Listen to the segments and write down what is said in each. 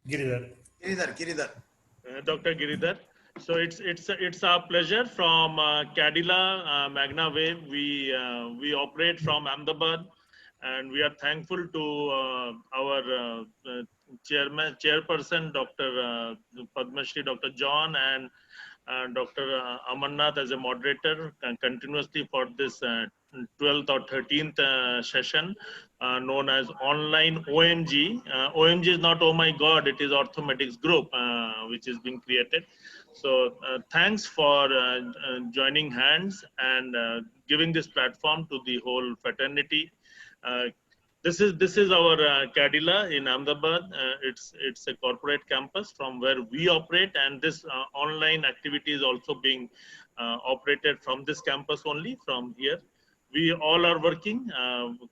Giridhar. Giridhar. Dr. Giridhar. So it's our pleasure from Cadila Magna Wave. We operate from Ahmedabad, and we are thankful to our chairperson, Dr. Padma Shri, Dr. John, and Dr. Amarnath as a moderator continuously for this 12th or 13th session known as online OMG. OMG is not, oh my God, it is Orthomedics Group which is being created. So thanks for joining hands and giving this platform to the whole fraternity. This is our Cadila in Ahmedabad. It's a corporate campus from where we operate, and this online activity is also being operated from this campus only, from here. We all are working,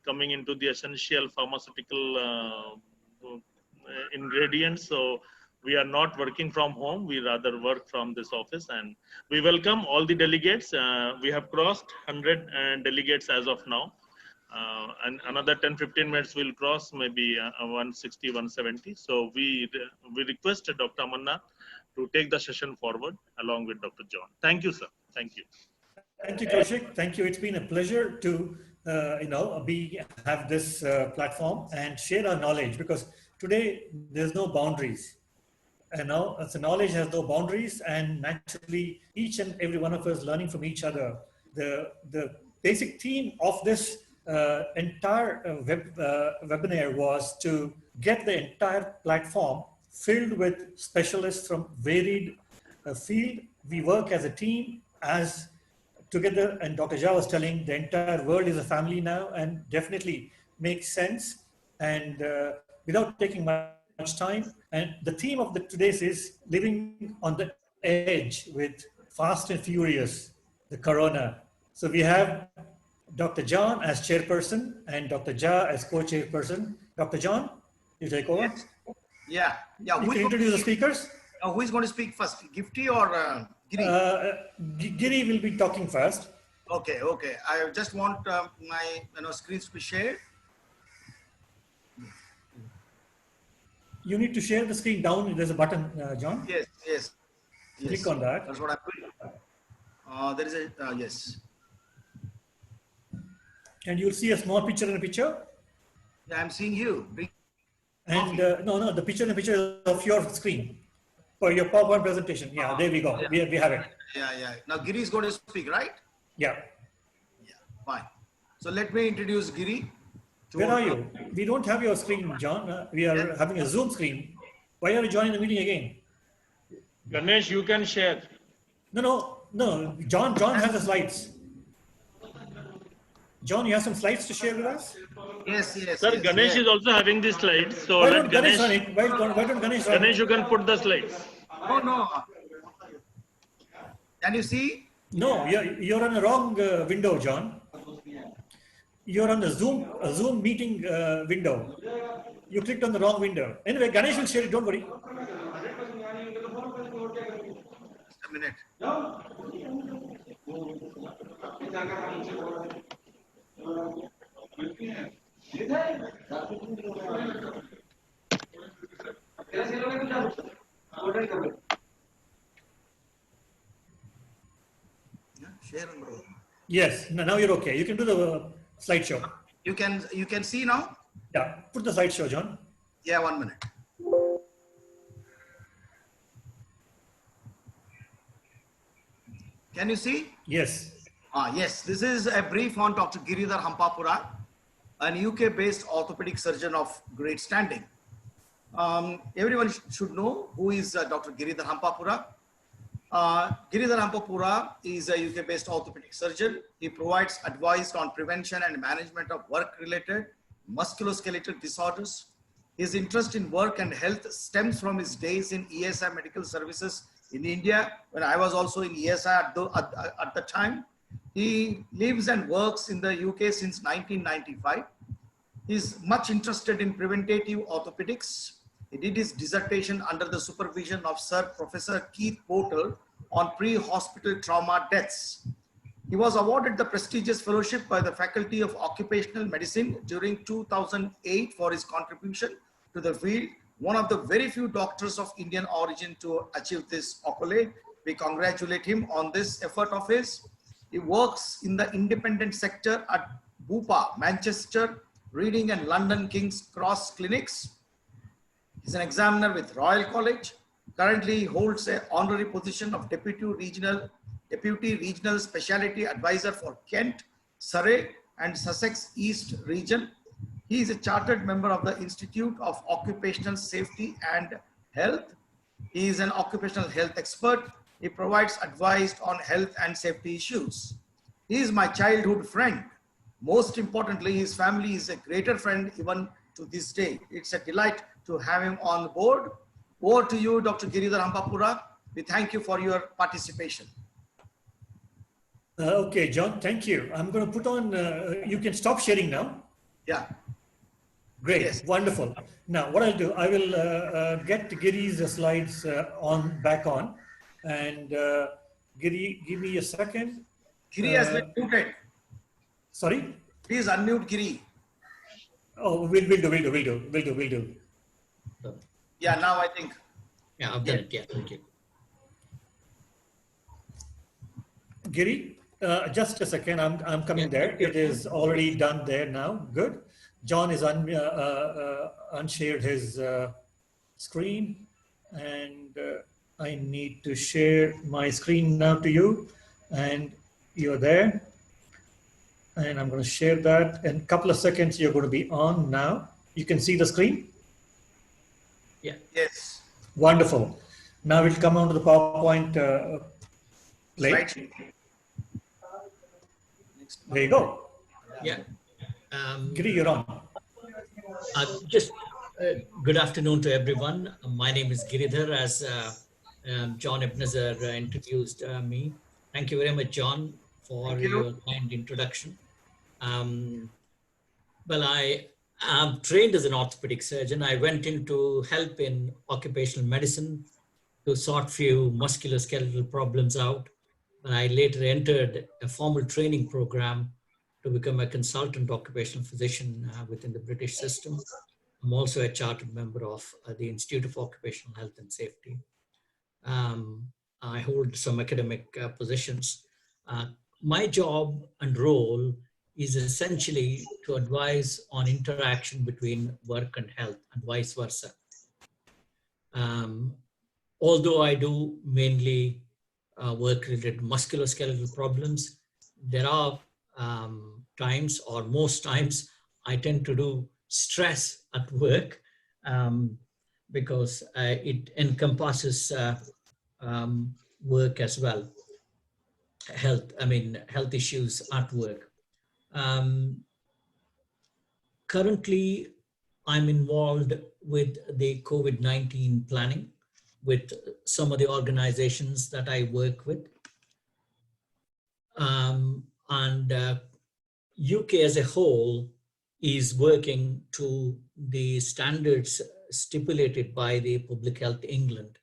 coming into the essential pharmaceutical ingredients. So we are not working from home. We rather work from this office, and we welcome all the delegates. We have crossed 100 delegates as of now. And another 10-15 minutes will cross maybe 160, 170. So we request Dr. Amannath to take the session forward along with Dr. John. Thank you, sir. Thank you. Thank you, Kaushik. Thank you. It's been a pleasure to have this platform and share our knowledge, because today there's no boundaries. So knowledge has no boundaries, and naturally each and every one of us learning from each other. The basic theme of this entire webinar was to get the entire platform filled with specialists from varied field. We work as a team, as together, and Dr. Jha was telling, the entire world is a family now, and definitely makes sense. And without taking much time, and the theme of today's is living on the edge with fast and furious, the corona. So we have Dr. John as chairperson and Dr. Jha as co-chairperson. Dr. John, you take over. Yes. Yeah. You can introduce the speakers. Who is going to speak first, Gifty or Giri? Giri will be talking first. Okay. I just want my screens to be shared. You need to share the screen down. There's a button, John. Yes. Click on that. That's what I'm doing. There is a yes. And you'll see a small picture in a picture. Yeah, I'm seeing you. And no, the picture in the picture is of your screen for your PowerPoint presentation. Yeah, there we go. Yeah. We have it. Yeah. Now Giri is going to speak, right? Yeah. Fine. So let me introduce Giri. Where are you? We don't have your screen, John. We are having a Zoom screen. Why are you joining the meeting again? Ganesh, you can share. No. John has the slides. John, you have some slides to share with us? Yes. Sir, Ganesh is also having the slides. So why don't Ganesh run it? Why don't Ganesh run it? Ganesh, you can put the slides. Oh, no. Can you see? No, you're on the wrong window, John. You're on the Zoom meeting window. You clicked on the wrong window. Anyway, Ganesh will share it, don't worry. Just a minute. Yes, now you're okay. You can do the slideshow. You can see now? Yeah, put the slideshow, John. Yeah, 1 minute. Can you see? Yes. Yes, this is a brief on Dr. Giridhar Hampapura, an UK-based orthopedic surgeon of great standing. Everyone should know who is Dr. Giridhar Hampapura. Giridhar Hampapura is a UK-based orthopedic surgeon. He provides advice on prevention and management of work-related musculoskeletal disorders. His interest in work and health stems from his days in ESI Medical Services in India, when I was also in ESI at the time. He lives and works in the UK since 1995. He's much interested in preventative orthopedics. He did his dissertation under the supervision of Sir Professor Keith Portal on pre-hospital trauma deaths. He was awarded the prestigious fellowship by the Faculty of Occupational Medicine during 2008 for his contribution to the field, one of the very few doctors of Indian origin to achieve this accolade. We congratulate him on this effort of his. He works in the independent sector at Bupa, Manchester, Reading and London King's Cross Clinics. He's an examiner with Royal College. Currently, he holds an honorary position of Deputy Regional Specialty Advisor for Kent, Surrey and Sussex East Region. He is a chartered member of the Institute of Occupational Safety and Health. He is an occupational health expert. He provides advice on health and safety issues. He is my childhood friend. Most importantly, his family is a greater friend even to this day. It's a delight to have him on board. Over to you, Dr. Giridhar Hampapura. We thank you for your participation. Okay, John, thank you. I'm going to put on, you can stop sharing now. Yeah. Great, Yes. wonderful. Now, what I'll do, I will get Giri's slides back on. And Giri, give me a second. Giri has been muted. Sorry? Please unmute Giri. Oh, we'll do. Yeah, now I think. Yeah, I've done it. Yeah, thank you. Giri, just a second. I'm coming there. It is already done there now. Good. John is unshared his screen, and I need to share my screen now to you, and you're there. And I'm going to share that. In a couple of seconds, you're going to be on now. You can see the screen. Yeah. Yes. Wonderful. Now we'll come on to the PowerPoint play. Right. There you go. Yeah. Giri, you're on. Good afternoon to everyone. My name is Giridhar, as John Ebenezer introduced me. Thank you very much, John, for your kind introduction. Well, I am trained as an orthopedic surgeon. I went into help in occupational medicine to sort few musculoskeletal problems out. And I later entered a formal training program to become a consultant occupational physician within the British system. I'm also a chartered member of the Institute of Occupational Health and Safety. I hold some academic positions. My job and role is essentially to advise on interaction between work and health and vice versa. Although I do mainly work-related musculoskeletal problems, there are times, or most times, I tend to do stress at work because it encompasses work as well. Health issues at work. Currently, I'm involved with the COVID-19 planning with some of the organizations that I work with. UK as a whole is working to the standards stipulated by the Public Health England.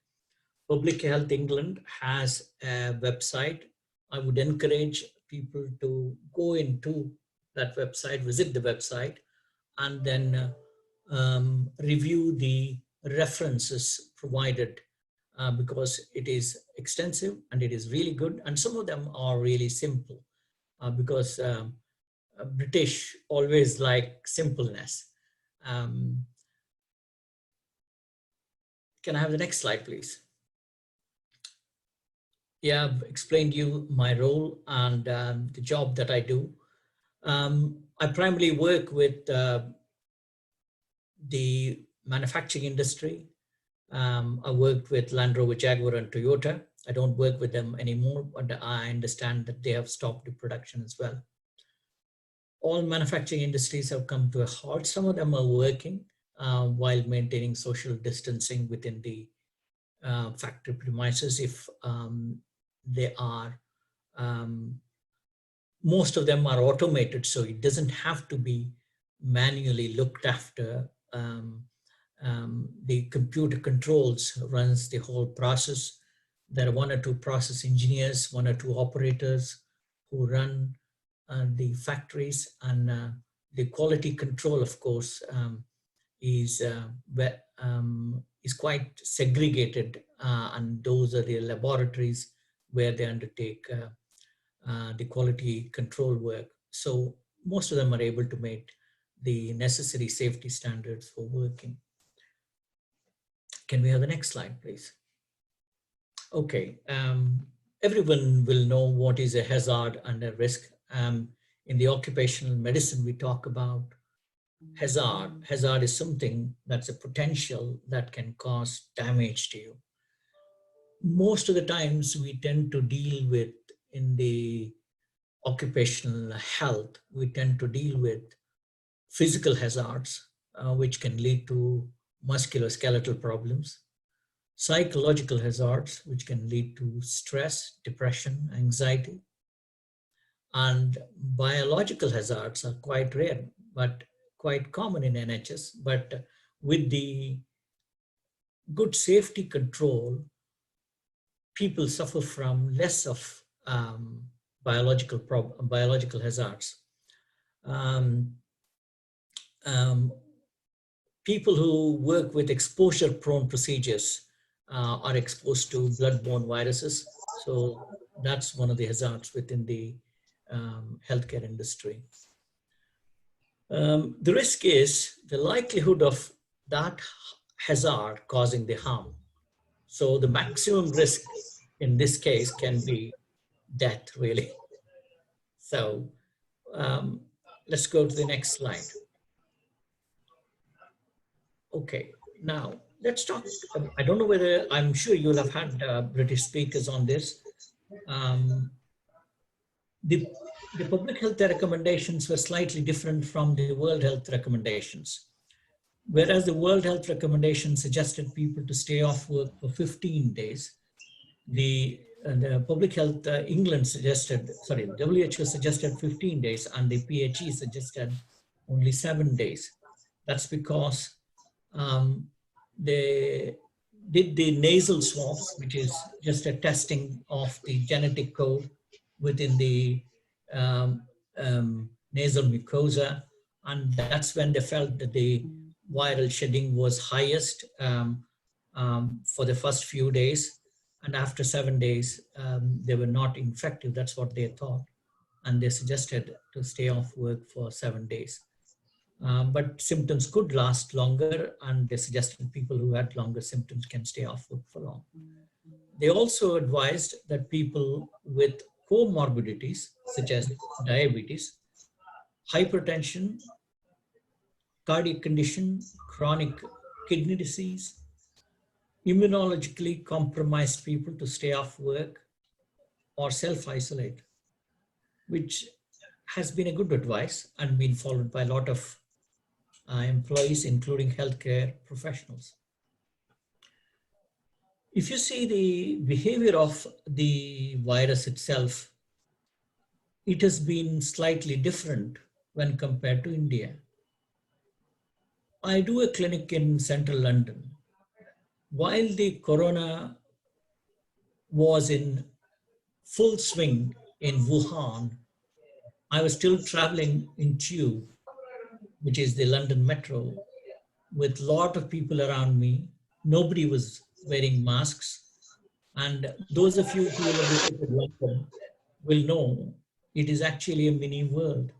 Public Health England has a website. I would encourage people to go into that website, visit the website, and then review the references provided because it is extensive and it is really good. And some of them are really simple because British always like simpleness. Can I have the next slide, please? Yeah, I've explained you my role and the job that I do. I primarily work with the manufacturing industry. I worked with Land Rover, Jaguar and Toyota. I don't work with them anymore, but I understand that they have stopped the production as well. All manufacturing industries have come to a halt. Some of them are working while maintaining social distancing within the factory premises. If they are, most of them are automated, so it doesn't have to be manually looked after. The computer controls runs the whole process. There are 1 or 2 process engineers, 1 or 2 operators who run the factories, and the quality control, of course, is is quite segregated, and those are the laboratories where they undertake the quality control work. So most of them are able to meet the necessary safety standards for working. Can we have the next slide, please? Okay, everyone will know what is a hazard and a risk. In the occupational medicine, we talk about hazard. Hazard is something that's a potential that can cause damage to you. Most of the times we tend to deal with, in the occupational health, we tend to deal with physical hazards, which can lead to musculoskeletal problems, psychological hazards, which can lead to stress, depression, anxiety, and biological hazards are quite rare, but quite common in NHS. But with the good safety control, people suffer from less of biological hazards. Um, um, People who work with exposure-prone procedures are exposed to blood-borne viruses. So that's one of the hazards within the healthcare industry. The risk is the likelihood of that hazard causing the harm. So the maximum risk in this case can be death, really. So let's go to the next slide. Okay, now let's talk. I don't know whether, I'm sure you'll have had British speakers on this. Um, the public health recommendations were slightly different from the World Health recommendations. Whereas the World Health recommendation suggested people to stay off work for 15 days, the Public Health England suggested, sorry, the WHO suggested 15 days, and the PHE suggested only 7 days. That's because they did the nasal swabs, which is just a testing of the genetic code within the nasal mucosa. And that's when they felt that the viral shedding was highest for the first few days. And after 7 days, they were not infective. That's what they thought. And they suggested to stay off work for 7 days. But symptoms could last longer, and they suggested people who had longer symptoms can stay off work for long. They also advised that people with comorbidities, such as diabetes, hypertension, cardiac condition, chronic kidney disease, immunologically compromised people to stay off work or self-isolate, which has been a good advice and been followed by a lot of employees, including healthcare professionals. If you see the behavior of the virus itself, it has been slightly different when compared to India. I do a clinic in central London. While the corona was in full swing in Wuhan, I was still traveling in tube, which is the London metro, with a lot of people around me. Nobody was wearing masks. And those of you who have visited London will know it is actually a mini world.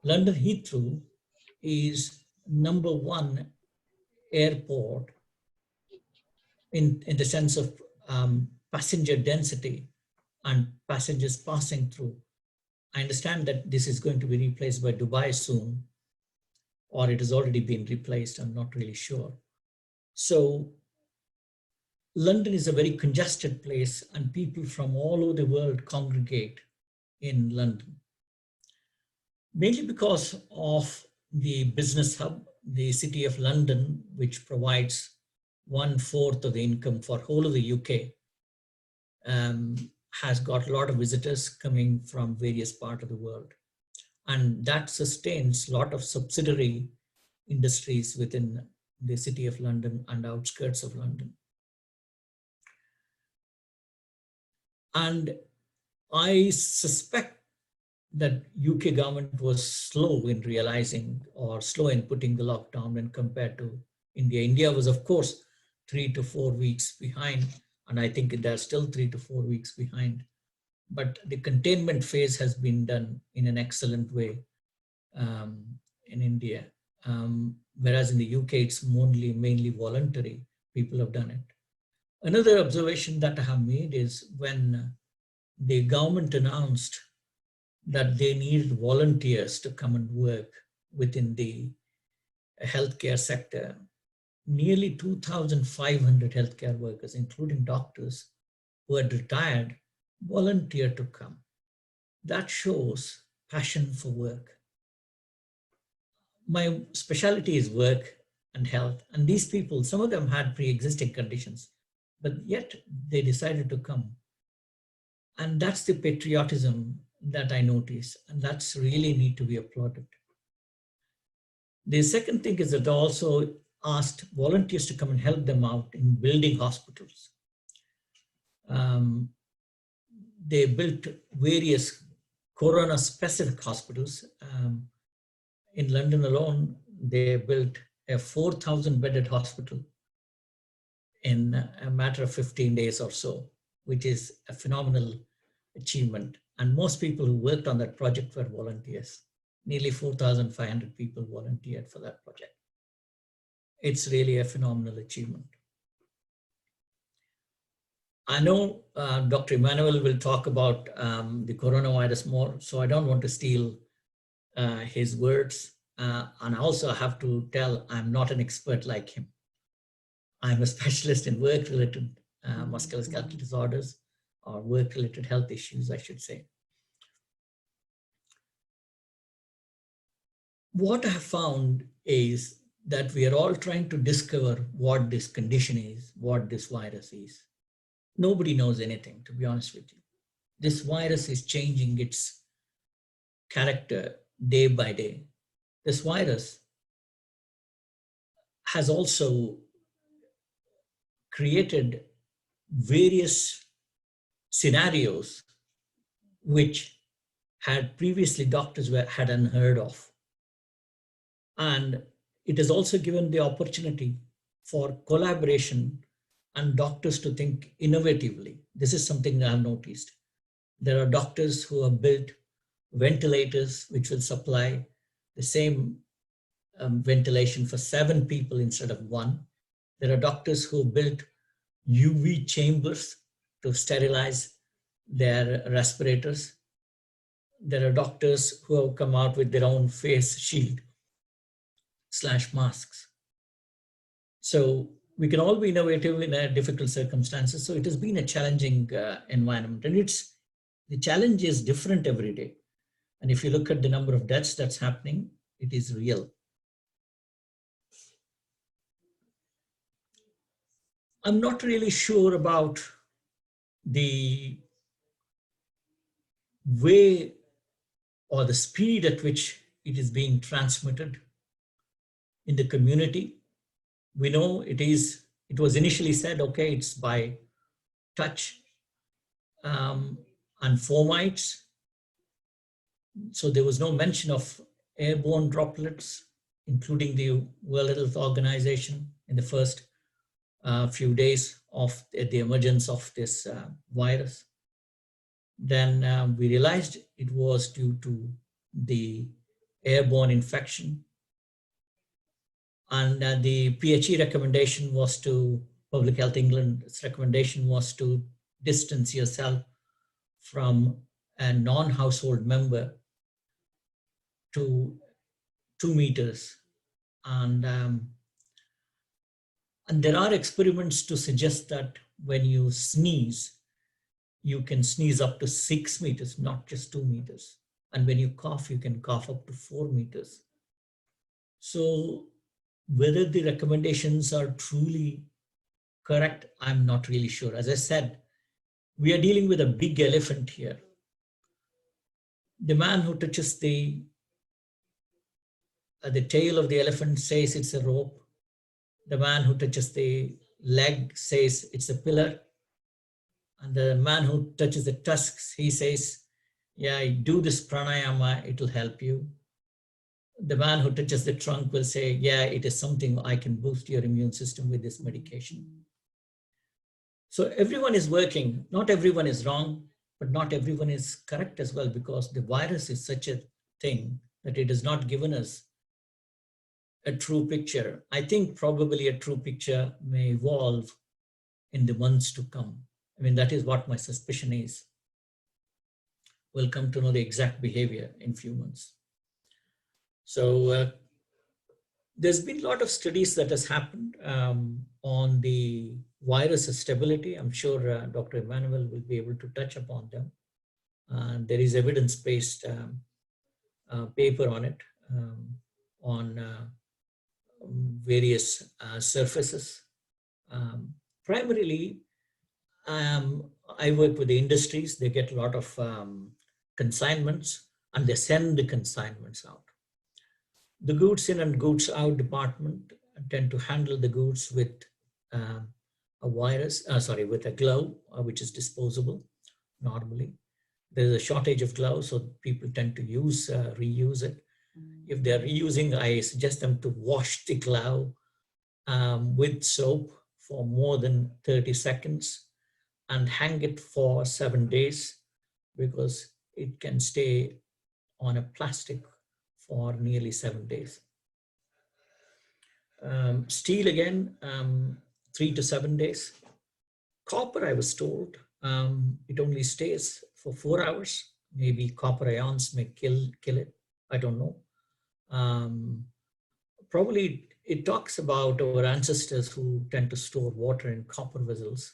London Heathrow is #1 airport in the sense of passenger density and passengers passing through. I understand that this is going to be replaced by Dubai soon, or it has already been replaced, I'm not really sure. So London is a very congested place, and people from all over the world congregate in London. Mainly because of the business hub, the City of London, which provides 1/4 of the income for whole of the UK, has got a lot of visitors coming from various parts of the world. And that sustains a lot of subsidiary industries within the City of London and outskirts of London. And I suspect that UK government was slow in realizing or slow in putting the lockdown when compared to India. India was, of course, 3 to 4 weeks behind, and I think they're still 3 to 4 weeks behind. But the containment phase has been done in an excellent way in India. Whereas in the UK, it's mainly voluntary. People have done it. Another observation that I have made is when the government announced that they needed volunteers to come and work within the healthcare sector, nearly 2,500 healthcare workers, including doctors who had retired, volunteered to come. That shows passion for work. My specialty is work and health, and these people, some of them had pre-existing conditions, but yet they decided to come. And that's the patriotism that I notice, and that's really need to be applauded. The second thing is that they also asked volunteers to come and help them out in building hospitals. They built various corona-specific hospitals. In London alone, they built a 4,000-bedded hospital in a matter of 15 days or so, which is a phenomenal achievement. And most people who worked on that project were volunteers. Nearly 4,500 people volunteered for that project. It's really a phenomenal achievement. I know Dr. Emmanuel will talk about the coronavirus more, so I don't want to steal his words. And I also have to tell I'm not an expert like him. I'm a specialist in work-related musculoskeletal disorders, or work-related health issues, I should say. What I have found is that we are all trying to discover what this condition is, what this virus is. Nobody knows anything, to be honest with you. This virus is changing its character day by day. This virus has also created various scenarios which had previously doctors had unheard of. And it has also given the opportunity for collaboration and doctors to think innovatively. This is something that I've noticed. There are doctors who have built ventilators which will supply the same ventilation for 7 people instead of 1. There are doctors who built UV chambers to sterilize their respirators. There are doctors who have come out with their own face shield / masks. So we can all be innovative in a difficult circumstances. So it has been a challenging environment, and the challenge is different every day. And if you look at the number of deaths that's happening, it is real. I'm not really sure about the way or the speed at which it is being transmitted in the community. We know it was initially said, okay, it's by touch and fomites. So there was no mention of airborne droplets, including the World Health Organization in the first few days of the emergence of this virus. Then we realized it was due to the airborne infection. And the PHE recommendation was to, Public Health England's recommendation was to distance yourself from a non-household member to 2 meters. And there are experiments to suggest that when you sneeze, you can sneeze up to 6 meters, not just 2 meters. And when you cough, you can cough up to 4 meters. So whether the recommendations are truly correct, I'm not really sure. As I said, we are dealing with a big elephant here. The man who touches the tail of the elephant says it's a rope. The man who touches the leg says it's a pillar. And the man who touches the tusks, he says yeah, do this pranayama, it will help you. The man who touches the trunk will say, yeah, it is something I can boost your immune system with this medication. So everyone is working. Not everyone is wrong, but not everyone is correct as well, because the virus is such a thing that it has not given us a true picture. I think probably a true picture may evolve in the months to come. I mean, that is what my suspicion is. We'll come to know the exact behavior in few months. So there's been a lot of studies that has happened on the virus stability. I'm sure Dr. Emmanuel will be able to touch upon them. There is evidence-based paper on it, on various surfaces. Primarily, I work with the industries. They get a lot of consignments and they send the consignments out. The goods in and goods out department tend to handle the goods with a with a glove, which is disposable normally. There's a shortage of gloves, so people tend to reuse it. If they're reusing, I suggest them to wash the glove with soap for more than 30 seconds and hang it for 7 days, because it can stay on a plastic for nearly 7 days. Steel again, 3 to 7 days. Copper, I was told, it only stays for 4 hours. Maybe copper ions may kill it. I don't know. Probably it talks about our ancestors who tend to store water in copper vessels.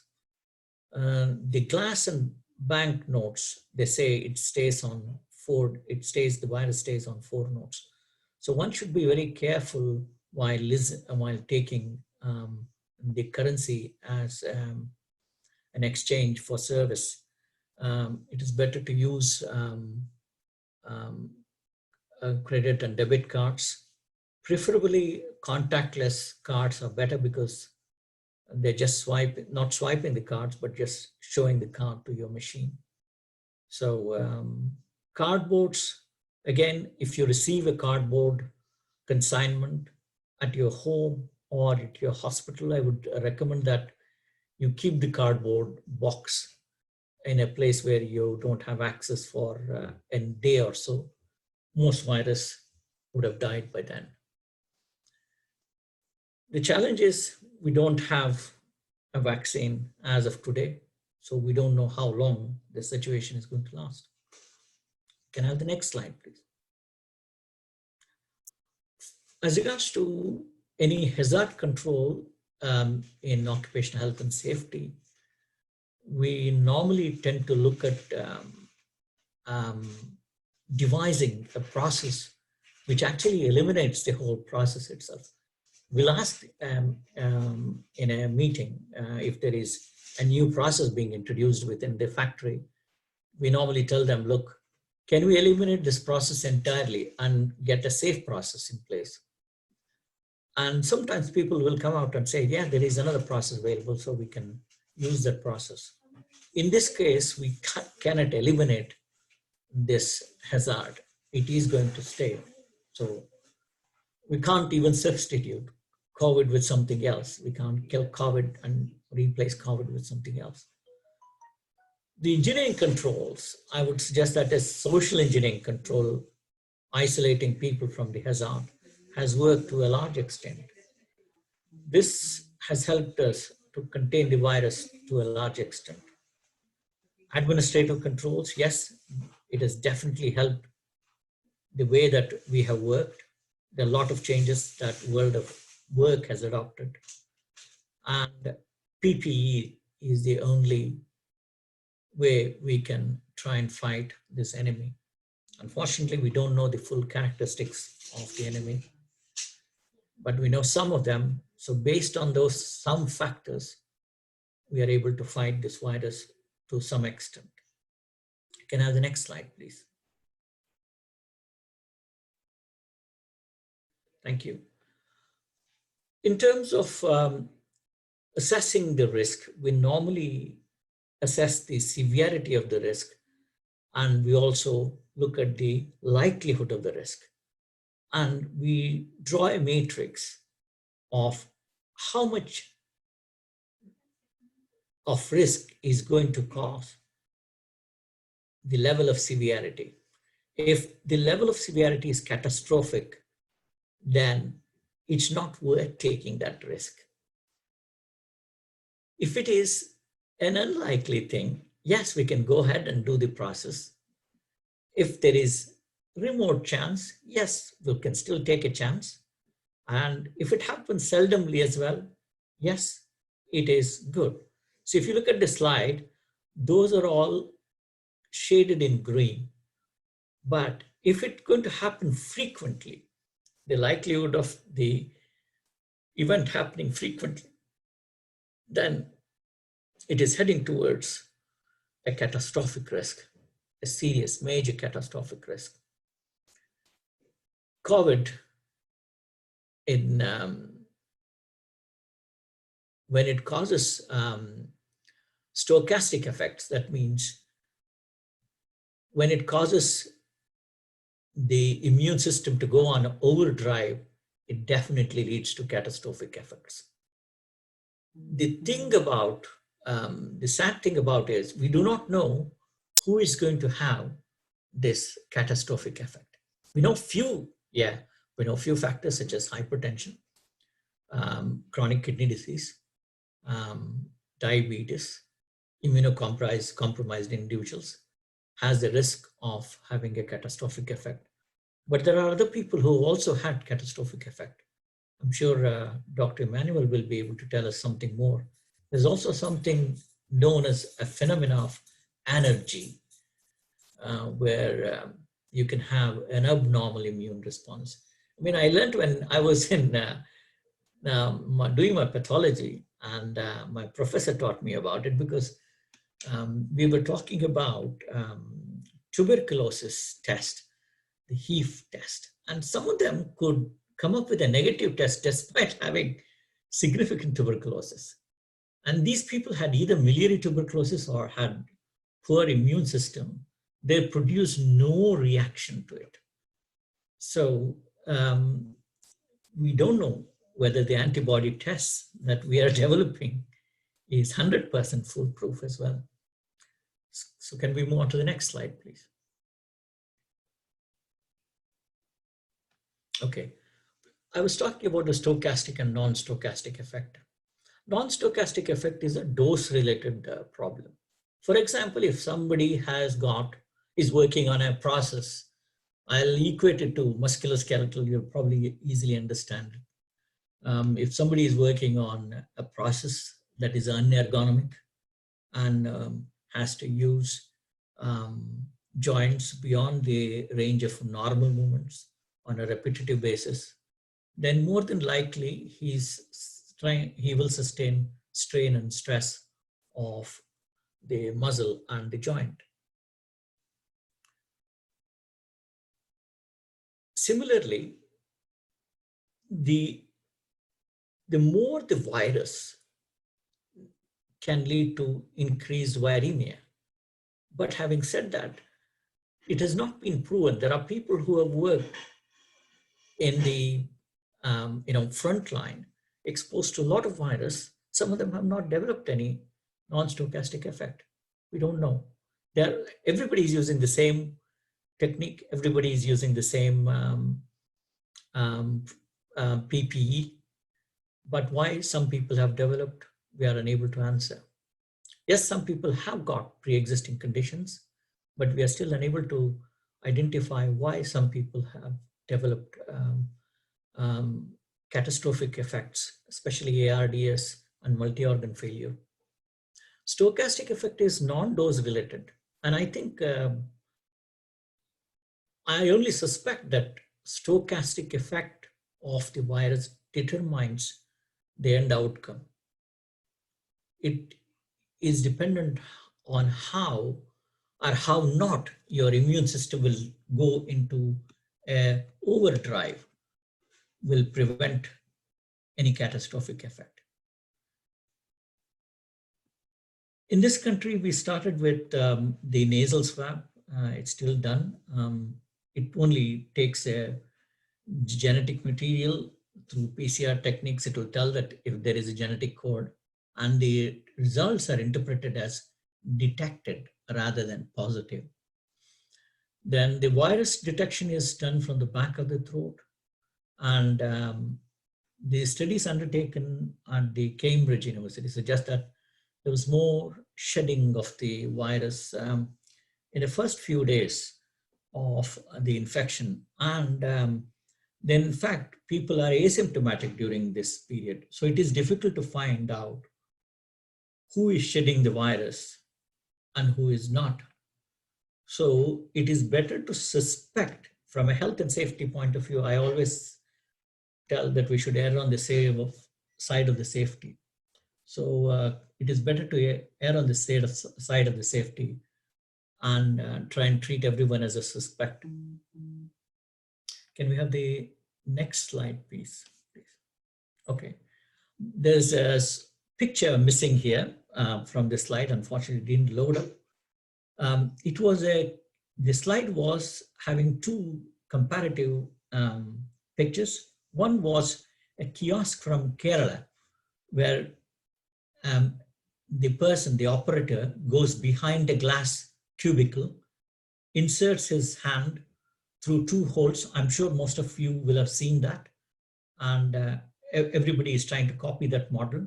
The glass and bank notes, they say it stays on 4, the virus stays on 4 notes. So one should be very careful while taking the currency as an exchange for service. It is better to use credit and debit cards. Preferably contactless cards are better, because they're just not swiping the cards, but just showing the card to your machine. So cardboards, again, if you receive a cardboard consignment at your home or at your hospital, I would recommend that you keep the cardboard box in a place where you don't have access for a day or so. Most virus would have died by then. The challenge is we don't have a vaccine as of today, so we don't know how long the situation is going to last. Can I have the next slide, please? As regards to any hazard control in occupational health and safety, we normally tend to look at devising a process which actually eliminates the whole process itself. We'll ask in a meeting if there is a new process being introduced within the factory. We normally tell them, look, can we eliminate this process entirely and get a safe process in place? And sometimes people will come out and say, yeah, there is another process available, so we can use that process. In this case, we cannot eliminate this hazard. It is going to stay. So we can't even substitute COVID with something else. We can't kill COVID and replace COVID with something else. The engineering controls, I would suggest that as social engineering control, isolating people from the hazard, has worked to a large extent. This has helped us to contain the virus to a large extent. Administrative controls, yes, it has definitely helped the way that we have worked. There are a lot of changes that world of work has adopted. And PPE is the only way we can try and fight this enemy. Unfortunately, we don't know the full characteristics of the enemy, but we know some of them. So based on those some factors, we are able to fight this virus to some extent. Can I have the next slide, please? Thank you. In terms of assessing the risk, we normally assess the severity of the risk And we also look at the likelihood of the risk. And we draw a matrix of how much of risk is going to cause the level of severity. If the level of severity is catastrophic, then it's not worth taking that risk. If it is an unlikely thing, yes, we can go ahead and do the process. If there is remote chance, yes, we can still take a chance. And if it happens seldomly as well, yes, it is good. So if you look at the slide, those are all shaded in green. But if it's going to happen frequently, the likelihood of the event happening frequently, then it is heading towards a catastrophic risk, a serious, major catastrophic risk. COVID, when it causes stochastic effects, that means when it causes the immune system to go on overdrive, it definitely leads to catastrophic effects. The thing about, the sad thing about is we do not know who is going to have this catastrophic effect. We know few, we know few factors such as hypertension, chronic kidney disease, diabetes, immunocompromised individuals has the risk of having a catastrophic effect. But there are other people who also had catastrophic effect. I'm sure Dr. Emmanuel will be able to tell us something more. There's also something known as a phenomenon of anergy, where you can have an abnormal immune response. I mean, I learned when I was in doing my pathology, and my professor taught me about it because we were talking about tuberculosis test, the HEAF test, and some of them could come up with a negative test despite having significant tuberculosis. And these people had either miliary tuberculosis or had poor immune system. They produced no reaction to it. So we don't know whether the antibody tests that we are developing is 100% foolproof as well. So can we move on to the next slide, please? Okay, I was talking about the stochastic and non-stochastic effect. Non-stochastic effect is a dose-related problem. For example, if somebody is working on a process, I'll equate it to musculoskeletal, you'll probably easily understand. If somebody is working on a process that is unergonomic and has to use joints beyond the range of normal movements on a repetitive basis, then more than likely he will sustain strain and stress of the muscle and the joint. Similarly, the more the virus can lead to increased viremia. But having said that, it has not been proven. There are people who have worked in the front line, exposed to a lot of virus. Some of them have not developed any non-stochastic effect. We don't know. Everybody is using the same technique. Everybody is using the same PPE. But why some people have developed, we are unable to answer. Yes, some people have got pre-existing conditions, but we are still unable to identify why some people have developed catastrophic effects, especially ARDS and multi-organ failure. Stochastic effect is non-dose related. And I think I only suspect that stochastic effect of the virus determines the end outcome. It is dependent on how or how not your immune system will go into a overdrive will prevent any catastrophic effect. In this country, we started with the nasal swab. It's still done. It only takes a genetic material through PCR techniques. It will tell that if there is a genetic code, and the results are interpreted as detected rather than positive. Then the virus detection is done from the back of the throat, and the studies undertaken at the Cambridge University suggest that there was more shedding of the virus in the first few days of the infection. And then, in fact, people are asymptomatic during this period. So it is difficult to find out who is shedding the virus and who is not. So it is better to suspect from a health and safety point of view. I always tell that we should err on the side of the safety. So it is better to err on the side of the safety and try and treat everyone as a suspect. Can we have the next slide, please? Okay. There's a picture missing here from the slide. Unfortunately, it didn't load up. The slide was having two comparative pictures. One was a kiosk from Kerala, where the operator, goes behind a glass cubicle, inserts his hand through two holes. I'm sure most of you will have seen that. And everybody is trying to copy that model.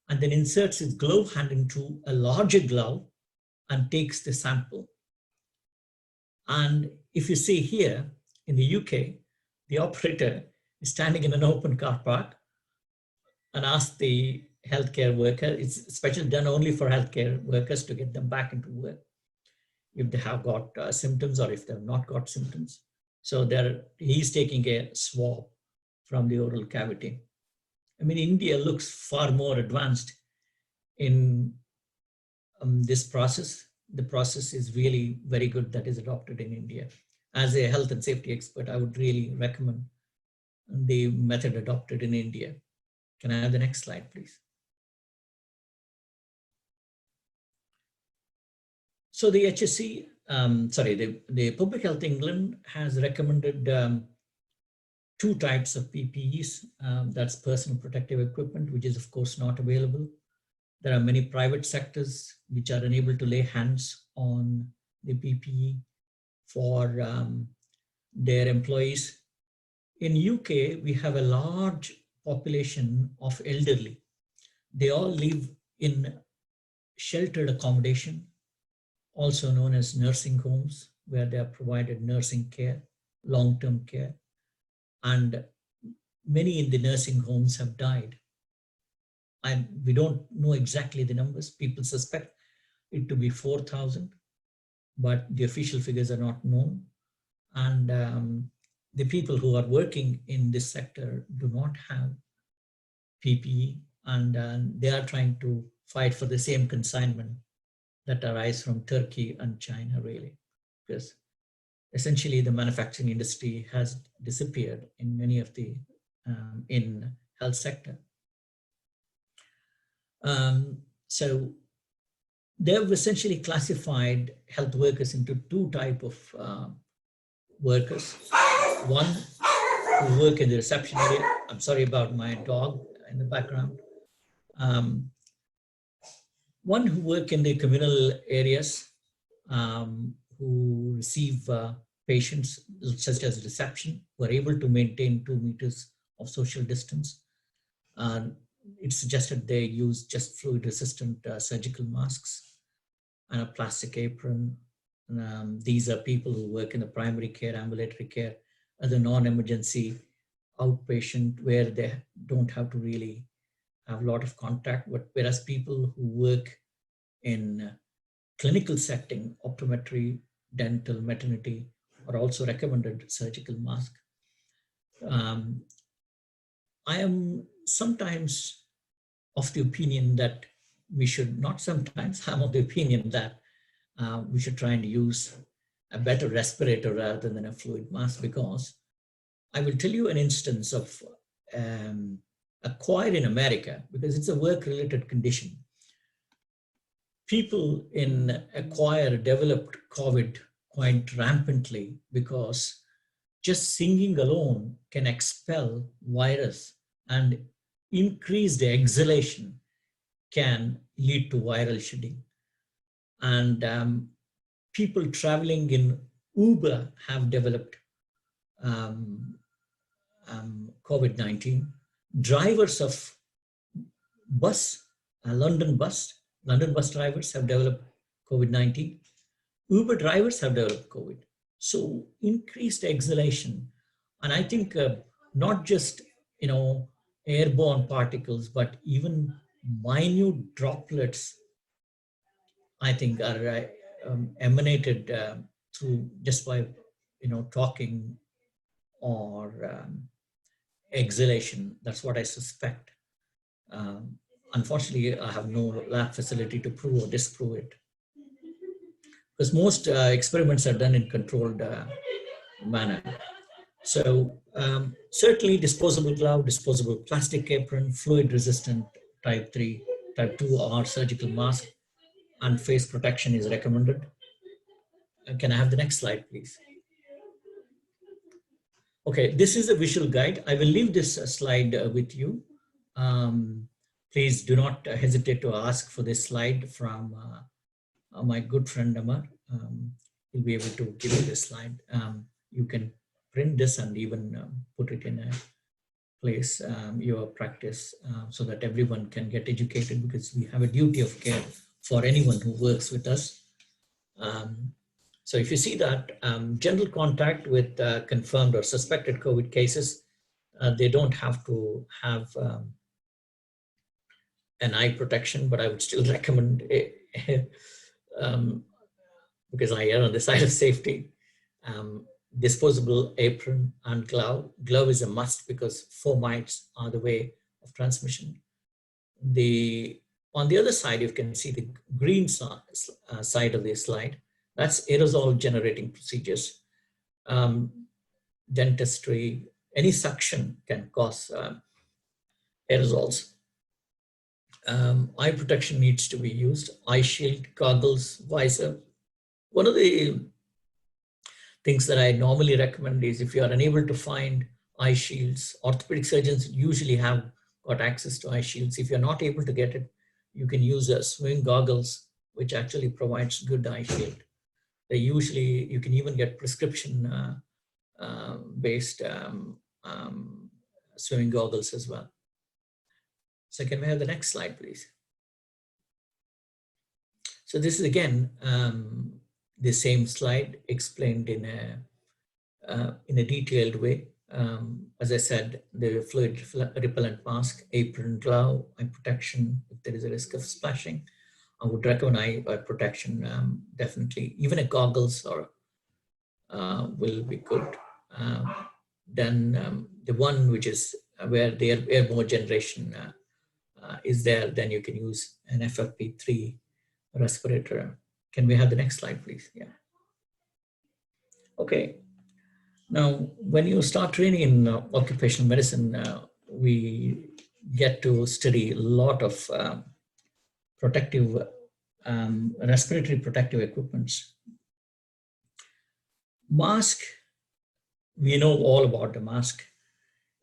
And then inserts his glove hand into a larger glove and takes the sample. And if you see here in the UK, the operator is standing in an open car park and asks the healthcare worker, it's especially done only for healthcare workers to get them back into work if they have got symptoms or if they've not got symptoms. So he's taking a swab from the oral cavity. I mean, India looks far more advanced in this process. The process is really very good that is adopted in India. As a health and safety expert, I would really recommend the method adopted in India. Can I have the next slide, please? So the HSE, the Public Health England has recommended two types of PPEs. That's personal protective equipment, which is of course not available. There are many private sectors which are unable to lay hands on the PPE for their employees. In UK, we have a large population of elderly. They all live in sheltered accommodation, also known as nursing homes, where they are provided nursing care, long-term care. And many in the nursing homes have died. And we don't know exactly the numbers. People suspect it to be 4,000, but the official figures are not known. And the people who are working in this sector do not have PPE, and they are trying to fight for the same consignment that arise from Turkey and China, really, because essentially the manufacturing industry has disappeared in many of the in health sector. So they've essentially classified health workers into two types of workers. One who work in the reception area. I'm sorry about my dog in the background. One who work in the communal areas, who receive patients such as reception, who are able to maintain 2 meters of social distance. It's suggested they use just fluid-resistant surgical masks and a plastic apron. These are people who work in the primary care, ambulatory care, other non-emergency outpatient, where they don't have to really have a lot of contact. But whereas people who work in clinical setting, optometry, dental, maternity, are also recommended surgical mask. I am sometimes of the opinion that we should, not sometimes, I'm of the opinion that we should try and use a better respirator rather than a fluid mask, because I will tell you an instance of a choir in America, because it's a work-related condition. People in a choir developed COVID quite rampantly, because just singing alone can expel virus, and increased exhalation can lead to viral shedding. And people traveling in Uber have developed um, COVID-19. Drivers of bus, London bus drivers have developed COVID-19. Uber drivers have developed COVID. So increased exhalation, and I think not just airborne particles, but even minute droplets, I think, are emanated through just by talking or exhalation. That's what I suspect. Um, Unfortunately, I have no lab facility to prove or disprove it, because most experiments are done in controlled manner. So certainly disposable glove, disposable plastic apron, fluid resistant type 3, type 2 or surgical mask, and face protection is recommended. Can I have the next slide, please? Okay, this is a visual guide. I will leave this slide with you. Please do not hesitate to ask for this slide from my good friend Amar. He'll be able to give you this slide. You can print this and even put it in a place, your practice, so that everyone can get educated, because we have a duty of care for anyone who works with us. So if you see that general contact with confirmed or suspected COVID cases, they don't have to have an eye protection, but I would still recommend it, because I err on the side of safety. Disposable apron and glove. Glove is a must, because fomites are the way of transmission. On the other side, you can see the green side of the slide. That's aerosol generating procedures. Dentistry, any suction can cause aerosols. Eye protection needs to be used. Eye shield, goggles, visor. One of the things that I normally recommend is, if you are unable to find eye shields, orthopedic surgeons usually have got access to eye shields. If you're not able to get it, you can use swimming goggles, which actually provides good eye shield. You can even get prescription based swimming goggles as well. So can we have the next slide, please? So this is again the same slide explained in a detailed way. As I said, the fluid repellent mask, apron, glove, eye protection. If there is a risk of splashing, I would recommend eye protection, definitely. Even a goggles will be good. Then the one which is where the airborne generation is there, then you can use an FFP3 respirator. Can we have the next slide, please? Yeah. Okay. Now, when you start training in occupational medicine, we get to study a lot of protective, respiratory protective equipments. Mask, we know all about the mask.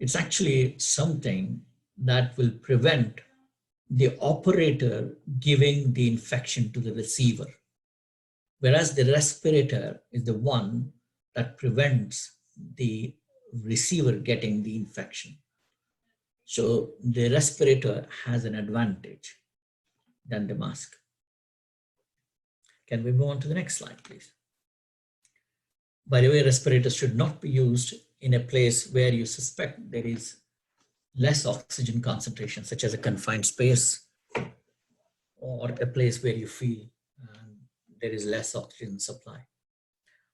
It's actually something that will prevent the operator giving the infection to the receiver, whereas the respirator is the one that prevents the receiver getting the infection. So the respirator has an advantage than the mask. Can we move on to the next slide, please? By the way, respirators should not be used in a place where you suspect there is less oxygen concentration, such as a confined space, or a place where you feel there is less oxygen supply.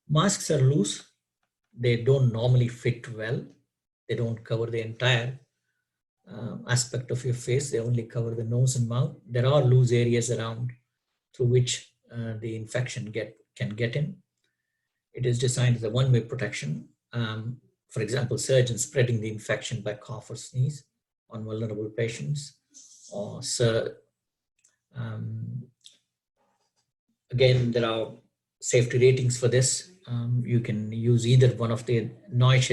Masks are loose. They don't normally fit well. They don't cover the entire aspect of your face. They only cover the nose and mouth. There are loose areas around through which the infection can get in. It is designed as a one-way protection. For example, surgeons spreading the infection by cough or sneeze on vulnerable patients. Or again, there are safety ratings for this. You can use either one of the NOISH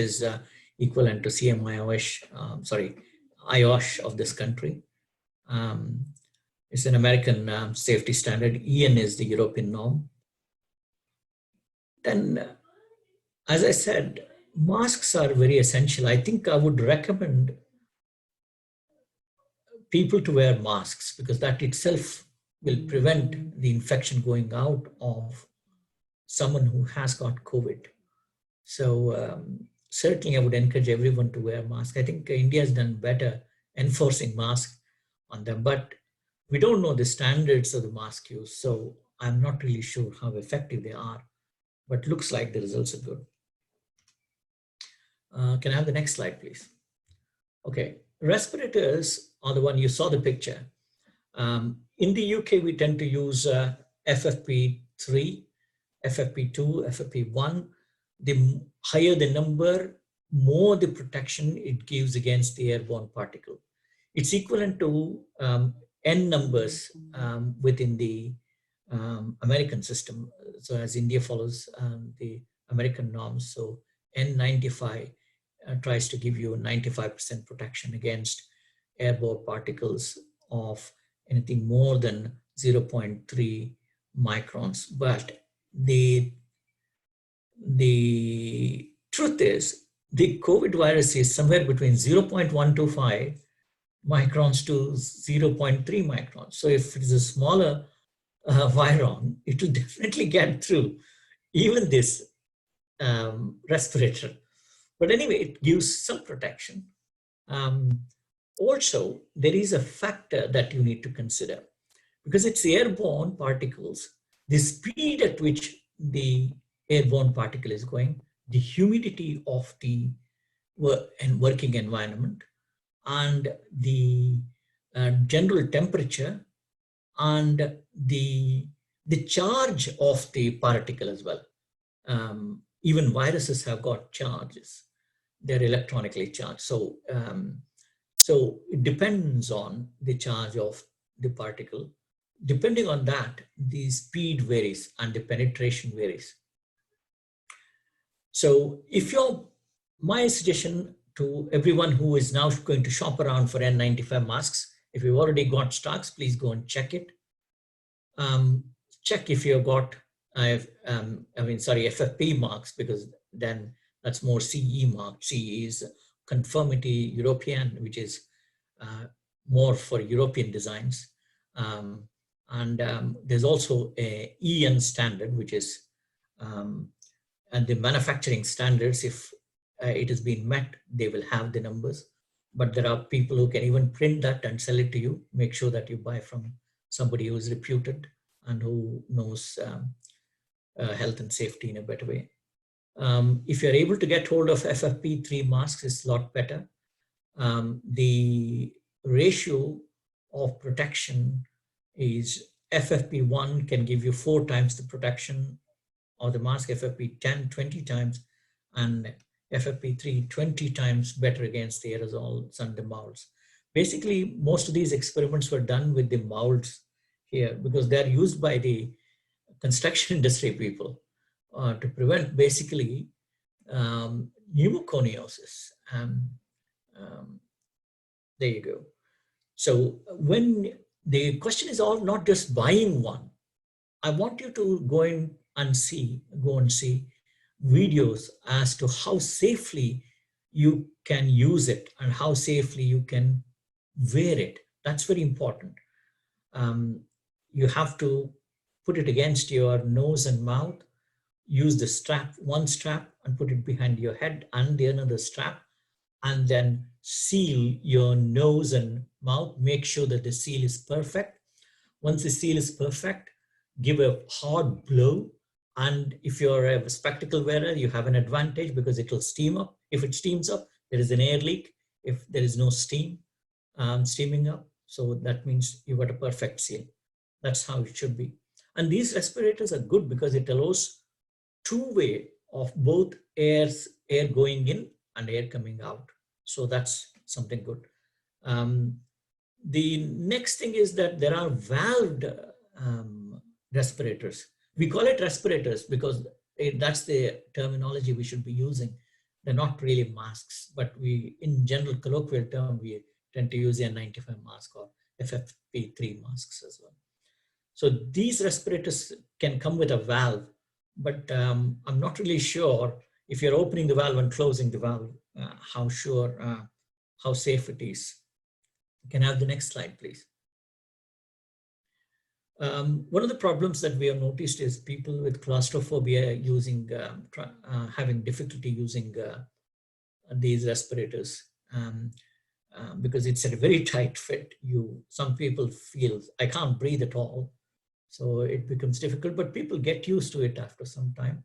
equivalent to CME IOSH of this country. It's an American safety standard. EN is the European norm. Then, as I said, masks are very essential. I think I would recommend people to wear masks because that itself will prevent the infection going out of someone who has got COVID. So certainly I would encourage everyone to wear masks. I think India has done better enforcing masks on them, but we don't know the standards of the mask use. So I'm not really sure how effective they are, but looks like the results are good. Can I have the next slide, please? Okay, respirators are the one you saw the picture. In the UK, we tend to use FFP3, FFP2, FFP1. The higher the number, more the protection it gives against the airborne particle. It's equivalent to N numbers within the American system. So as India follows the American norms, so N95 tries to give you 95% protection against airborne particles of anything more than 0.3 microns. But the truth is the COVID virus is somewhere between 0.125 microns to 0.3 microns. So if it's a smaller viron, it will definitely get through even this respirator. But anyway, it gives some protection. Also, there is a factor that you need to consider because it's airborne particles, the speed at which the airborne particle is going, the humidity of the working environment, and the general temperature, and the charge of the particle as well. Even viruses have got charges. They're electronically charged. So it depends on the charge of the particle. Depending on that, the speed varies and the penetration varies. So my suggestion to everyone who is now going to shop around for N95 masks, if you've already got stocks, please go and check it. Check if you've got, FFP marks, because then that's more CE mark. CE is conformity European, which is more for European designs. There's also a EN standard, which is, and the manufacturing standards, if it has been met, they will have the numbers. But there are people who can even print that and sell it to you. Make sure that you buy from somebody who is reputed and who knows health and safety in a better way. If you're able to get hold of FFP3 masks, it's a lot better. The ratio of protection is FFP1 can give you 4 times the protection of the mask, FFP10 20 times, and FFP3 20 times better against the aerosols and the molds. Basically, most of these experiments were done with the molds here because they're used by the construction industry people to prevent basically pneumoconiosis. There you go. So when the question is all not just buying one, I want you to go and see videos as to how safely you can use it and how safely you can wear it. That's very important. You have to put it against your nose and mouth, use the strap, one strap, and put it behind your head and the another strap, and then seal your nose and mouth. Make sure that the seal is perfect. Once the seal is perfect, give a hard blow. And if you're a spectacle wearer, you have an advantage because it will steam up. If it steams up, there is an air leak. If there is no steam steaming up, so that means you've got a perfect seal. That's how it should be. And these respirators are good because it allows two-way of both air going in and air coming out. So that's something good. The next thing is that there are valved respirators, We call it respirators because that's the terminology we should be using. They're not really masks, but we, in general colloquial term, we tend to use N95 mask or FFP3 masks as well. So these respirators can come with a valve, but I'm not really sure if you're opening the valve and closing the valve, how safe it is. You can have the next slide, please. One of the problems that we have noticed is people with claustrophobia having difficulty using these respirators because it's a very tight fit. Some people feel, I can't breathe at all. So it becomes difficult, but people get used to it after some time.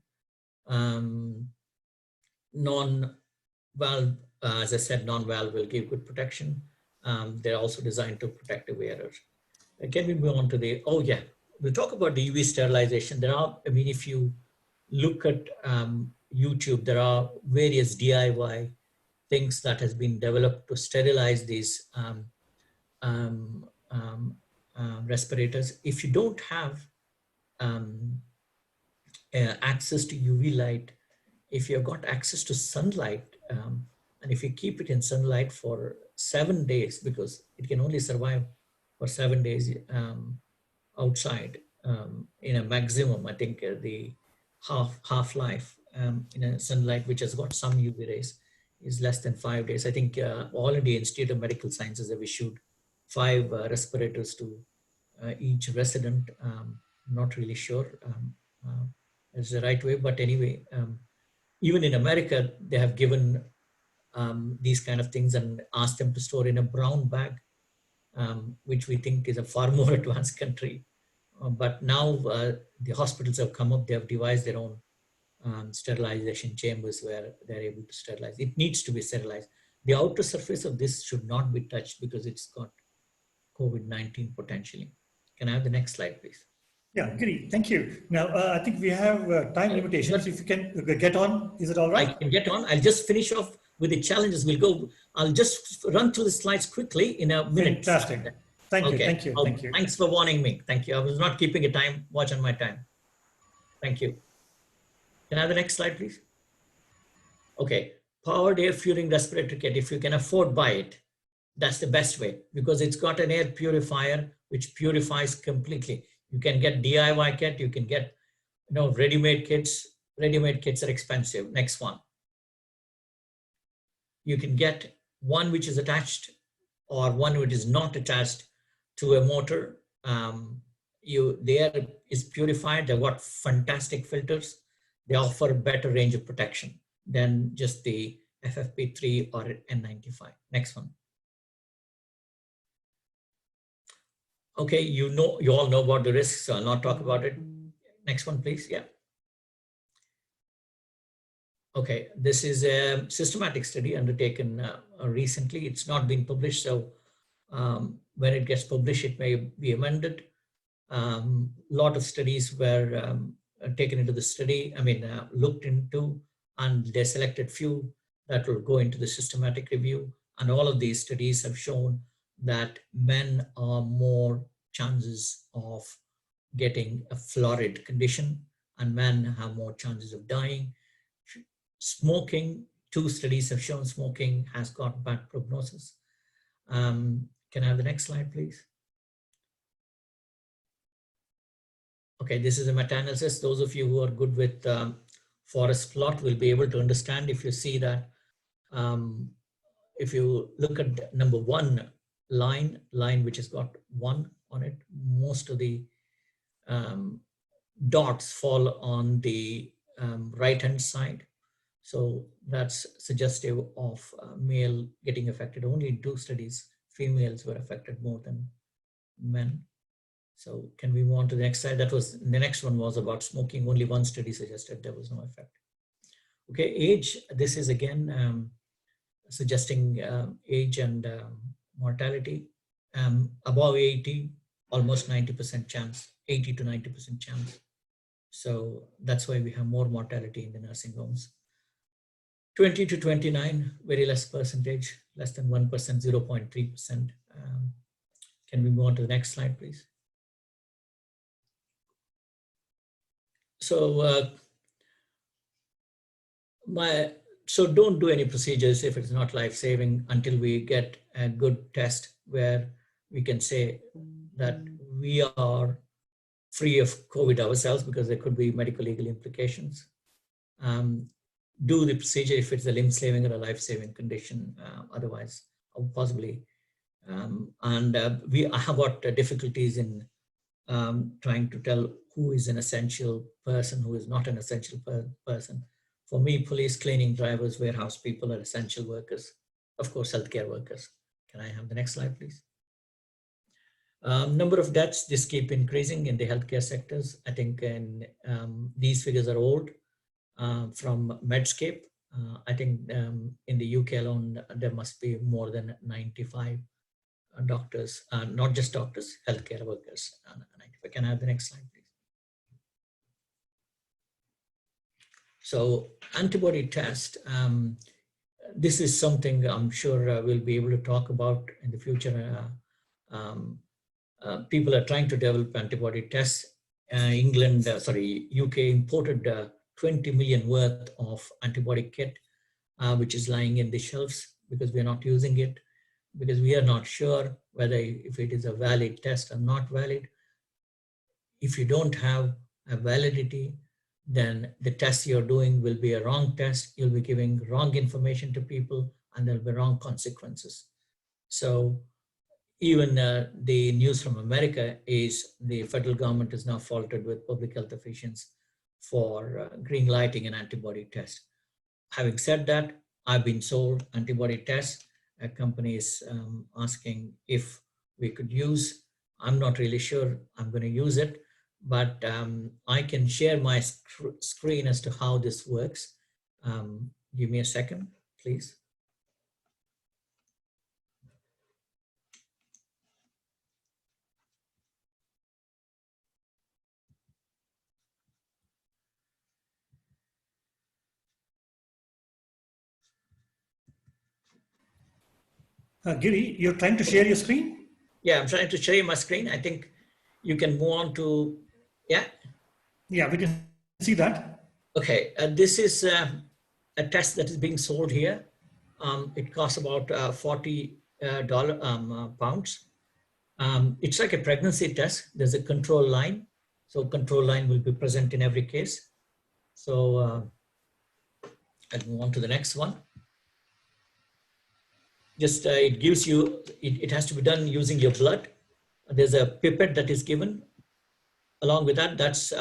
Non-valve, as I said, non-valve will give good protection. They're also designed to protect the wearers. Can we move on to we'll talk about the UV sterilization. If you look at YouTube, there are various DIY things that has been developed to sterilize these respirators. If you don't have access to UV light, if you've got access to sunlight, and if you keep it in sunlight for 7 days, because it can only survive for 7 days outside, in a maximum, I think the half-life in a sunlight, which has got some UV rays, is less than 5 days. I think all India Institute of Medical Sciences have issued 5 respirators to each resident. Not really sure is the right way, but anyway, even in America, they have given these kind of things and asked them to store in a brown bag, which we think is a far more advanced country. But now the hospitals have come up, they have devised their own sterilization chambers where they're able to sterilize. It needs to be sterilized. The outer surface of this should not be touched because it's got COVID-19 potentially. Can I have the next slide, please? Yeah, Giri, thank you. Now, I think we have time limitations. If you can get on, is it all right? I can get on. I'll just finish off with the challenges. I'll just run through the slides quickly in a minute. Fantastic. Thank you, thank you, thank you. Thanks for warning me. Thank you. I was not keeping a watch on my time. Thank you. Can I have the next slide, please? Okay, powered air fueling respirator kit. If you can afford, buy it. That's the best way because it's got an air purifier which purifies completely. You can get DIY kit. You can get, ready-made kits. Ready-made kits are expensive. Next one. You can get one which is attached or one which is not attached to a motor. The air is purified. They've got fantastic filters. They offer a better range of protection than just the FFP3 or N95. Next one. Okay, you all know about the risks, so I'll not talk about it. Next one, please. Yeah. Okay, this is a systematic study undertaken recently. It's not been published, so when it gets published, it may be amended. Lot of studies were taken into the study, looked into, and they selected few that will go into the systematic review. And all of these studies have shown that men are more chances of getting a florid condition and men have more chances of dying. Smoking, 2 studies have shown smoking has got bad prognosis. Can I have the next slide, please? Okay, this is a meta-analysis. Those of you who are good with forest plot will be able to understand if you see that. If you look at number 1 line which has got 1 on it, most of the dots fall on the right-hand side. So that's suggestive of male getting affected. Only in 2 studies, females were affected more than men. So can we move on to the next slide? The next one was about smoking. Only 1 study suggested there was no effect. Okay, age. This is again suggesting age and mortality. Above 80, almost 90% chance, 80 to 90% chance. So that's why we have more mortality in the nursing homes. 20 to 29, very less percentage, less than 1%, 0.3%. Can we move on to the next slide, please? So so don't do any procedures if it's not life-saving until we get a good test where we can say that we are free of COVID ourselves, because there could be medical legal implications. Do the procedure if it's a limb-saving or a life-saving condition, otherwise, or possibly. I have got difficulties in trying to tell who is an essential person, who is not an essential person. For me, police, cleaning, drivers, warehouse people are essential workers. Of course, healthcare workers. Can I have the next slide, please? Number of deaths just keep increasing in the healthcare sectors. I think these figures are old from Medscape. I think in the UK alone, there must be more than 95 doctors, not just doctors, healthcare workers. Can I have the next slide, please? So antibody test, this is something I'm sure we'll be able to talk about in the future. People are trying to develop antibody tests. UK imported 20 million worth of antibody kit, which is lying in the shelves because we are not using it, because we are not sure whether if it is a valid test or not valid. If you don't have a validity, then the test you're doing will be a wrong test. You'll be giving wrong information to people and there'll be wrong consequences. So even the news from America is the federal government is now faulted with public health officials for green lighting an antibody test. Having said that, I've been sold antibody tests. A company is asking if we could use. I'm not really sure I'm going to use it, but I can share my screen as to how this works. Give me a second, please. Giri, you're trying to share your screen? Yeah, I'm trying to share my screen. I think you can move on to, yeah? Yeah, we can see that. Okay, this is a test that is being sold here. It costs about $40 pounds. It's like a pregnancy test. There's a control line. So control line will be present in every case. So I'll move on to the next one. Just it gives you, it has to be done using your blood. There's a pipette that is given. Along with that, that's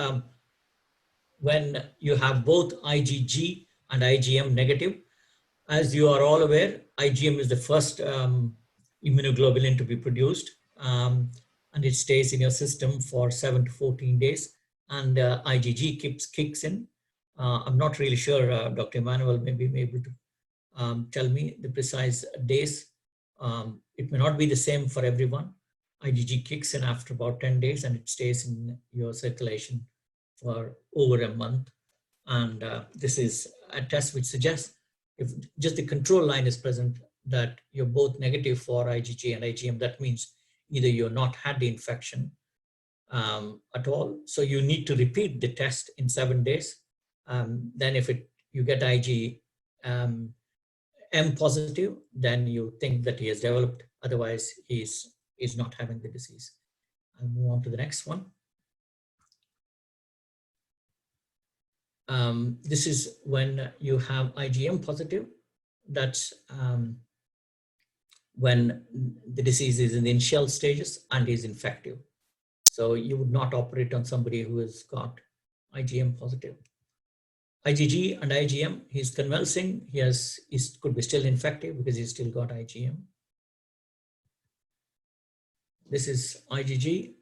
when you have both IgG and IgM negative. As you are all aware, IgM is the first immunoglobulin to be produced, and it stays in your system for 7 to 14 days, and IgG kicks in. I'm not really sure, Dr. Emmanuel may be able to tell me the precise days. It may not be the same for everyone. IgG kicks in after about 10 days and it stays in your circulation for over a month. And this is a test which suggests if just the control line is present, that you're both negative for IgG and IgM, that means either you're not had the infection at all. So you need to repeat the test in 7 days. Then if you get IgM positive, then you think that he has developed, otherwise he's not having the disease. I'll move on to the next one. This is when you have IgM positive. That's when the disease is in the initial stages and is infective. So you would not operate on somebody who has got IgM positive. IgG and IgM, he's convulsing. He could be still infective because he's still got IgM. This is IgG.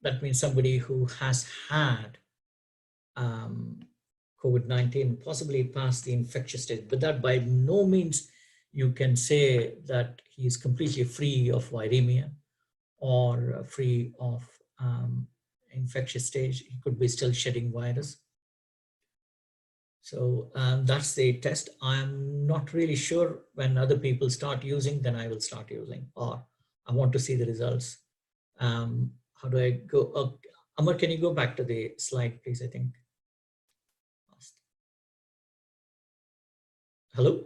That means somebody who has had COVID-19, possibly past the infectious stage, but that by no means you can say that he is completely free of viremia or free of infectious stage. He could be still shedding virus. So that's the test. I'm not really sure when other people start using, then I will start using, or I want to see the results. How do I go? Amar, can you go back to the slide, please? I think. Hello?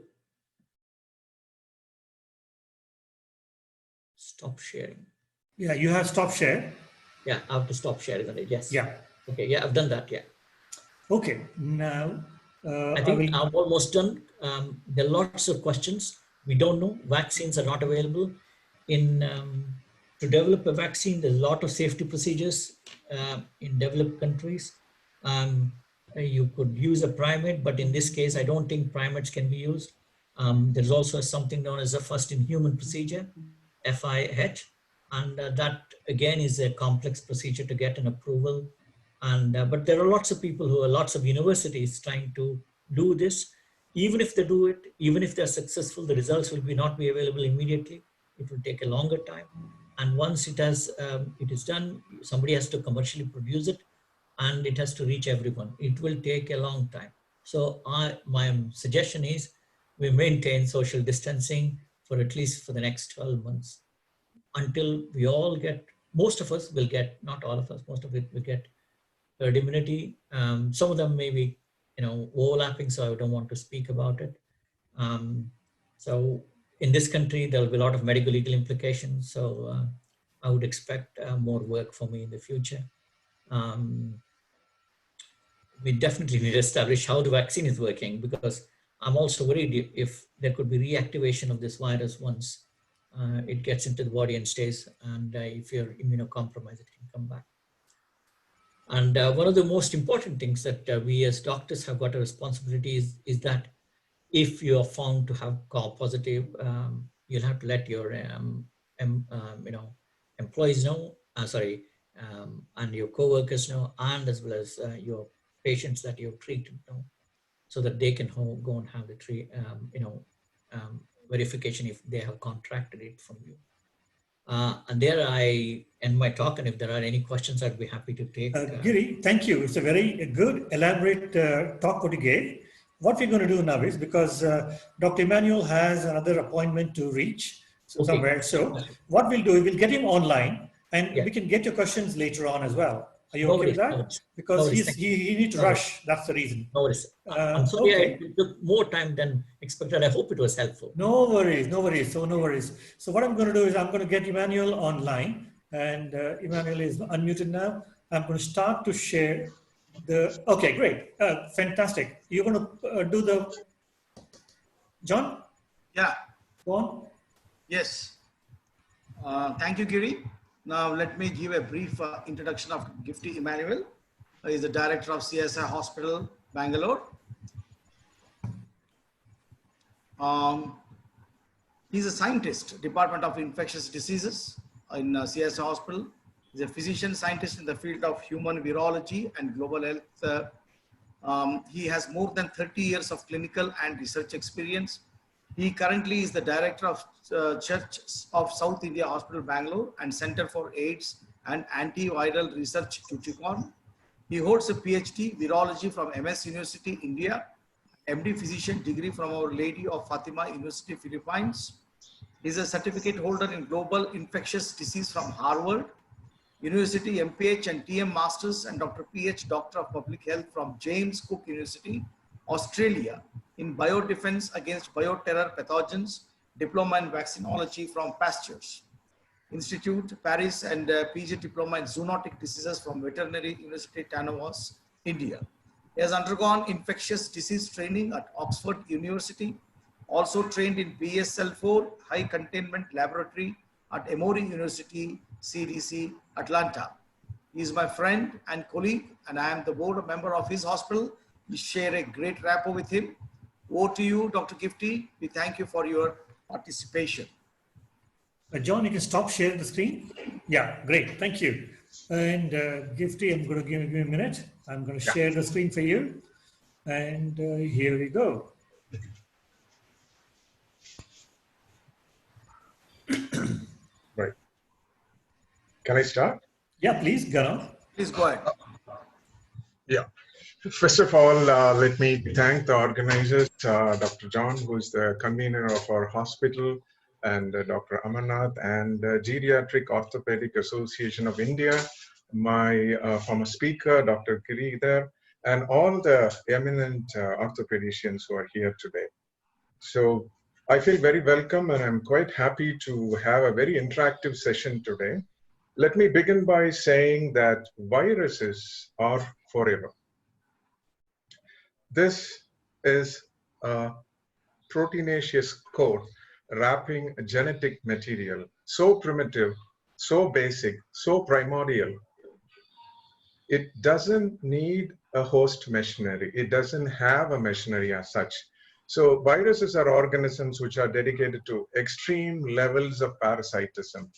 Stop sharing. Yeah, you have stop share. Yeah, I have to stop sharing on it. Yes. Yeah. Okay. Yeah, I've done that. Yeah. Okay. Now I I think will. I'm almost done. There are lots of questions. We don't know. Vaccines are not available. In To develop a vaccine, there's a lot of safety procedures in developed countries. Um, you could use a primate, but in this case, I don't think primates can be used. There's also something known as a first in human procedure, FIH, and that again is a complex procedure to get an approval. And but there are lots of people who are lots of universities trying to do this. Even if they do it, even if they're successful, the results will be not be available immediately. It will take a longer time. And once it is done, somebody has to commercially produce it, and it has to reach everyone. It will take a long time. So my suggestion is we maintain social distancing for at least for the next 12 months until we all get, most of us will get, not all of us, most of it will get herd immunity. Some of them may be, overlapping, so I don't want to speak about it. So in this country, there'll be a lot of medical legal implications. So I would expect more work for me in the future. We definitely need to establish how the vaccine is working, because I'm also worried if there could be reactivation of this virus once it gets into the body and stays, and if you're immunocompromised, it can come back. And one of the most important things that we as doctors have got a responsibility is that if you are found to have COR positive, you'll have to let your employees know, and your co-workers know, and as well as your patients that you've treated know, so that they can go and have the verification if they have contracted it from you. And there I end my talk, and if there are any questions, I'd be happy to take. Giri, thank you. It's a very good, elaborate talk what you gave. What we're going to do now is, because Dr. Emmanuel has another appointment to reach somewhere. So what we'll do is we'll get him online, and we can get your questions later on as well. Are you okay with that? Because he needs to rush. That's the reason. No worries. I'm sorry it took more time than expected. I hope it was helpful. No worries, no worries. So no worries. So what I'm going to do is I'm going to get Emmanuel online, and Emmanuel is unmuted now. I'm going to start to share the. Okay, great, fantastic. You're going to do the. John? Yeah. Go on. Yes. Thank you, Giri. Now let me give a brief introduction of Gifty Emmanuel. He is the director of CSI Hospital, Bangalore. He's a scientist, Department of Infectious Diseases in CSI Hospital. He's a physician scientist in the field of human virology and global health. He has more than 30 years of clinical and research experience. He currently is the director of Church of South India Hospital, Bangalore, and Center for AIDS and Antiviral Research, Tuticorin. He holds a PhD virology from MS University, India, MD physician degree from Our Lady of Fatima University, Philippines. He is a certificate holder in global infectious disease from Harvard University, MPH and TM Masters, and Dr. PH, Doctor of Public Health from James Cook University, Australia, in biodefense against bioterror pathogens, diploma in vaccinology from Pasteur's Institute, Paris, and PG diploma in zoonotic diseases from Veterinary University, Tanavas, India. He has undergone infectious disease training at Oxford University, also trained in BSL-4 high containment laboratory at Emory University, CDC, Atlanta. He is my friend and colleague, and I am the board member of his hospital. We share a great rapport with him. Over to you, Dr. Gifty. We thank you for your participation. John, you can stop sharing the screen. Yeah, great. Thank you. And Gifty, I'm going to give you a minute. I'm going to share the screen for you. And here we go. Right. Can I start? Yeah, please, go on. Please go ahead. Yeah. First of all, let me thank the organizers, Dr. John, who is the convener of our hospital, and Dr. Amarnath, and Geriatric Orthopedic Association of India, my former speaker, Dr. Giridhar, and all the eminent orthopedicians who are here today. So I feel very welcome and I'm quite happy to have a very interactive session today. Let me begin by saying that viruses are forever. This is a proteinaceous code wrapping genetic material, so primitive, so basic, so primordial. It doesn't need a host machinery. It doesn't have a machinery as such. So viruses are organisms which are dedicated to extreme levels of parasitism.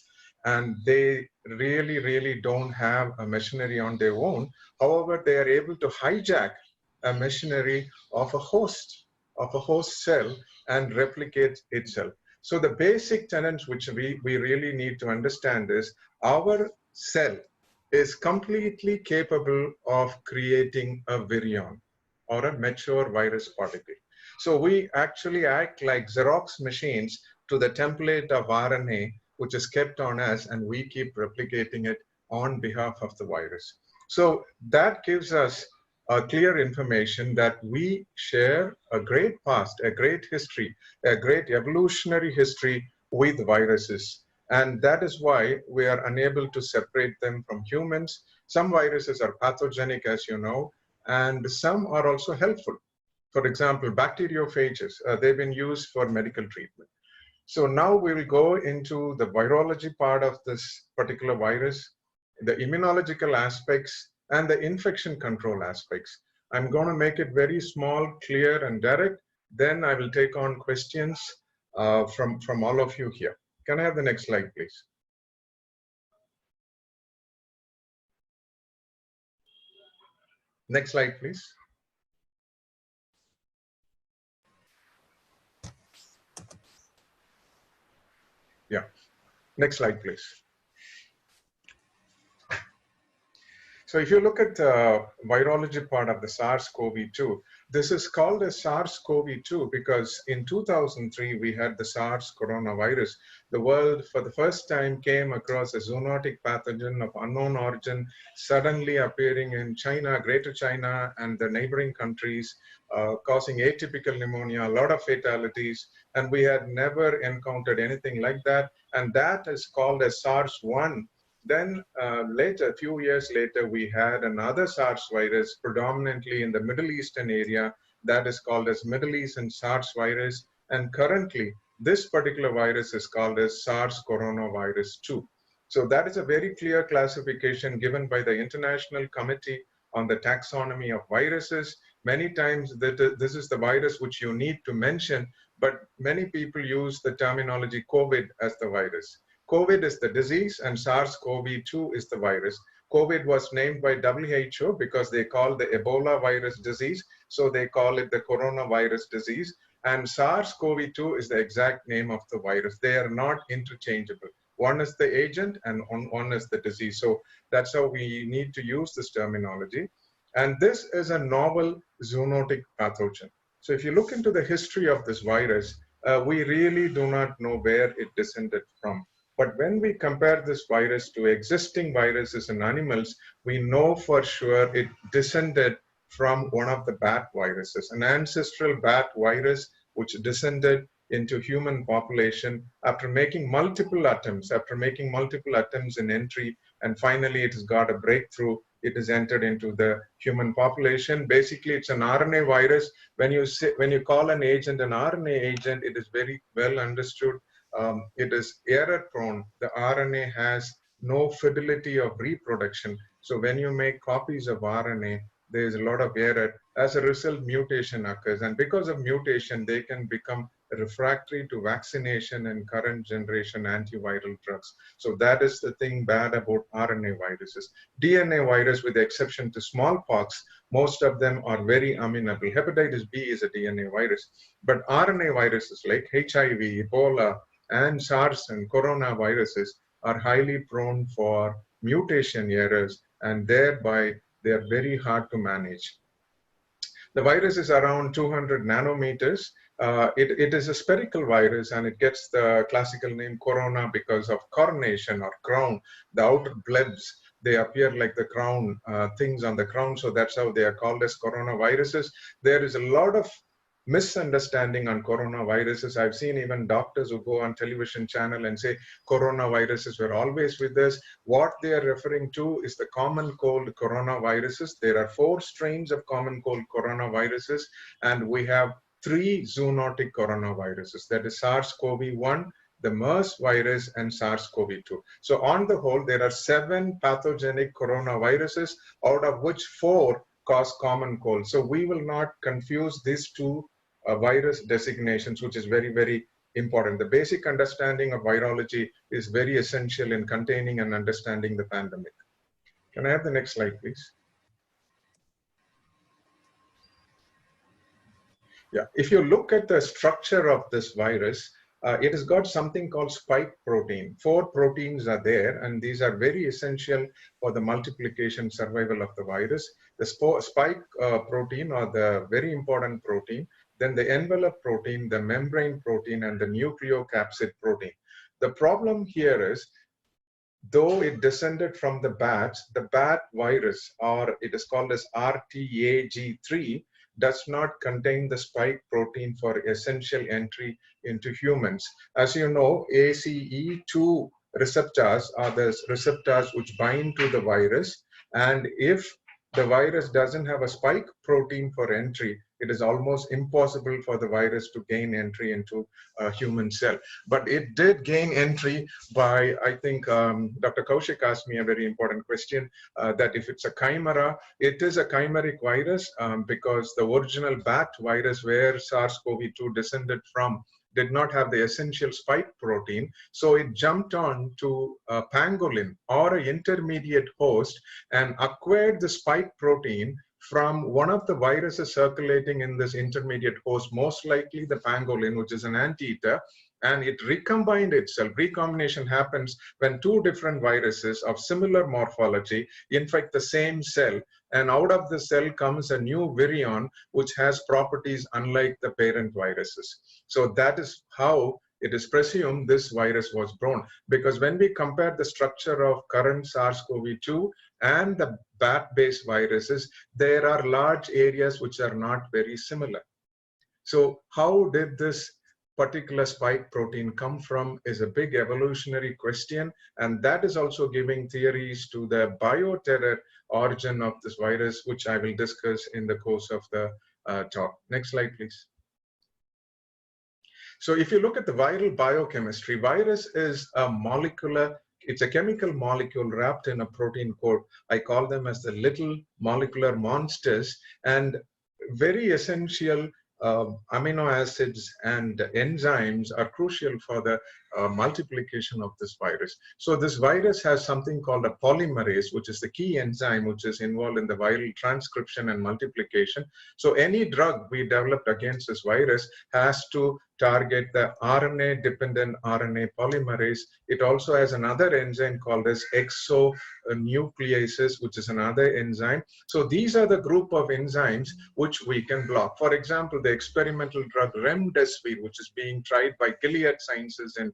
And they really, really don't have a machinery on their own. However, they are able to hijack a machinery of a host cell and replicate itself. So the basic tenets which we really need to understand is our cell is completely capable of creating a virion or a mature virus particle. So we actually act like Xerox machines to the template of RNA, which is kept on us, and we keep replicating it on behalf of the virus. So that gives us a clear information that we share a great past, a great history, a great evolutionary history with viruses. And that is why we are unable to separate them from humans. Some viruses are pathogenic, as you know, and some are also helpful. For example, bacteriophages, they've been used for medical treatment. So now we will go into the virology part of this particular virus, the immunological aspects, and the infection control aspects. I'm going to make it very small, clear, and direct. Then I will take on questions from all of you here. Can I have the next slide, please? Next slide, please. Yeah, next slide, please. So if you look at the virology part of the SARS-CoV-2, this is called as SARS-CoV-2 because in 2003, we had the SARS coronavirus. The world, for the first time, came across a zoonotic pathogen of unknown origin, suddenly appearing in China, Greater China, and the neighboring countries, causing atypical pneumonia, a lot of fatalities, and we had never encountered anything like that. And that is called as SARS-1. Then later, a few years later, we had another SARS virus, predominantly in the Middle Eastern area, that is called as Middle Eastern SARS virus. And currently, this particular virus is called as SARS coronavirus 2. So that is a very clear classification given by the International Committee on the Taxonomy of Viruses. Many times this is the virus which you need to mention, but many people use the terminology COVID as the virus. COVID is the disease and SARS-CoV-2 is the virus. COVID was named by WHO because they call the Ebola virus disease, so they call it the coronavirus disease. And SARS-CoV-2 is the exact name of the virus. They are not interchangeable. One is the agent and one is the disease. So that's how we need to use this terminology. And this is a novel zoonotic pathogen. So if you look into the history of this virus, we really do not know where it descended from. But when we compare this virus to existing viruses in animals, we know for sure it descended from one of the bat viruses, an ancestral bat virus which descended into human population after making multiple attempts in entry, and finally it has got a breakthrough. It is entered into the human population. Basically, it's an RNA virus. When you call an agent an RNA agent, it is very well understood. It is error prone. The RNA has no fidelity of reproduction. So when you make copies of RNA, there is a lot of error. As a result, mutation occurs. And because of mutation, they can become refractory to vaccination and current generation antiviral drugs. So that is the thing bad about RNA viruses. DNA virus, with the exception to smallpox, most of them are very amenable. Hepatitis B is a DNA virus. But RNA viruses like HIV, Ebola, and SARS and coronaviruses are highly prone for mutation errors, and thereby they are very hard to manage. The virus is around 200 nanometers. It is a spherical virus, and it gets the classical name corona because of coronation or crown. The outer blebs, they appear like the crown, things on the crown, so that's how they are called as coronaviruses. There is a lot of misunderstanding on coronaviruses. I've seen even doctors who go on television channel and say coronaviruses were always with us. What they are referring to is the common cold coronaviruses. There are 4 strains of common cold coronaviruses, and we have 3 zoonotic coronaviruses, that is SARS-CoV-1, the MERS virus, and SARS-CoV-2. So on the whole, there are 7 pathogenic coronaviruses, out of which 4 cause common cold. So we will not confuse these 2 virus designations, which is very, very important. The basic understanding of virology is very essential in containing and understanding the pandemic. Can I have the next slide, please? Yeah, if you look at the structure of this virus, it has got something called spike protein. 4 proteins are there, and these are very essential for the multiplication survival of the virus. The spike protein, or the very important protein, then the envelope protein, the membrane protein, and the nucleocapsid protein. The problem here is, though it descended from the bats, the bat virus, or it is called as RTAG3, does not contain the spike protein for essential entry into humans. As you know, ACE2 receptors are the receptors which bind to the virus, and if the virus doesn't have a spike protein for entry, it is almost impossible for the virus to gain entry into a human cell. But it did gain entry by, I think, Dr. Kaushik asked me a very important question, that if it's a chimera, it is a chimeric virus, because the original bat virus where SARS-CoV-2 descended from did not have the essential spike protein. So it jumped on to a pangolin or an intermediate host and acquired the spike protein from one of the viruses circulating in this intermediate host, most likely the pangolin, which is an anteater, and it recombined itself. Recombination happens when 2 different viruses of similar morphology infect the same cell, and out of the cell comes a new virion which has properties unlike the parent viruses. So that is how it is presumed this virus was born, because when we compare the structure of current SARS-CoV-2 and the bat-based viruses, there are large areas which are not very similar. So how did this particular spike protein come from is a big evolutionary question, and that is also giving theories to the bioterror origin of this virus, which I will discuss in the course of the talk. Next slide, please. So if you look at the viral biochemistry, virus is a molecular, it's a chemical molecule wrapped in a protein coat. I call them as the little molecular monsters, and very essential amino acids and enzymes are crucial for the multiplication of this virus. So this virus has something called a polymerase, which is the key enzyme which is involved in the viral transcription and multiplication. So any drug we developed against this virus has to target the RNA-dependent RNA polymerase. It also has another enzyme called as exonucleases, which is another enzyme. So these are the group of enzymes which we can block. For example, the experimental drug remdesivir, which is being tried by Gilead Sciences in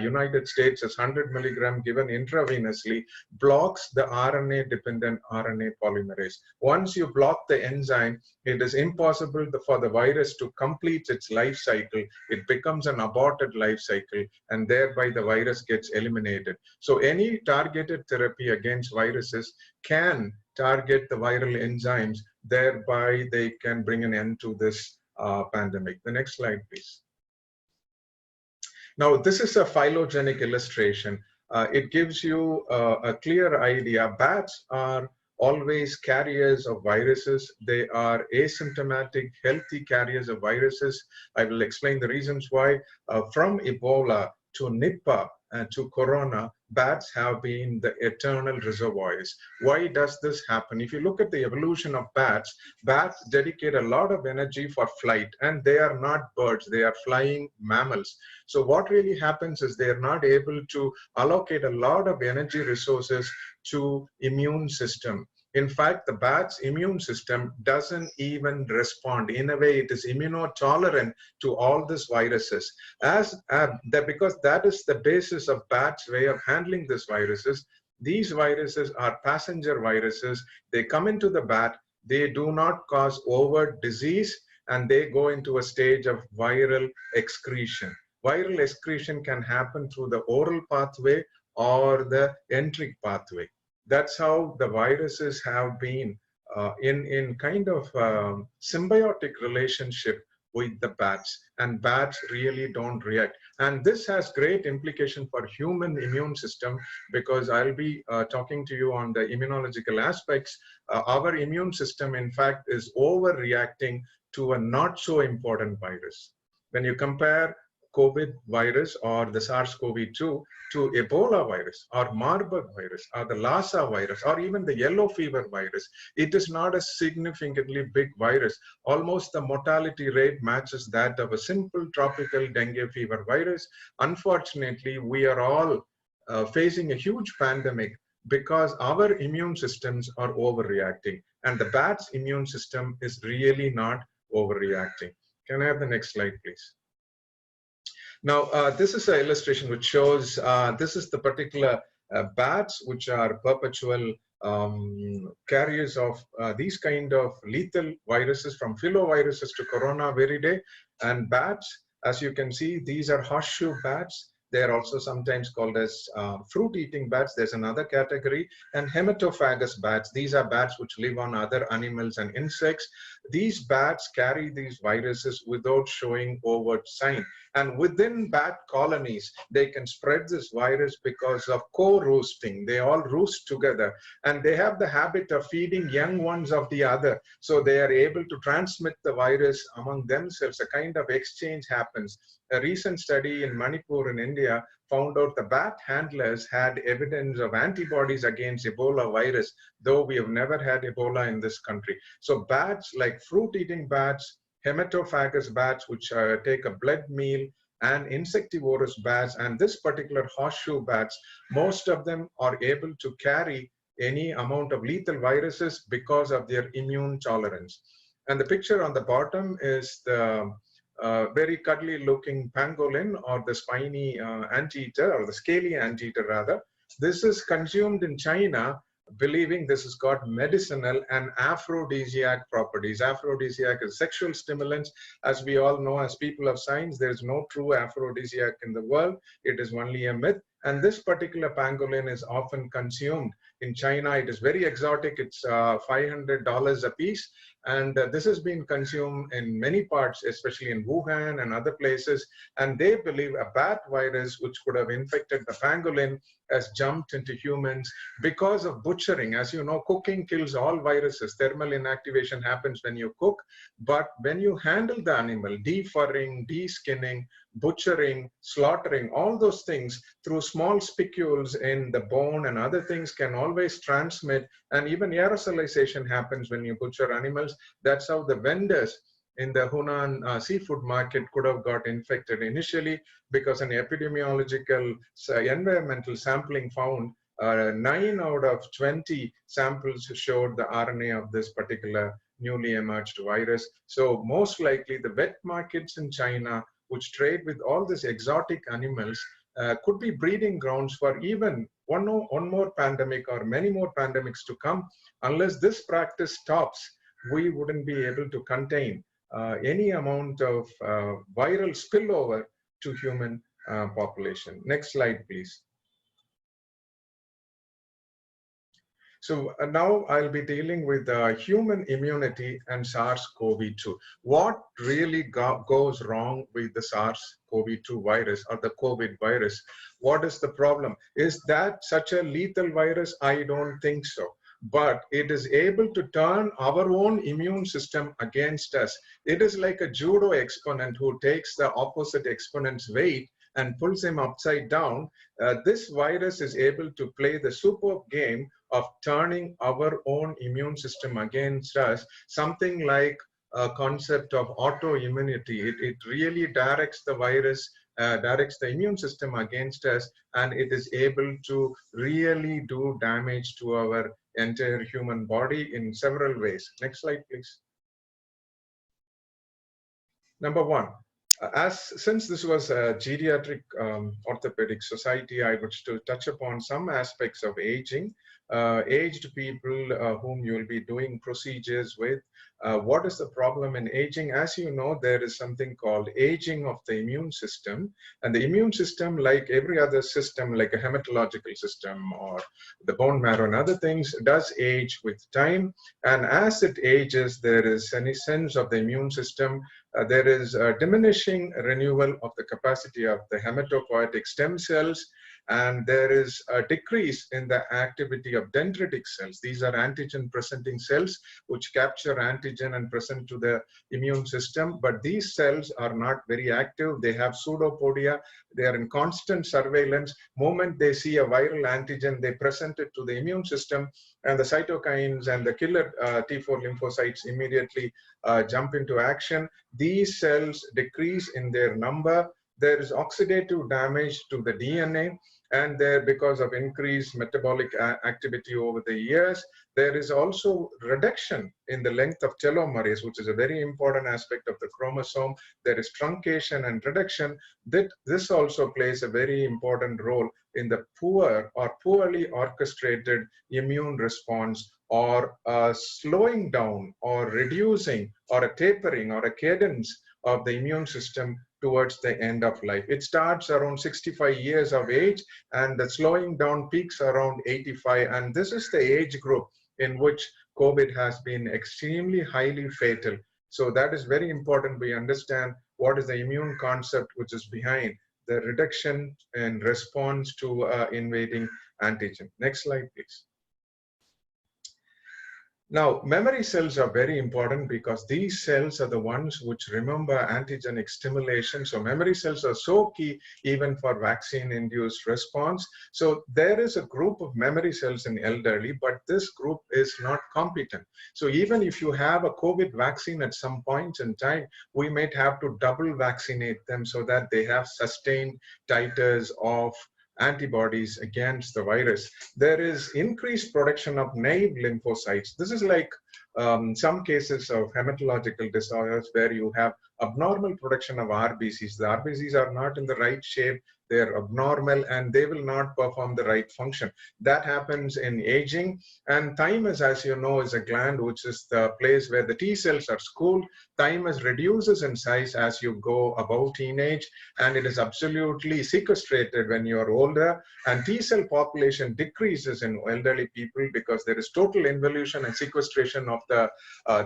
United States as 100 milligram given intravenously, blocks the RNA-dependent RNA polymerase. Once you block the enzyme, it is impossible for the virus to complete its life cycle. It becomes an aborted life cycle, and thereby the virus gets eliminated. So any targeted therapy against viruses can target the viral enzymes, thereby they can bring an end to this pandemic. The next slide, please. Now, this is a phylogenetic illustration. It gives you a clear idea. Bats are always carriers of viruses. They are asymptomatic, healthy carriers of viruses. I will explain the reasons why. From Ebola to Nipah to Corona, bats have been the eternal reservoirs. Why does this happen? If you look at the evolution of bats, bats dedicate a lot of energy for flight, and they are not birds, they are flying mammals. So what really happens is they are not able to allocate a lot of energy resources to immune system. In fact, the bat's immune system doesn't even respond. In a way, it is immunotolerant to all these viruses. Because that is the basis of bat's way of handling these viruses. These viruses are passenger viruses. They come into the bat. They do not cause overt disease. and they go into a stage of viral excretion. Viral excretion can happen through the oral pathway or the enteric pathway. That's how the viruses have been in kind of symbiotic relationship with the bats, and bats really don't react. And this has great implication for human immune system, because I'll be talking to you on the immunological aspects. Our immune system, in fact, is overreacting to a not so important virus. When you compare COVID virus or the SARS-CoV-2 to Ebola virus or Marburg virus or the Lassa virus or even the yellow fever virus, it is not a significantly big virus. Almost the mortality rate matches that of a simple tropical dengue fever virus. Unfortunately, we are all facing a huge pandemic because our immune systems are overreacting, and the bat's immune system is really not overreacting. Can I have the next slide, please? Now, this is an illustration which shows, this is the particular bats which are perpetual carriers of these kind of lethal viruses, from filoviruses to coronaviridae. And bats, as you can see, these are horseshoe bats. They are also sometimes called as fruit-eating bats. There's another category. And hematophagous bats. These are bats which live on other animals and insects. These bats carry these viruses without showing overt sign. And within bat colonies, they can spread this virus because of co-roosting. They all roost together, and they have the habit of feeding young ones of the other. So they are able to transmit the virus among themselves. A kind of exchange happens. A recent study in Manipur in India found out the bat handlers had evidence of antibodies against Ebola virus, though we have never had Ebola in this country. So bats, like fruit-eating bats, hematophagous bats, which take a blood meal, and insectivorous bats, and this particular horseshoe bats, most of them are able to carry any amount of lethal viruses because of their immune tolerance. And the picture on the bottom is the very cuddly looking pangolin, or the spiny anteater, or the scaly anteater rather. This is consumed in China, believing this has got medicinal and aphrodisiac properties. Aphrodisiac is sexual stimulants. As we all know, as people of science, there is no true aphrodisiac in the world. It is only a myth. And this particular pangolin is often consumed in China. It is very exotic. It's $500 a piece. And this has been consumed in many parts, especially in Wuhan and other places. And they believe a bat virus, which could have infected the pangolin, has jumped into humans because of butchering. As you know, cooking kills all viruses. Thermal inactivation happens when you cook. But when you handle the animal, defurring, deskinning, butchering, slaughtering, all those things through small spicules in the bone and other things can always transmit. And even aerosolization happens when you butcher animals. That's how the vendors in the Hunan seafood market could have got infected initially, because an epidemiological environmental sampling found 9 out of 20 samples showed the RNA of this particular newly emerged virus. So most likely the wet markets in China, which trade with all these exotic animals, could be breeding grounds for even one more pandemic or many more pandemics to come. Unless this practice stops, we wouldn't be able to contain any amount of viral spillover to human population. Next slide, please. So now I'll be dealing with human immunity and SARS-CoV-2. What really goes wrong with the SARS-CoV-2 virus or the COVID virus? What is the problem? Is that such a lethal virus? I don't think so. But it is able to turn our own immune system against us. It is like a judo exponent who takes the opposite exponent's weight and pulls him upside down. This virus is able to play the superb game of turning our own immune system against us, something like a concept of autoimmunity. It really directs the virus, directs the immune system against us, and it is able to really do damage to our entire human body in several ways. Next slide, please. Number one, since this was a geriatric orthopedic society, I would to touch upon some aspects of aging. aged people whom you will be doing procedures with. What is the problem in aging? As you know, there is something called aging of the immune system. And the immune system, like every other system, like a hematological system or the bone marrow and other things, does age with time. And as it ages, there is any sense of the immune system. There is a diminishing renewal of the capacity of the hematopoietic stem cells, and there is a decrease in the activity of dendritic cells. These are antigen presenting cells which capture antigen and present to the immune system, but these cells are not very active. They have pseudopodia. They are in constant surveillance. Moment they see a viral antigen, they present it to the immune system, and the cytokines and the killer T4 lymphocytes immediately jump into action. These cells decrease in their number. There is oxidative damage to the DNA, and there, because of increased metabolic activity over the years, there is also reduction in the length of telomerase, which is a very important aspect of the chromosome. There is truncation and reduction. This also plays a very important role in the poor or poorly orchestrated immune response, or slowing down or reducing or a tapering or a cadence of the immune system towards the end of life. It starts around 65 years of age, and the slowing down peaks around 85. And this is the age group in which COVID has been extremely highly fatal. So that is very important. We understand what is the immune concept which is behind the reduction in response to invading antigen. Next slide, please. Now, memory cells are very important because these cells are the ones which remember antigenic stimulation. So memory cells are so key even for vaccine-induced response. So there is a group of memory cells in elderly, but this group is not competent. So even if you have a COVID vaccine at some point in time, we might have to double vaccinate them so that they have sustained titers of antibodies against the virus. There is increased production of naive lymphocytes. This is like some cases of hematological disorders where you have abnormal production of RBCs. The RBCs are not in the right shape, they're abnormal, and they will not perform the right function. That happens in aging. And thymus, as you know, is a gland which is the place where the T cells are schooled. Thymus reduces in size as you go above teenage, and it is absolutely sequestrated when you are older. And T cell population decreases in elderly people because there is total involution and sequestration of the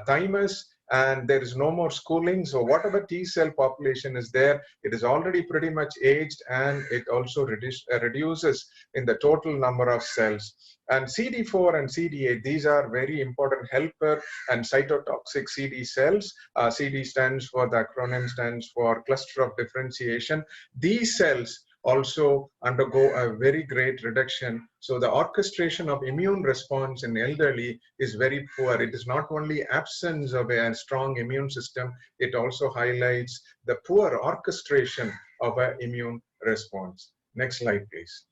thymus, and there is no more schooling. So whatever T cell population is there, it is already pretty much aged, and it also reduces in the total number of cells. And CD4 and CD8, these are very important helper and cytotoxic CD cells. CD stands for, the acronym stands for cluster of differentiation. These cells also undergo a very great reduction. So the orchestration of immune response in elderly is very poor. It is not only absence of a strong immune system, it also highlights the poor orchestration of an immune response. Next slide, please.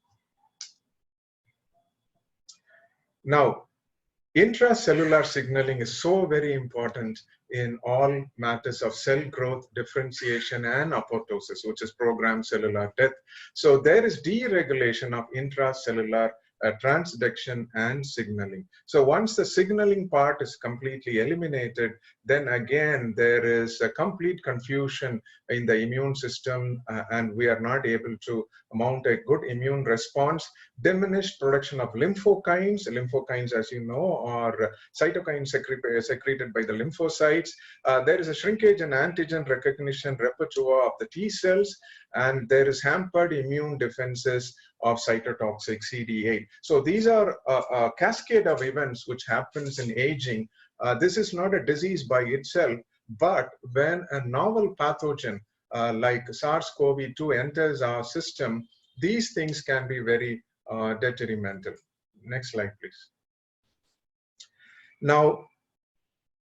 Now, intracellular signaling is so very important in all matters of cell growth, differentiation, and apoptosis, which is programmed cellular death. So there is deregulation of intracellular transduction and signaling. So once the signaling part is completely eliminated, then again there is a complete confusion in the immune system, and we are not able to mount a good immune response. Diminished production of lymphokines. Lymphokines, as you know, are cytokines secreted by the lymphocytes. There is a shrinkage in antigen recognition repertoire of the T cells, and there is hampered immune defenses of cytotoxic CD8. So these are a cascade of events which happens in aging. This is not a disease by itself, but when a novel pathogen like SARS-CoV-2 enters our system, these things can be very detrimental. Next slide, please. Now,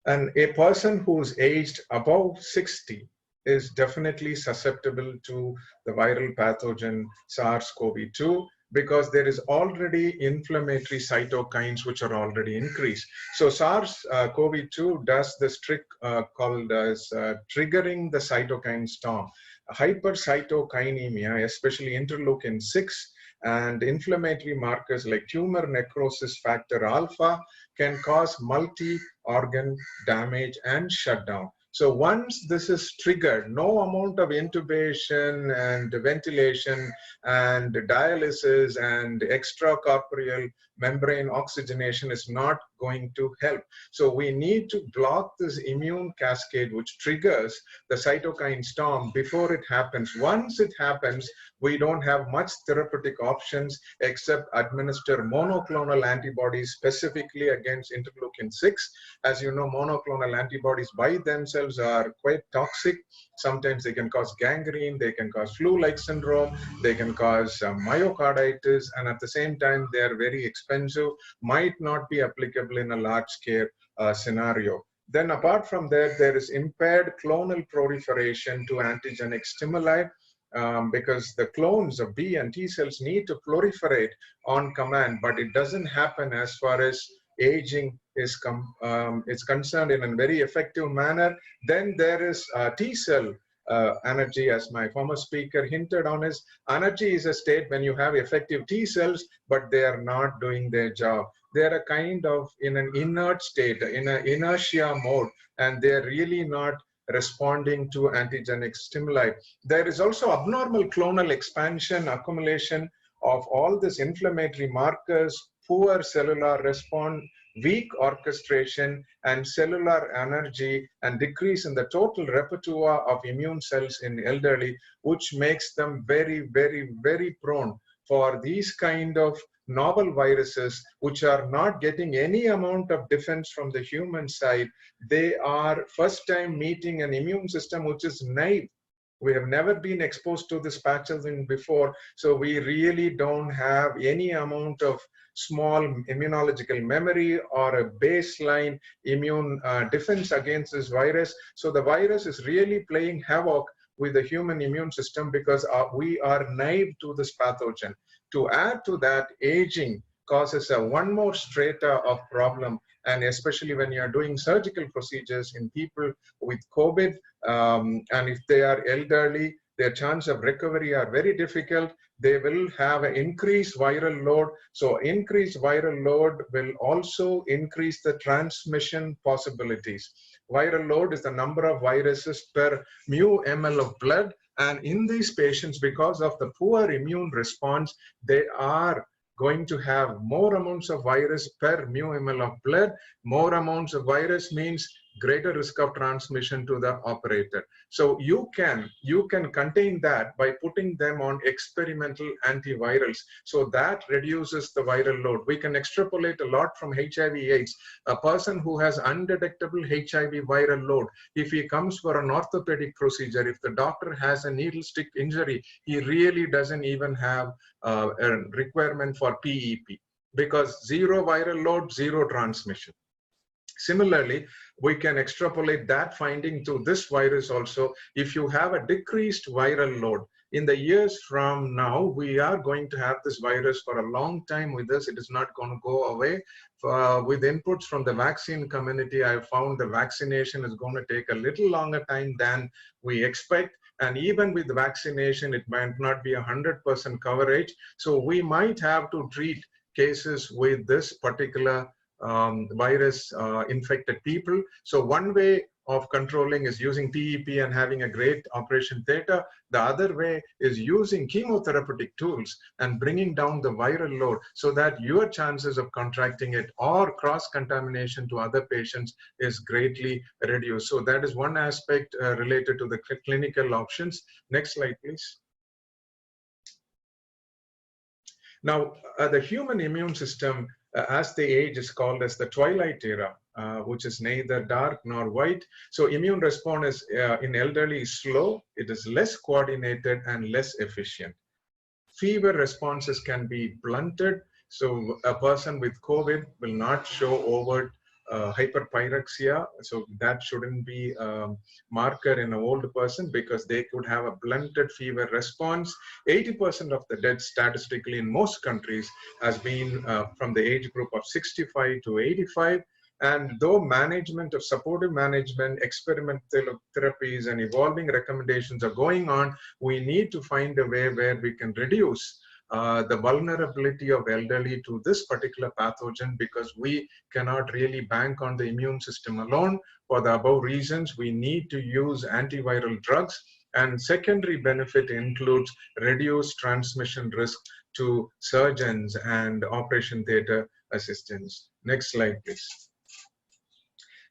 a person who's aged above 60 is definitely susceptible to the viral pathogen SARS-CoV-2 because there is already inflammatory cytokines which are already increased. So SARS-CoV-2 does this trick called as triggering the cytokine storm. Hypercytokinemia, especially interleukin-6 and inflammatory markers like tumor necrosis factor alpha can cause multi-organ damage and shutdown. So once this is triggered, no amount of intubation and ventilation and dialysis and extracorporeal membrane oxygenation is not going to help. So we need to block this immune cascade which triggers the cytokine storm before it happens. Once it happens, we don't have much therapeutic options except administer monoclonal antibodies specifically against interleukin-6. As you know, monoclonal antibodies by themselves are quite toxic. Sometimes they can cause gangrene, they can cause flu-like syndrome, they can cause myocarditis, and at the same time, they are very expensive, might not be applicable in a large-scale scenario. Then apart from that, there is impaired clonal proliferation to antigenic stimuli, because the clones of B and T cells need to proliferate on command, but it doesn't happen as far as aging is concerned in a very effective manner. Then there is T cell energy, as my former speaker hinted on. Is energy is a state when you have effective T cells, but they are not doing their job. They're a kind of in an inert state, in an inertia mode, and they're really not responding to antigenic stimuli. There is also abnormal clonal expansion, accumulation of all these inflammatory markers, poor cellular response, weak orchestration, and cellular energy, and decrease in the total repertoire of immune cells in elderly, which makes them very, very, very prone for these kind of novel viruses, which are not getting any amount of defense from the human side. They are first time meeting an immune system which is naive. We have never been exposed to this pathogen before, so we really don't have any amount of small immunological memory or a baseline immune defense against this virus. So the virus is really playing havoc with the human immune system because we are naive to this pathogen. To add to that, aging causes one more strata of problem, and especially when you're doing surgical procedures in people with COVID, and if they are elderly, their chance of recovery are very difficult. They will have an increased viral load. So increased viral load will also increase the transmission possibilities. Viral load is the number of viruses per mu ml of blood. And in these patients, because of the poor immune response, they are going to have more amounts of virus per mu ml of blood. More amounts of virus means greater risk of transmission to the operator. So you can contain that by putting them on experimental antivirals. So that reduces the viral load. We can extrapolate a lot from HIV/AIDS. A person who has undetectable HIV viral load, if he comes for an orthopedic procedure, if the doctor has a needle stick injury, he really doesn't even have a requirement for PEP, because zero viral load, zero transmission. Similarly, we can extrapolate that finding to this virus also. If you have a decreased viral load, in the years from now, we are going to have this virus for a long time with us. It is not going to go away. With inputs from the vaccine community, I found the vaccination is going to take a little longer time than we expect. And even with vaccination, it might not be 100% coverage. So we might have to treat cases with this particular virus infected people. So one way of controlling is using PEP and having a great operation theta. The other way is using chemotherapeutic tools and bringing down the viral load so that your chances of contracting it or cross-contamination to other patients is greatly reduced. So that is one aspect related to the clinical options. Next slide, please. Now, the human immune system, as they age, is called as the twilight era, which is neither dark nor white. So immune response in elderly is slow, it is less coordinated and less efficient. Fever responses can be blunted. So a person with COVID will not show overt hyperpyrexia. So that shouldn't be a marker in an old person because they could have a blunted fever response. 80% of the deaths statistically in most countries has been from the age group of 65 to 85. And though management of supportive management, experimental therapies and evolving recommendations are going on, we need to find a way where we can reduce the vulnerability of elderly to this particular pathogen, because we cannot really bank on the immune system alone. For the above reasons, we need to use antiviral drugs, and secondary benefit includes reduced transmission risk to surgeons and operation theater assistants. Next slide, please.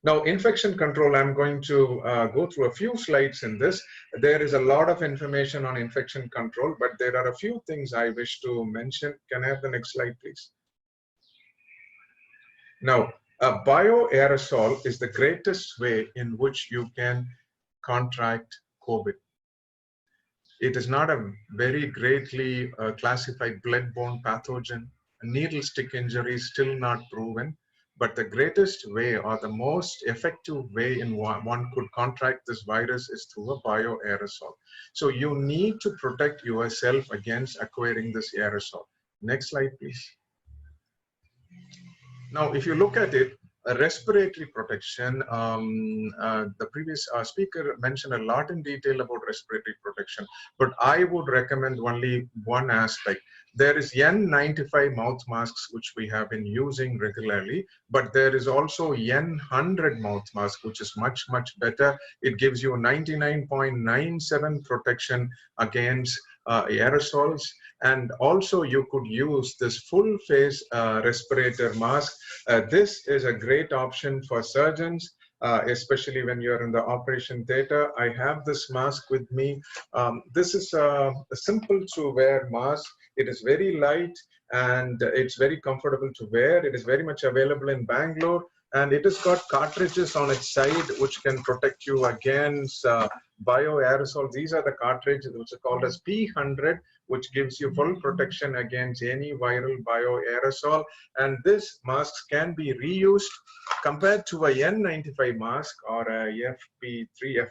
Now, infection control, I'm going to go through a few slides in this. There is a lot of information on infection control, but there are a few things I wish to mention. Can I have the next slide, please? Now, a bioaerosol is the greatest way in which you can contract COVID. It is not a very greatly classified blood-borne pathogen. A needle stick injury is still not proven, but the greatest way or the most effective way in one could contract this virus is through a bioaerosol. So you need to protect yourself against acquiring this aerosol. Next slide, please. Now, if you look at it, respiratory protection, the previous speaker mentioned a lot in detail about respiratory protection, but I would recommend only one aspect. There is N95 mouth masks, which we have been using regularly, but there is also N100 mouth mask, which is much, much better. It gives you 99.97 protection against aerosols. And also you could use this full face respirator mask. This is a great option for surgeons, especially when you're in the operation theater. I have this mask with me. This is a simple to wear mask. It is very light and it's very comfortable to wear. It is very much available in Bangalore, and it has got cartridges on its side which can protect you against bioaerosol. These are the cartridges which are called as P100, which gives you full protection against any viral bioaerosol. And this mask can be reused compared to a N95 mask or a FFP3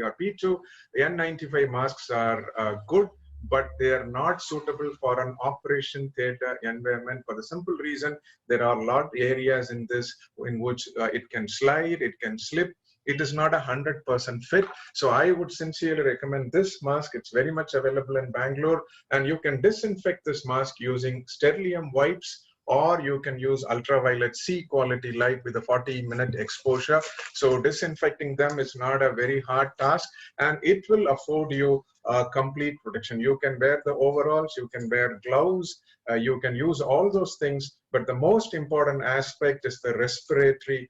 or P2. N95 masks are good, but they are not suitable for an operation theater environment for the simple reason there are a lot of areas in this in which it can slide, it can slip. It is not 100% fit. So I would sincerely recommend this mask. It's very much available in Bangalore, and you can disinfect this mask using sterilium wipes, or you can use ultraviolet C quality light with a 40-minute exposure. So disinfecting them is not a very hard task, and it will afford you complete protection. You can wear the overalls, you can wear gloves, you can use all those things, but the most important aspect is the respiratory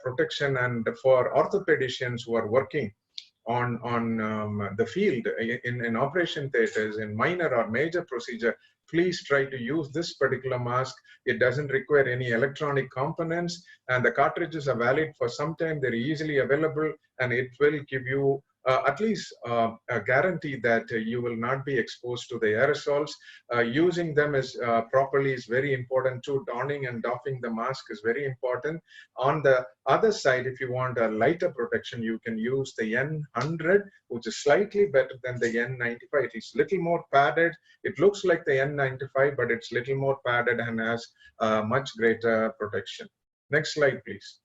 protection. And for orthopedicians who are working on the field in operation theaters, in minor or major procedure, please try to use this particular mask. It doesn't require any electronic components, and the cartridges are valid for some time. They're easily available, and it will give you at least a guarantee that you will not be exposed to the aerosols. Using them properly is very important too. Donning and doffing the mask is very important. On the other side, if you want a lighter protection, you can use the N100, which is slightly better than the N95. It's little more padded. It looks like the N95, but it's little more padded and has much greater protection. Next slide, please.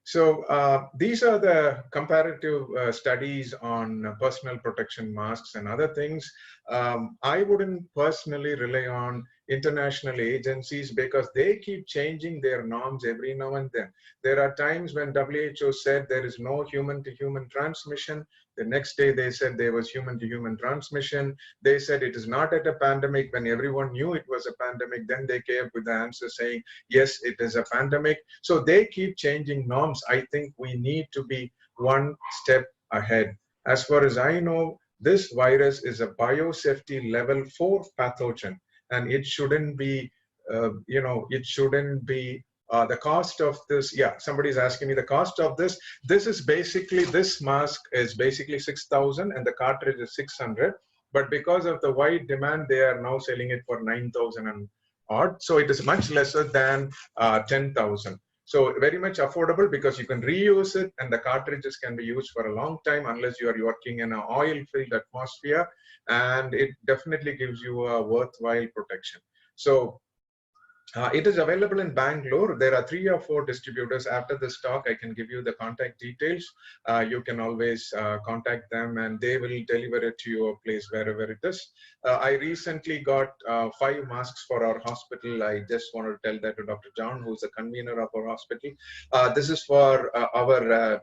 So these are the comparative studies on personal protection masks and other things. I wouldn't personally rely on international agencies because they keep changing their norms every now and then. There are times when WHO said there is no human-to-human transmission. The next day they said there was human-to-human transmission. They said it is not at a pandemic when everyone knew it was a pandemic. Then they came up with the answer saying, yes, it is a pandemic. So they keep changing norms. I think we need to be one step ahead. As far as I know, this virus is a biosafety level 4 pathogen, and it shouldn't be, it shouldn't be the cost of this. Yeah, somebody's asking me the cost of this. This is basically, this mask is basically 6,000 and the cartridge is 600. But because of the wide demand, they are now selling it for 9,000 and odd. So it is much lesser than 10,000. So very much affordable because you can reuse it, and the cartridges can be used for a long time unless you are working in an oil-filled atmosphere, and it definitely gives you a worthwhile protection. So It is available in Bangalore. There are 3 or 4 distributors. After this talk, I can give you the contact details. You can always contact them and they will deliver it to your place wherever it is. I recently got 5 masks for our hospital. I just wanted to tell that to Dr. John, who's the convener of our hospital. This is for our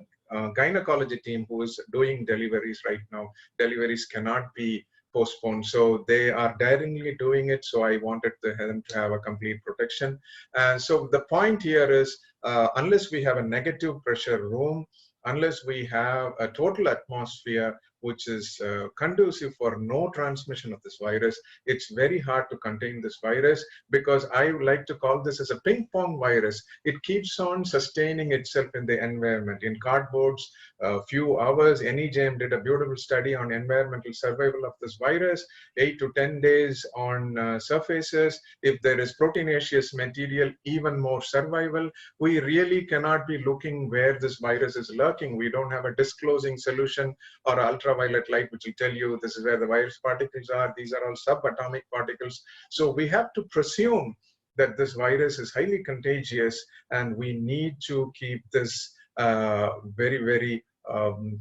gynecology team who is doing deliveries right now. Deliveries cannot be postponed, so they are daringly doing it. So I wanted them to have a complete protection. And so the point here is, unless we have a negative pressure room, unless we have a total atmosphere which is conducive for no transmission of this virus, it's very hard to contain this virus, because I would like to call this as a ping pong virus. It keeps on sustaining itself in the environment, in cardboards. A few hours, NEJM did a beautiful study on environmental survival of this virus, 8 to 10 days on surfaces. If there is proteinaceous material, even more survival. We really cannot be looking where this virus is lurking. We don't have a disclosing solution or ultraviolet light which will tell you this is where the virus particles are. These are all subatomic particles. So we have to presume that this virus is highly contagious, and we need to keep this very, very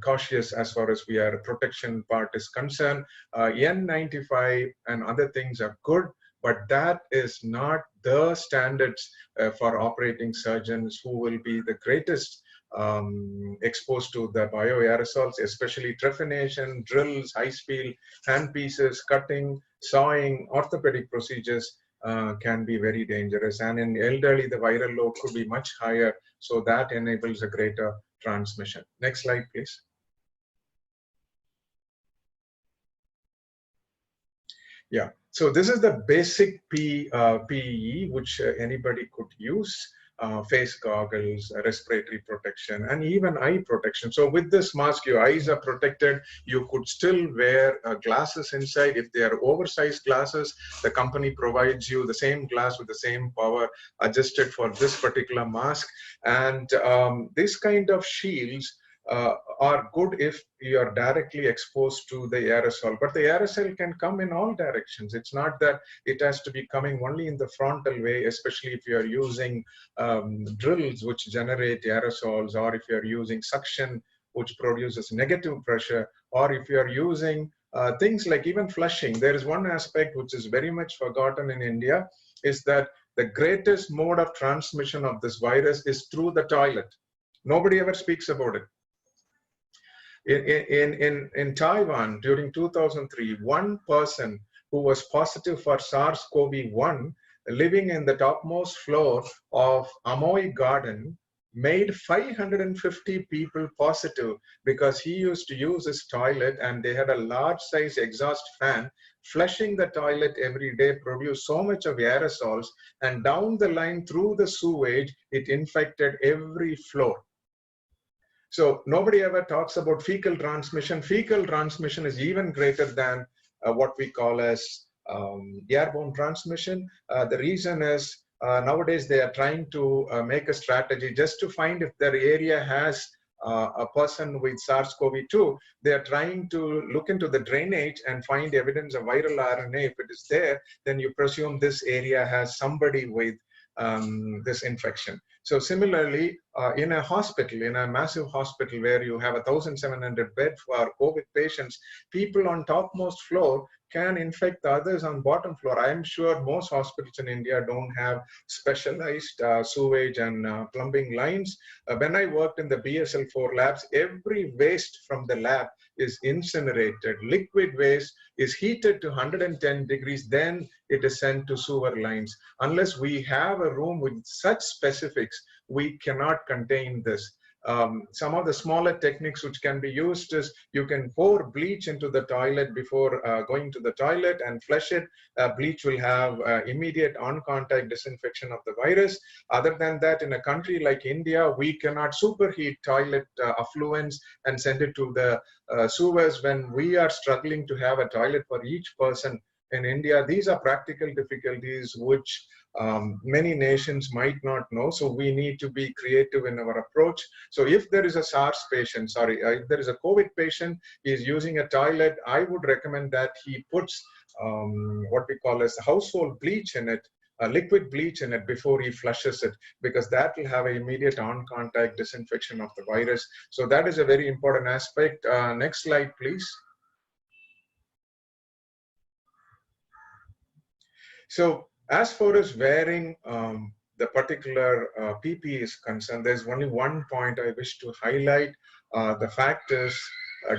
cautious as far as we are protection part is concerned. N95 and other things are good, but that is not the standards for operating surgeons who will be the greatest exposed to the bioaerosols, especially trephination, drills, high-speed handpieces, cutting, sawing, orthopedic procedures can be very dangerous. And in elderly, the viral load could be much higher, so that enables a greater transmission. Next slide, please. Yeah, so this is the basic PE which anybody could use. Face goggles, respiratory protection, and even eye protection. So with this mask, your eyes are protected. You could still wear glasses inside. If they are oversized glasses, the company provides you the same glass with the same power adjusted for this particular mask. And this kind of shields are good if you are directly exposed to the aerosol, but the aerosol can come in all directions. It's not that it has to be coming only in the frontal way, especially if you are using drills which generate aerosols, or if you are using suction which produces negative pressure, or if you are using things like even flushing. There is one aspect which is very much forgotten in India, is that the greatest mode of transmission of this virus is through the toilet. Nobody ever speaks about it. In Taiwan, during 2003, one person who was positive for SARS-CoV-1 living in the topmost floor of Amoy Garden made 550 people positive, because he used to use his toilet and they had a large size exhaust fan. Flushing the toilet every day produced so much of aerosols, and down the line through the sewage, it infected every floor. So nobody ever talks about fecal transmission. Fecal transmission is even greater than what we call as airborne transmission. The reason is nowadays they are trying to make a strategy just to find if their area has a person with SARS-CoV-2. They are trying to look into the drainage and find evidence of viral RNA. If it is there, then you presume this area has somebody with this infection. So similarly, in a hospital, in a massive hospital where you have 1,700 beds for COVID patients, people on topmost floor can infect the others on bottom floor. I am sure most hospitals in India don't have specialized sewage and plumbing lines. When I worked in the BSL-4 labs, every waste from the lab is incinerated. Liquid waste is heated to 110 degrees, then it is sent to sewer lines. Unless we have a room with such specifics, we cannot contain this. Some of the smaller techniques which can be used is you can pour bleach into the toilet before going to the toilet and flush it. Bleach will have immediate on-contact disinfection of the virus. Other than that, in a country like India, we cannot superheat toilet effluents and send it to the sewers when we are struggling to have a toilet for each person in India. These are practical difficulties which many nations might not know. So we need to be creative in our approach. So if there is a SARS patient, if there is a COVID patient, he is using a toilet, I would recommend that he puts what we call as household bleach in it, liquid bleach in it before he flushes it, because that will have an immediate on-contact disinfection of the virus. So that is a very important aspect. Next slide, please. So as far as wearing the particular PPE is concerned, there's only one point I wish to highlight. The fact is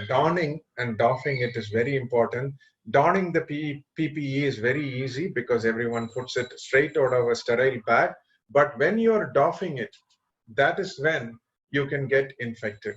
donning and doffing it is very important. Donning the PPE is very easy because everyone puts it straight out of a sterile bag. But when you're doffing it, that is when you can get infected.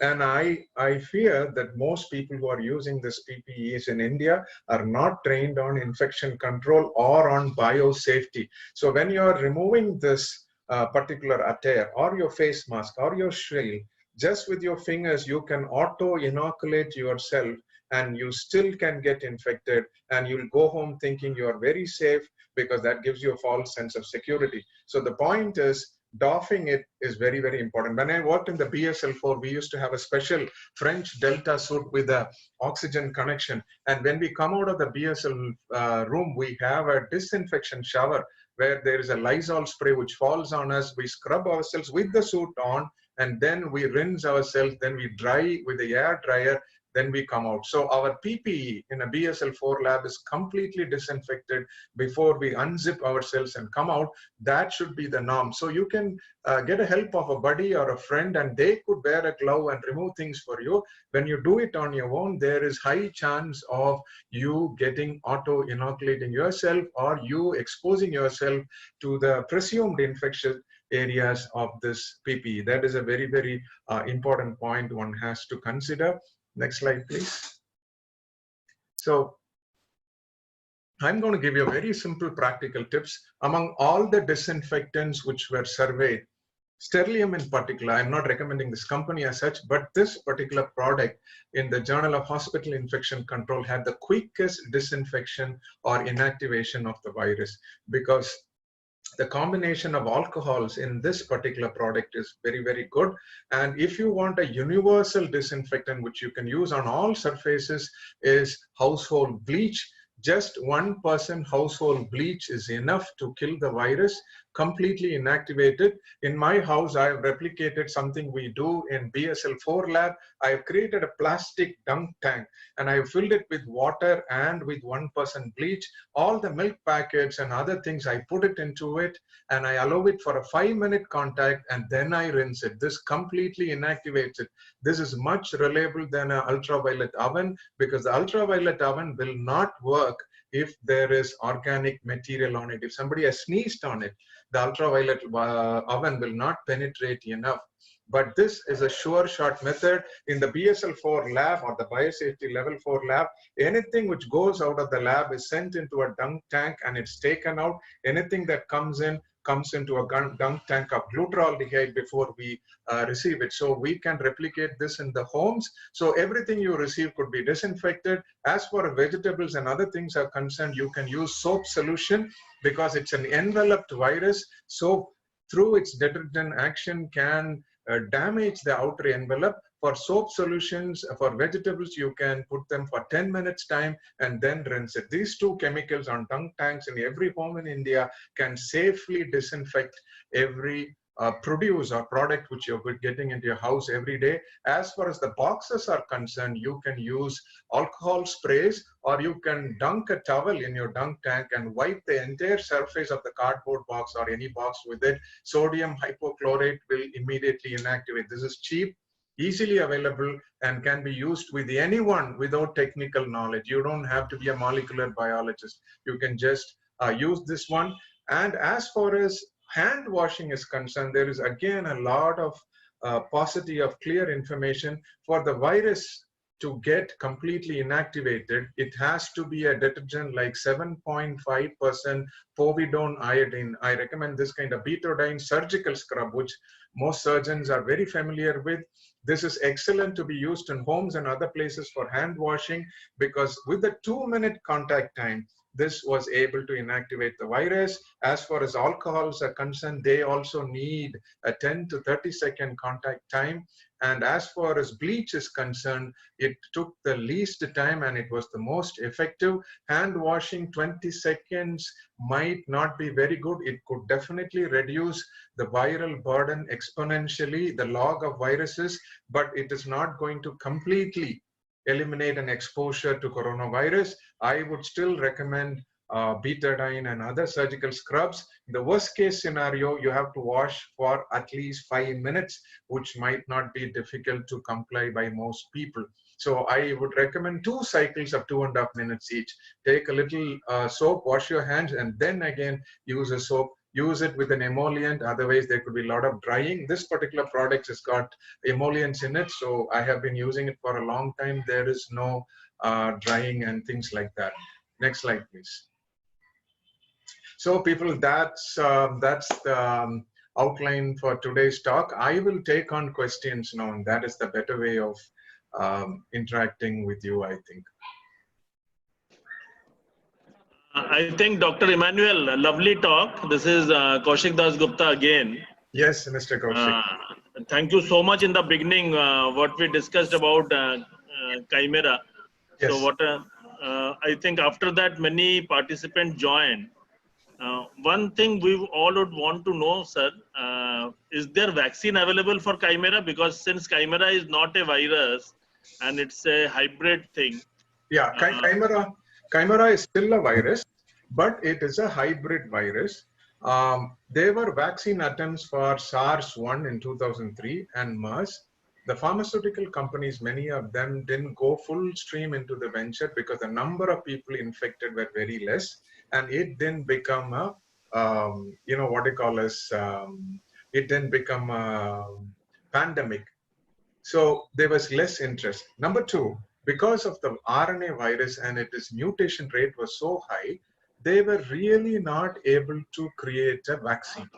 And I fear that most people who are using this PPEs in India are not trained on infection control or on biosafety. So when you are removing this particular attire or your face mask or your shield, just with your fingers, you can auto-inoculate yourself and you still can get infected, and you'll go home thinking you are very safe because that gives you a false sense of security. So the point is, doffing it is very, very important. When I worked in the BSL-4, we used to have a special French Delta suit with a oxygen connection. And when we come out of the BSL room, we have a disinfection shower where there is a Lysol spray which falls on us. We scrub ourselves with the suit on, and then we rinse ourselves, then we dry with the air dryer, then we come out. So our PPE in a BSL-4 lab is completely disinfected before we unzip ourselves and come out. That should be the norm. So you can get a help of a buddy or a friend, and they could wear a glove and remove things for you. When you do it on your own, there is high chance of you getting auto-inoculating yourself or you exposing yourself to the presumed infectious areas of this PPE. That is a very, very important point one has to consider. Next slide, please. So I'm going to give you very simple practical tips. Among all the disinfectants which were surveyed, Sterilium in particular, I'm not recommending this company as such, but this particular product in the Journal of Hospital Infection Control had the quickest disinfection or inactivation of the virus, because the combination of alcohols in this particular product is very, very good. And if you want a universal disinfectant which you can use on all surfaces is household bleach. Just 1% household bleach is enough to kill the virus, completely inactivated. In my house, I have replicated something we do in BSL-4 lab. I have created a plastic dunk tank and I have filled it with water and with 1% bleach. All the milk packets and other things, I put it into it and I allow it for a 5-minute contact and then I rinse it. This completely inactivates it. This is much reliable than an ultraviolet oven, because the ultraviolet oven will not work if there is organic material on it. If somebody has sneezed on it, the ultraviolet oven will not penetrate enough. But this is a sure shot method. In the BSL-4 lab or the biosafety level 4 lab, anything which goes out of the lab is sent into a dunk tank and it's taken out. Anything that comes into a dunk tank of glutaraldehyde before we receive it. So we can replicate this in the homes. So everything you receive could be disinfected. As for vegetables and other things are concerned, you can use soap solution because it's an enveloped virus. Soap, through its detergent action, can damage the outer envelope. For soap solutions, for vegetables, you can put them for 10 minutes time and then rinse it. These two chemicals on dunk tanks in every home in India can safely disinfect every produce or product which you're getting into your house every day. As far as the boxes are concerned, you can use alcohol sprays or you can dunk a towel in your dunk tank and wipe the entire surface of the cardboard box or any box with it. Sodium hypochlorite will immediately inactivate. This is cheap, easily available, and can be used with anyone without technical knowledge. You don't have to be a molecular biologist. You can just use this one. And as far as hand washing is concerned, there is again a lot of paucity of clear information. For the virus to get completely inactivated, it has to be a detergent like 7.5% povidone iodine. I recommend this kind of betadine surgical scrub, which most surgeons are very familiar with. This is excellent to be used in homes and other places for hand washing, because with the 2-minute contact time, this was able to inactivate the virus. As far as alcohols are concerned, they also need a 10 to 30 second contact time. And as far as bleach is concerned, it took the least time and it was the most effective. Hand washing 20 seconds might not be very good. It could definitely reduce the viral burden exponentially, the log of viruses, but it is not going to completely eliminate an exposure to coronavirus. I would still recommend betadine and other surgical scrubs. In the worst case scenario, you have to wash for at least 5 minutes, which might not be difficult to comply by most people. So I would recommend 2 cycles of 2.5 minutes each. Take a little soap, wash your hands, and then again use a soap. Use it with an emollient, otherwise there could be a lot of drying. This particular product has got emollients in it, so I have been using it for a long time. There is no drying and things like that. Next slide, please. So people, that's the outline for today's talk. I will take on questions now, and that is the better way of interacting with you, I think. I think Dr. Emmanuel, a lovely talk. This is Kaushik Das Gupta again. Yes, Mr. Kaushik. Thank you so much in the beginning, what we discussed about Chimera. Yes. So what I think after that many participants joined. One thing we all would want to know, sir, is there vaccine available for Chimera? Because since Chimera is not a virus and it's a hybrid thing. Yeah, Chimera is still a virus, but it is a hybrid virus. There were vaccine attempts for SARS-1 in 2003 and MERS. The pharmaceutical companies, many of them didn't go full stream into the venture because the number of people infected were very less, and it didn't become a, it didn't become a pandemic. So there was less interest. Number 2, because of the RNA virus and its mutation rate was so high, they were really not able to create a vaccine.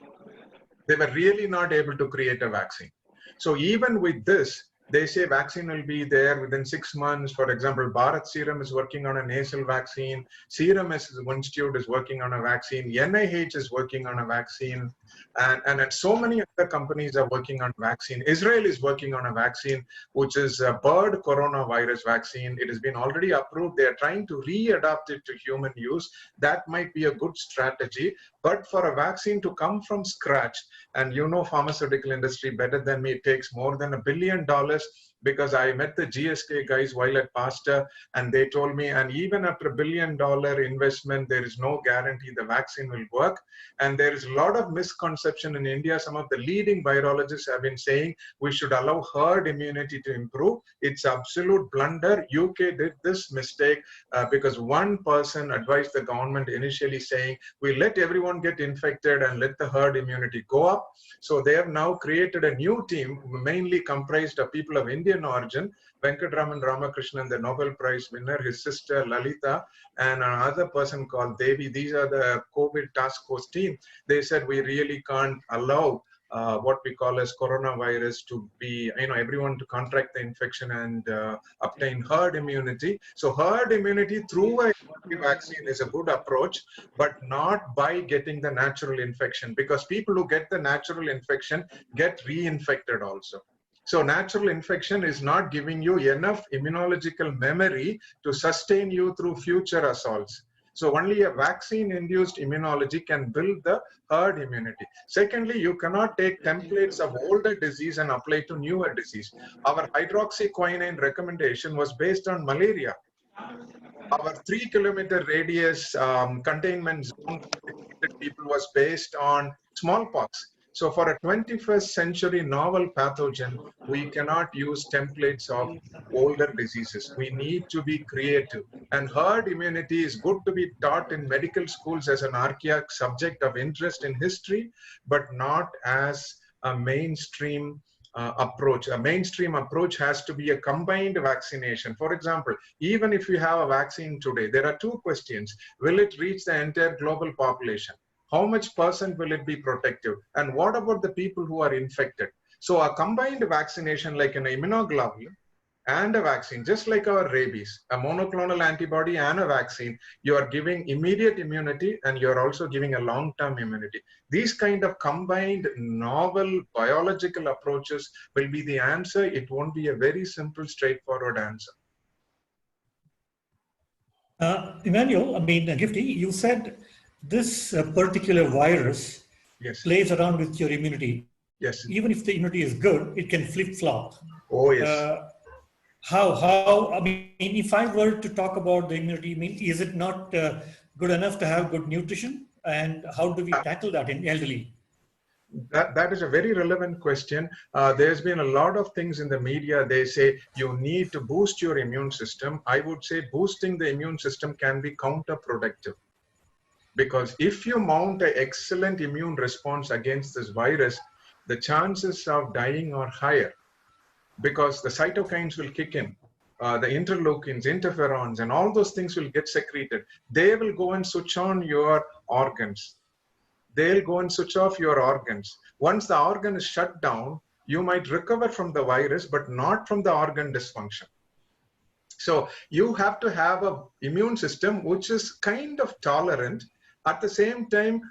They were really not able to create a vaccine. So even with this, they say vaccine will be there within 6 months. For example, Bharat Serum is working on a nasal vaccine. Serum Institute is working on a vaccine. NIH is working on a vaccine. And so many other companies are working on vaccine. Israel is working on a vaccine, which is a bird coronavirus vaccine. It has been already approved. They are trying to readapt it to human use. That might be a good strategy. But for a vaccine to come from scratch, and you know pharmaceutical industry better than me, it takes more than $1 billion, because I met the GSK guys while at Pasteur, and they told me, and even after $1 billion investment, there is no guarantee the vaccine will work. And there is a lot of misconception in India. Some of the leading virologists have been saying we should allow herd immunity to improve. It's absolute blunder. UK did this mistake because one person advised the government initially saying, we let everyone get infected and let the herd immunity go up. So they have now created a new team, mainly comprised of people of Indian origin, Venkatraman Ramakrishnan, the Nobel Prize winner, his sister Lalita, and another person called Devi. These are the COVID task force team. They said we really can't allow what we call as coronavirus to be, everyone to contract the infection and obtain herd immunity. So herd immunity through a vaccine is a good approach, but not by getting the natural infection, because people who get the natural infection get reinfected also. So natural infection is not giving you enough immunological memory to sustain you through future assaults. So only a vaccine-induced immunology can build the herd immunity. Secondly, you cannot take templates of older disease and apply to newer disease. Our hydroxyquinine recommendation was based on malaria. Our 3-kilometer radius containment zone for people was based on smallpox. So for a 21st century novel pathogen, we cannot use templates of older diseases. We need to be creative. And herd immunity is good to be taught in medical schools as an archaic subject of interest in history, but not as a mainstream approach. A mainstream approach has to be a combined vaccination. For example, even if you have a vaccine today, there are 2 questions. Will it reach the entire global population? How much % will it be protective? And what about the people who are infected? So a combined vaccination like an immunoglobulin and a vaccine, just like our rabies, a monoclonal antibody and a vaccine, you are giving immediate immunity and you're also giving a long-term immunity. These kind of combined novel biological approaches will be the answer. It won't be a very simple, straightforward answer. Emmanuel, I mean, Gifty, you said this particular virus Yes. plays around with your immunity. Yes. Even if the immunity is good, it can flip-flop. Oh, yes. How, I mean, if I were to talk about the immunity, I mean, is it not good enough to have good nutrition? And how do we tackle that in elderly? That is a very relevant question. There's been a lot of things in the media. They say you need to boost your immune system. I would say boosting the immune system can be counterproductive. Because if you mount an excellent immune response against this virus, the chances of dying are higher because the cytokines will kick in. The interleukins, interferons, and all those things will get secreted. They will go and switch on your organs. They'll go and switch off your organs. Once the organ is shut down, you might recover from the virus, but not from the organ dysfunction. So you have to have an immune system which is kind of tolerant, at the same time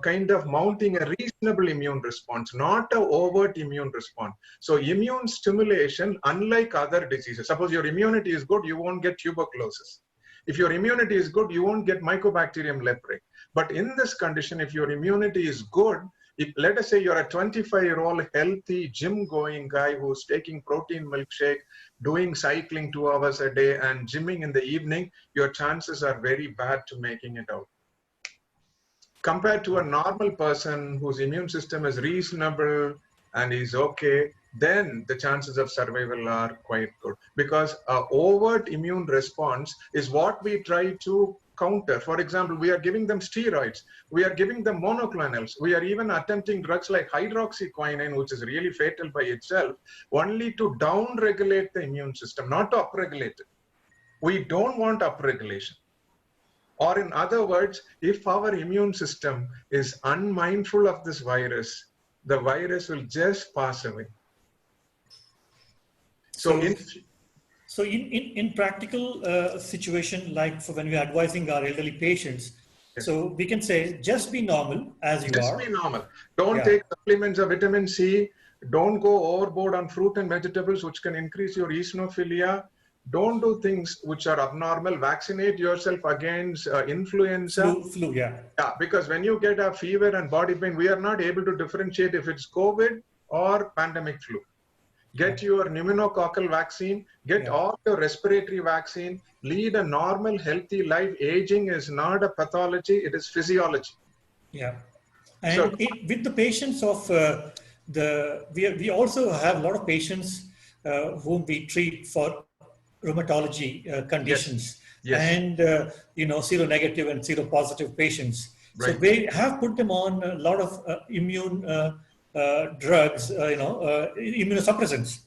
kind of mounting a reasonable immune response, not an overt immune response. So immune stimulation, unlike other diseases, suppose your immunity is good, you won't get tuberculosis. If your immunity is good, you won't get Mycobacterium leprae. But in this condition, if your immunity is good, if, let us say you're a 25-year-old healthy gym-going guy who's taking protein milkshake, doing cycling 2 hours a day and gymming in the evening, your chances are very bad to making it out. Compared to a normal person whose immune system is reasonable and is okay, then the chances of survival are quite good. Because an overt immune response is what we try to counter. For example, we are giving them steroids, we are giving them monoclonals, we are even attempting drugs like hydroxyquinine, which is really fatal by itself, only to down-regulate the immune system, not to upregulate it. We don't want upregulation. Or in other words, if our immune system is unmindful of this virus, the virus will just pass away. So in practical situation, like for when we're advising our elderly patients, yes. So we can say, just be normal as you just are. Just be normal. Don't take supplements of vitamin C. Don't go overboard on fruit and vegetables, which can increase your eosinophilia. Don't do things which are abnormal. Vaccinate yourself against influenza. Flu, yeah. Yeah, because when you get a fever and body pain, we are not able to differentiate if it's COVID or pandemic flu. Get your pneumococcal vaccine, get all your respiratory vaccine, lead a normal, healthy life. Aging is not a pathology, it is physiology. Yeah. And so, with the patients of we also have a lot of patients whom we treat for rheumatology conditions. Yes. And, seronegative and seropositive patients. Right. So we have put them on a lot of immune drugs, immunosuppressants,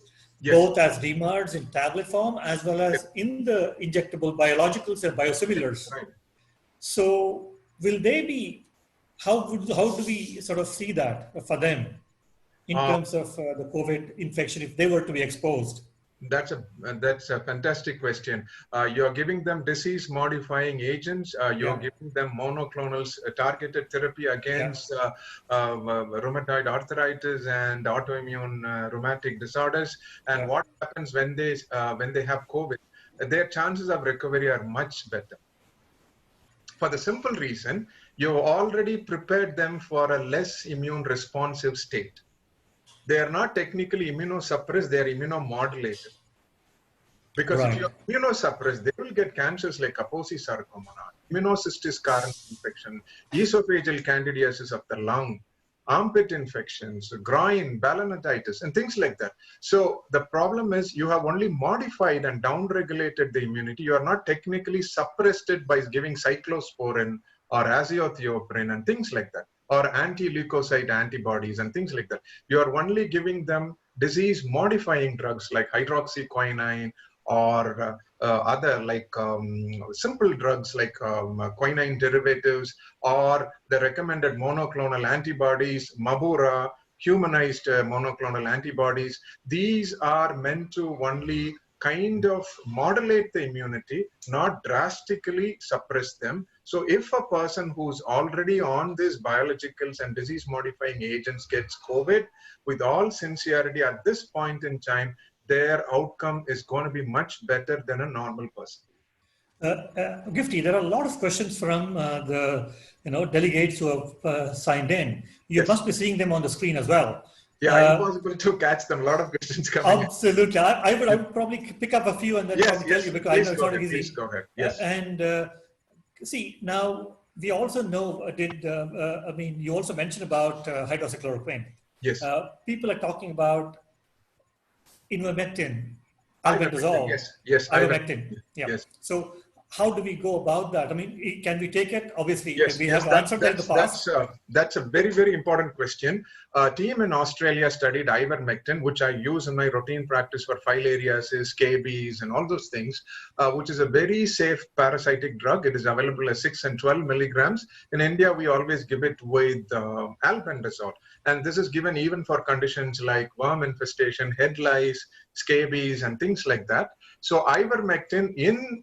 both as DMARDs in tablet form, as well as in the injectable biologicals and biosimilars. Right. So will they be, how do we sort of see that for them in terms of the COVID infection if they were to be exposed? That's a fantastic question. You're giving them disease-modifying agents. You're giving them monoclonals, targeted therapy against rheumatoid arthritis and autoimmune rheumatic disorders. And what happens when they have COVID? Their chances of recovery are much better. For the simple reason, you've already prepared them for a less immune responsive state. They are not technically immunosuppressed, they are immunomodulated. Because if you're immunosuppressed, they will get cancers like Kaposi sarcoma, immunocystis carinus infection, esophageal candidiasis of the lung, armpit infections, groin, balanitis, and things like that. So the problem is you have only modified and downregulated the immunity. You are not technically suppressed it by giving cyclosporin or azathioprine and things like that, or anti-leukocyte antibodies and things like that. You are only giving them disease-modifying drugs like hydroxyquinine or other like simple drugs like quinine derivatives or the recommended monoclonal antibodies, Mabura, humanized monoclonal antibodies. These are meant to only kind of modulate the immunity, not drastically suppress them. So if a person who's already on these biologicals and disease modifying agents gets COVID, with all sincerity at this point in time, their outcome is going to be much better than a normal person. Gifty, there are a lot of questions from the delegates who have signed in. You Yes. must be seeing them on the screen as well. Yeah, impossible to catch them. A lot of questions coming. Absolutely. I would probably pick up a few and then probably tell you, because I know it's not easy. Please go ahead. Yes. See, now we also know, you also mentioned about hydroxychloroquine. Yes. People are talking about ivermectin, Ivermectin, albendazole. yes. Ivermectin. Yeah. Yes. So how do we go about that? I mean, can we take it? Obviously, Yes, we have answered that in the past. That's a very, very important question. A team in Australia studied ivermectin, which I use in my routine practice for filariasis, scabies, and all those things, which is a very safe parasitic drug. It is available as 6 and 12 milligrams. In India, we always give it with albendazole. And this is given even for conditions like worm infestation, head lice, scabies, and things like that. So ivermectin in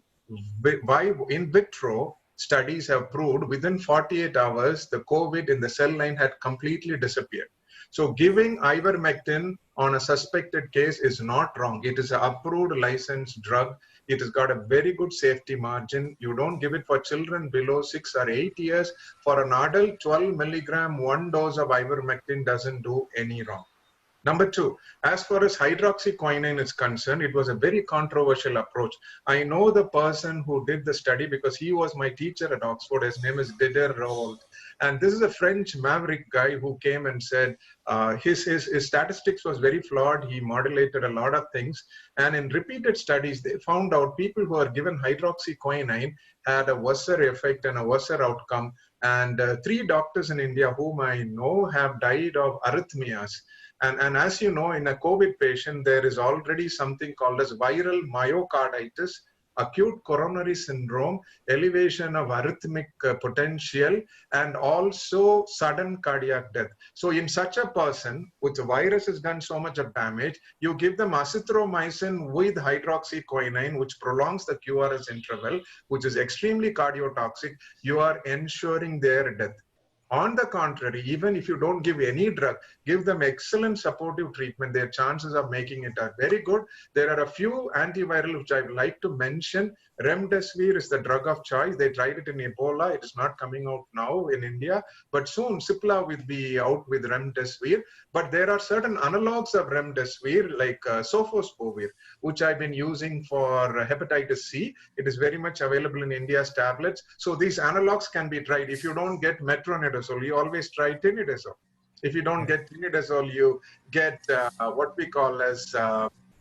vitro studies have proved within 48 hours, the COVID in the cell line had completely disappeared. So giving ivermectin on a suspected case is not wrong. It is an approved licensed drug. It has got a very good safety margin. You don't give it for children below 6 or 8 years. For an adult, 12 milligram, one dose of ivermectin doesn't do any wrong. Number two, as far as hydroxyquinine is concerned, it was a very controversial approach. I know the person who did the study because he was my teacher at Oxford. His name is Didier Raoult. And this is a French maverick guy who came and said his statistics was very flawed. He modulated a lot of things. And in repeated studies, they found out people who are given hydroxyquinine had a worse effect and a worse outcome. And 3 doctors in India whom I know have died of arrhythmias. And as you know, in a COVID patient, there is already something called as viral myocarditis, acute coronary syndrome, elevation of arrhythmic potential, and also sudden cardiac death. So in such a person, which the virus has done so much of damage, you give them azithromycin with hydroxyquinine, which prolongs the QRS interval, which is extremely cardiotoxic, you are ensuring their death. On the contrary, even if you don't give any drug, give them excellent supportive treatment, their chances of making it are very good. There are a few antiviral which I would like to mention. Remdesivir is the drug of choice. They tried it in Ebola. It is not coming out now in India, but soon Cipla will be out with Remdesivir. But there are certain analogs of Remdesivir like Sofosbuvir, which I've been using for hepatitis C. It is very much available in India's tablets. So these analogs can be tried. If you don't get metronidazole, you always try tinidazole. If you don't get tinidazole, you get what we call as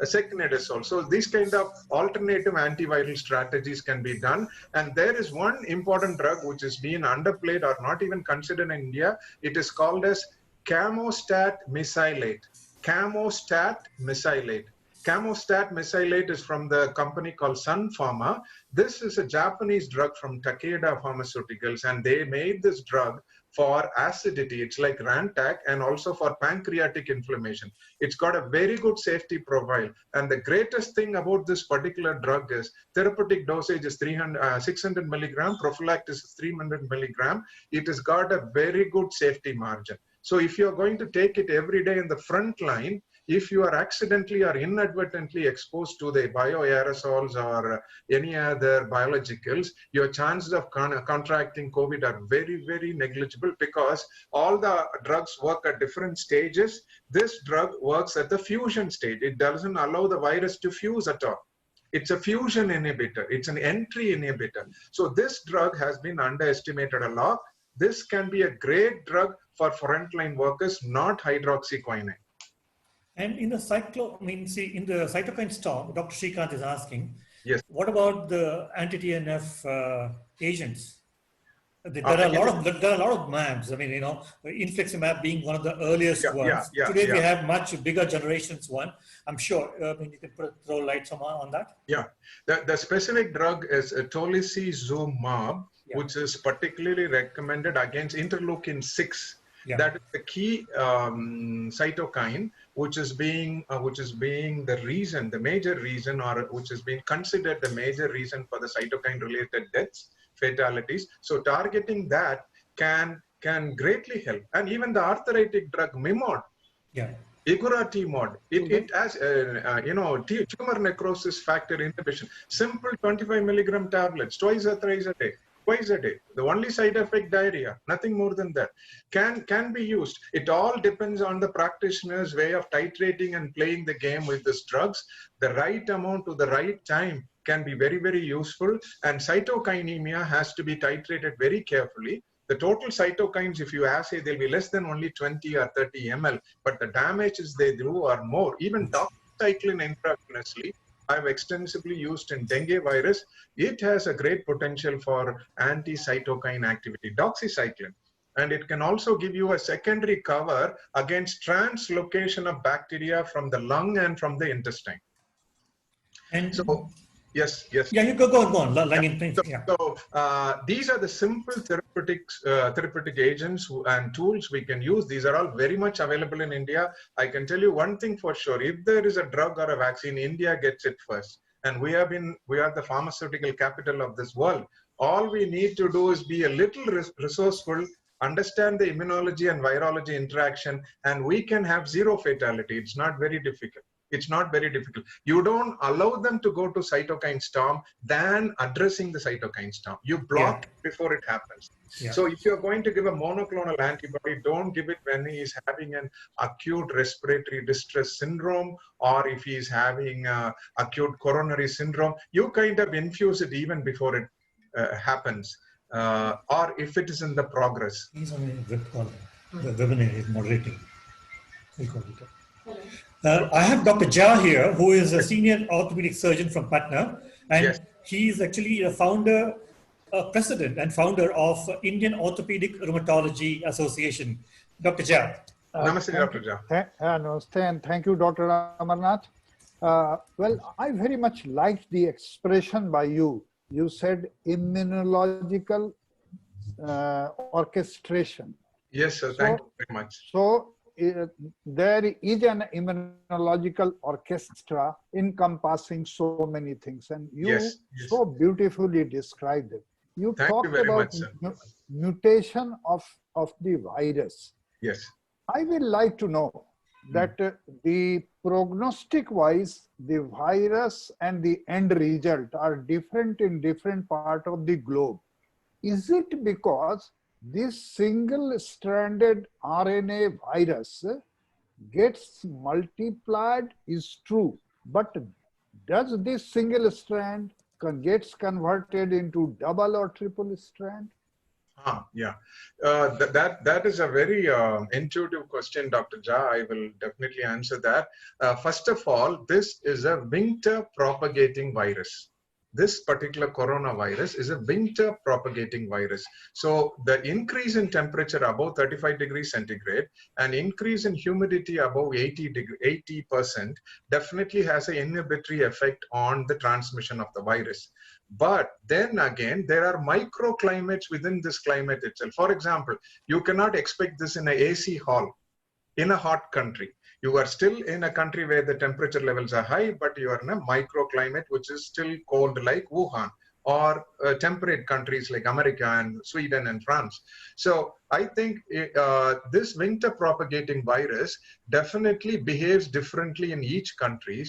secnidazole. So these kind of alternative antiviral strategies can be done. And there is one important drug which is being underplayed or not even considered in India. It is called as camostat mesylate. Camostat mesylate. Camostat mesylate is from the company called Sun Pharma. This is a Japanese drug from Takeda Pharmaceuticals, and they made this drug for acidity. It's like Rantac, and also for pancreatic inflammation. It's got a very good safety profile. And the greatest thing about this particular drug is therapeutic dosage is 600 milligram, prophylaxis is 300 milligram. It has got a very good safety margin. So if you're going to take it every day in the front line, if you are accidentally or inadvertently exposed to the bioaerosols or any other biologicals, your chances of contracting COVID are very, very negligible because all the drugs work at different stages. This drug works at the fusion stage. It doesn't allow the virus to fuse at all. It's a fusion inhibitor. It's an entry inhibitor. So this drug has been underestimated a lot. This can be a great drug for frontline workers, not hydroxyquinine. And in the in the cytokine storm, Dr. Srikanth is asking, yes, what about the anti-TNF agents? There are a lot of MABs. I mean, infliximab being one of the earliest ones. Today we have much bigger generations one. I'm sure. You can throw light on that. Yeah, the specific drug is tolicizumab, which is particularly recommended against interleukin 6. Yeah. That is the key cytokine, which is being the reason, the major reason, or which has been considered the major reason for the cytokine-related deaths, fatalities. So targeting that can greatly help. And even the arthritic drug Mimod, Yeah. Iguratimod, it has tumor necrosis factor inhibition. Simple 25 milligram tablets twice or thrice a day. Twice a day. The only side effect, diarrhea, nothing more than that. Can be used. It all depends on the practitioner's way of titrating and playing the game with these drugs. The right amount to the right time can be very, very useful. And cytokinemia has to be titrated very carefully. The total cytokines, if you assay, they'll be less than only 20 or 30 ml, but the damages they do are more. Even doxycycline intravenously, I've extensively used in dengue virus. It has a great potential for anti-cytokine activity, doxycycline. And it can also give you a secondary cover against translocation of bacteria from the lung and from the intestine. And so, yes. Yeah, you go on. These are the simple therapeutic agents and tools we can use. These are all very much available in India. I can tell you one thing for sure: if there is a drug or a vaccine, India gets it first. And we are the pharmaceutical capital of this world. All we need to do is be a little resourceful, understand the immunology and virology interaction, and we can have zero fatality. It's not very difficult. It's not very difficult. You don't allow them to go to cytokine storm than addressing the cytokine storm. You block it before it happens. Yeah. So if you're going to give a monoclonal antibody, don't give it when he is having an acute respiratory distress syndrome, or if he is having acute coronary syndrome. You kind of infuse it even before it happens, or if it is in the progress. He's on a web call. The webinar is moderating. We'll call it up. I have Dr. Jha here, who is a senior orthopedic surgeon from Patna, and he is actually a founder, president and founder of Indian Orthopedic Rheumatology Association. Dr. Jha. Namaste, Dr. Jha. Namaste, and thank you, Dr. Amarnath. Well, I very much liked the expression by you. You said immunological orchestration. Yes, sir. Thank you very much. So, there is an immunological orchestra encompassing so many things, and you so beautifully described it. You talked about mutation of the virus. Yes. I would like to know that the prognostic wise, the virus and the end result are different in different part of the globe. Is it because this single-stranded RNA virus gets multiplied is true, but does this single strand gets converted into double or triple strand? That is a very intuitive question, Dr. Jha. I will definitely answer that. First of all, this is a winter propagating virus. This particular coronavirus is a winter propagating virus. So the increase in temperature above 35 degrees centigrade and increase in humidity above 80% definitely has an inhibitory effect on the transmission of the virus. But then again, there are microclimates within this climate itself. For example, you cannot expect this in an AC hall in a hot country. You are still in a country where the temperature levels are high, but you are in a microclimate which is still cold like Wuhan, or temperate countries like America and Sweden and France. So I think this winter propagating virus definitely behaves differently in each country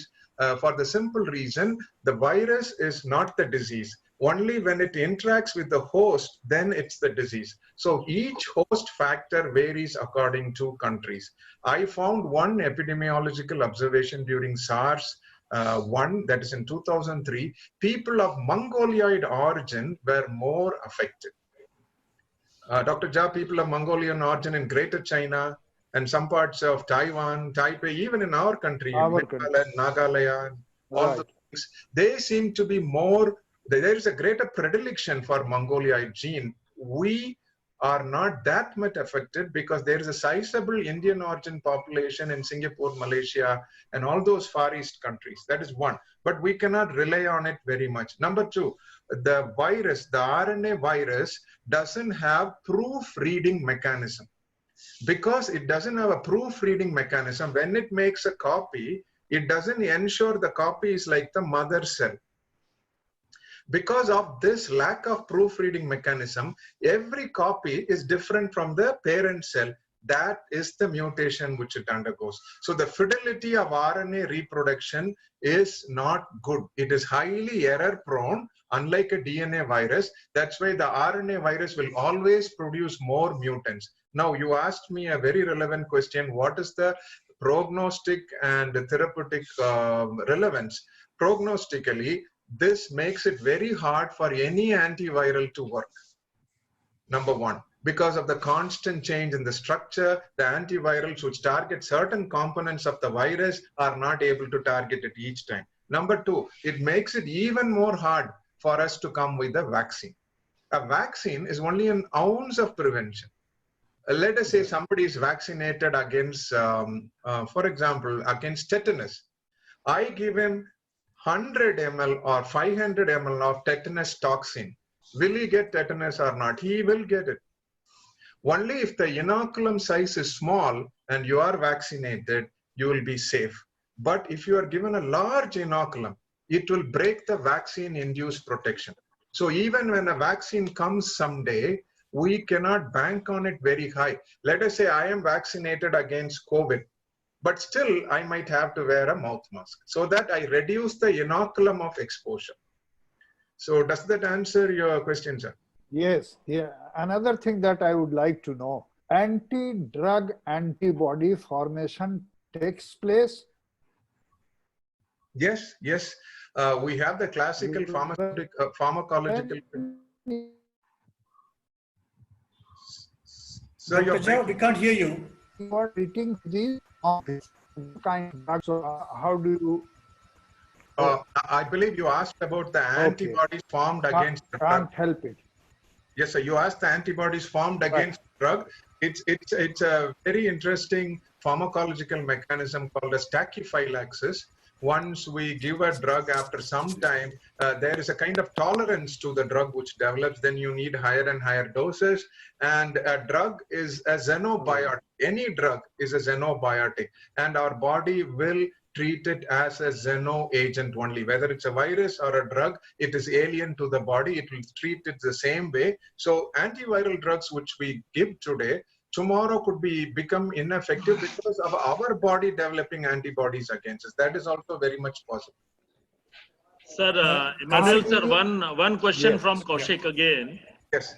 for the simple reason the virus is not the disease. Only when it interacts with the host, then it's the disease. So each host factor varies according to countries. I found one epidemiological observation during SARS-1, that is in 2003, people of Mongoloid origin were more affected. Dr. Jha, people of Mongolian origin in Greater China and some parts of Taiwan, Taipei, even in our country, Nagaland, all the things, they seem to be more. There is a greater predilection for Mongoloid gene. We are not that much affected because there is a sizable Indian origin population in Singapore, Malaysia, and all those Far East countries. That is one. But we cannot rely on it very much. Number two, the virus, the RNA virus, doesn't have proofreading mechanism. because it doesn't have a proofreading mechanism. When it makes a copy, it doesn't ensure the copy is like the mother cell. Because of this lack of proofreading mechanism, every copy is different from the parent cell. That is the mutation which it undergoes. So the fidelity of RNA reproduction is not good. It is highly error prone, unlike a DNA virus. That's why the RNA virus will always produce more mutants. Now, you asked me a very relevant question. What is the prognostic and therapeutic relevance? Prognostically, this makes it very hard for any antiviral to work. Number one, because of the constant change in the structure, the antivirals which target certain components of the virus are not able to target it each time. Number two, it makes it even more hard for us to come with a vaccine. A vaccine is only an ounce of prevention. Let us say somebody is vaccinated against, for example, against tetanus. I give him 100 ml or 500 ml of tetanus toxin. Will he get tetanus or not? He will get it. Only if the inoculum size is small and you are vaccinated, you will be safe. But if you are given a large inoculum, it will break the vaccine-induced protection. So even when a vaccine comes someday, we cannot bank on it very high. Let us say I am vaccinated against COVID, but still I might have to wear a mouth mask so that I reduce the inoculum of exposure. So does that answer your question, sir? Yes, yeah. Another thing that I would like to know, anti-drug antibody formation takes place? Yes, yes. We have the classical pharmacological. So Dr. Jha, we can't hear you. For treating these kind of drugs, how do you? I believe you asked about the antibodies formed against the drug. Can't help it. Yes, sir. You asked the antibodies formed against the drug. It's a very interesting pharmacological mechanism called as tachyphylaxis. Once we give a drug, after some time, there is a kind of tolerance to the drug which develops. Then you need higher and higher doses. And a drug is a xenobiotic. Any drug is a xenobiotic. And our body will treat it as a xeno agent only. Whether it's a virus or a drug, it is alien to the body. It will treat it the same way. So antiviral drugs which we give today, tomorrow could become ineffective because of our body developing antibodies against us. That is also very much possible. Sir, Emmanuel sir, one question from Kaushik again. Yes.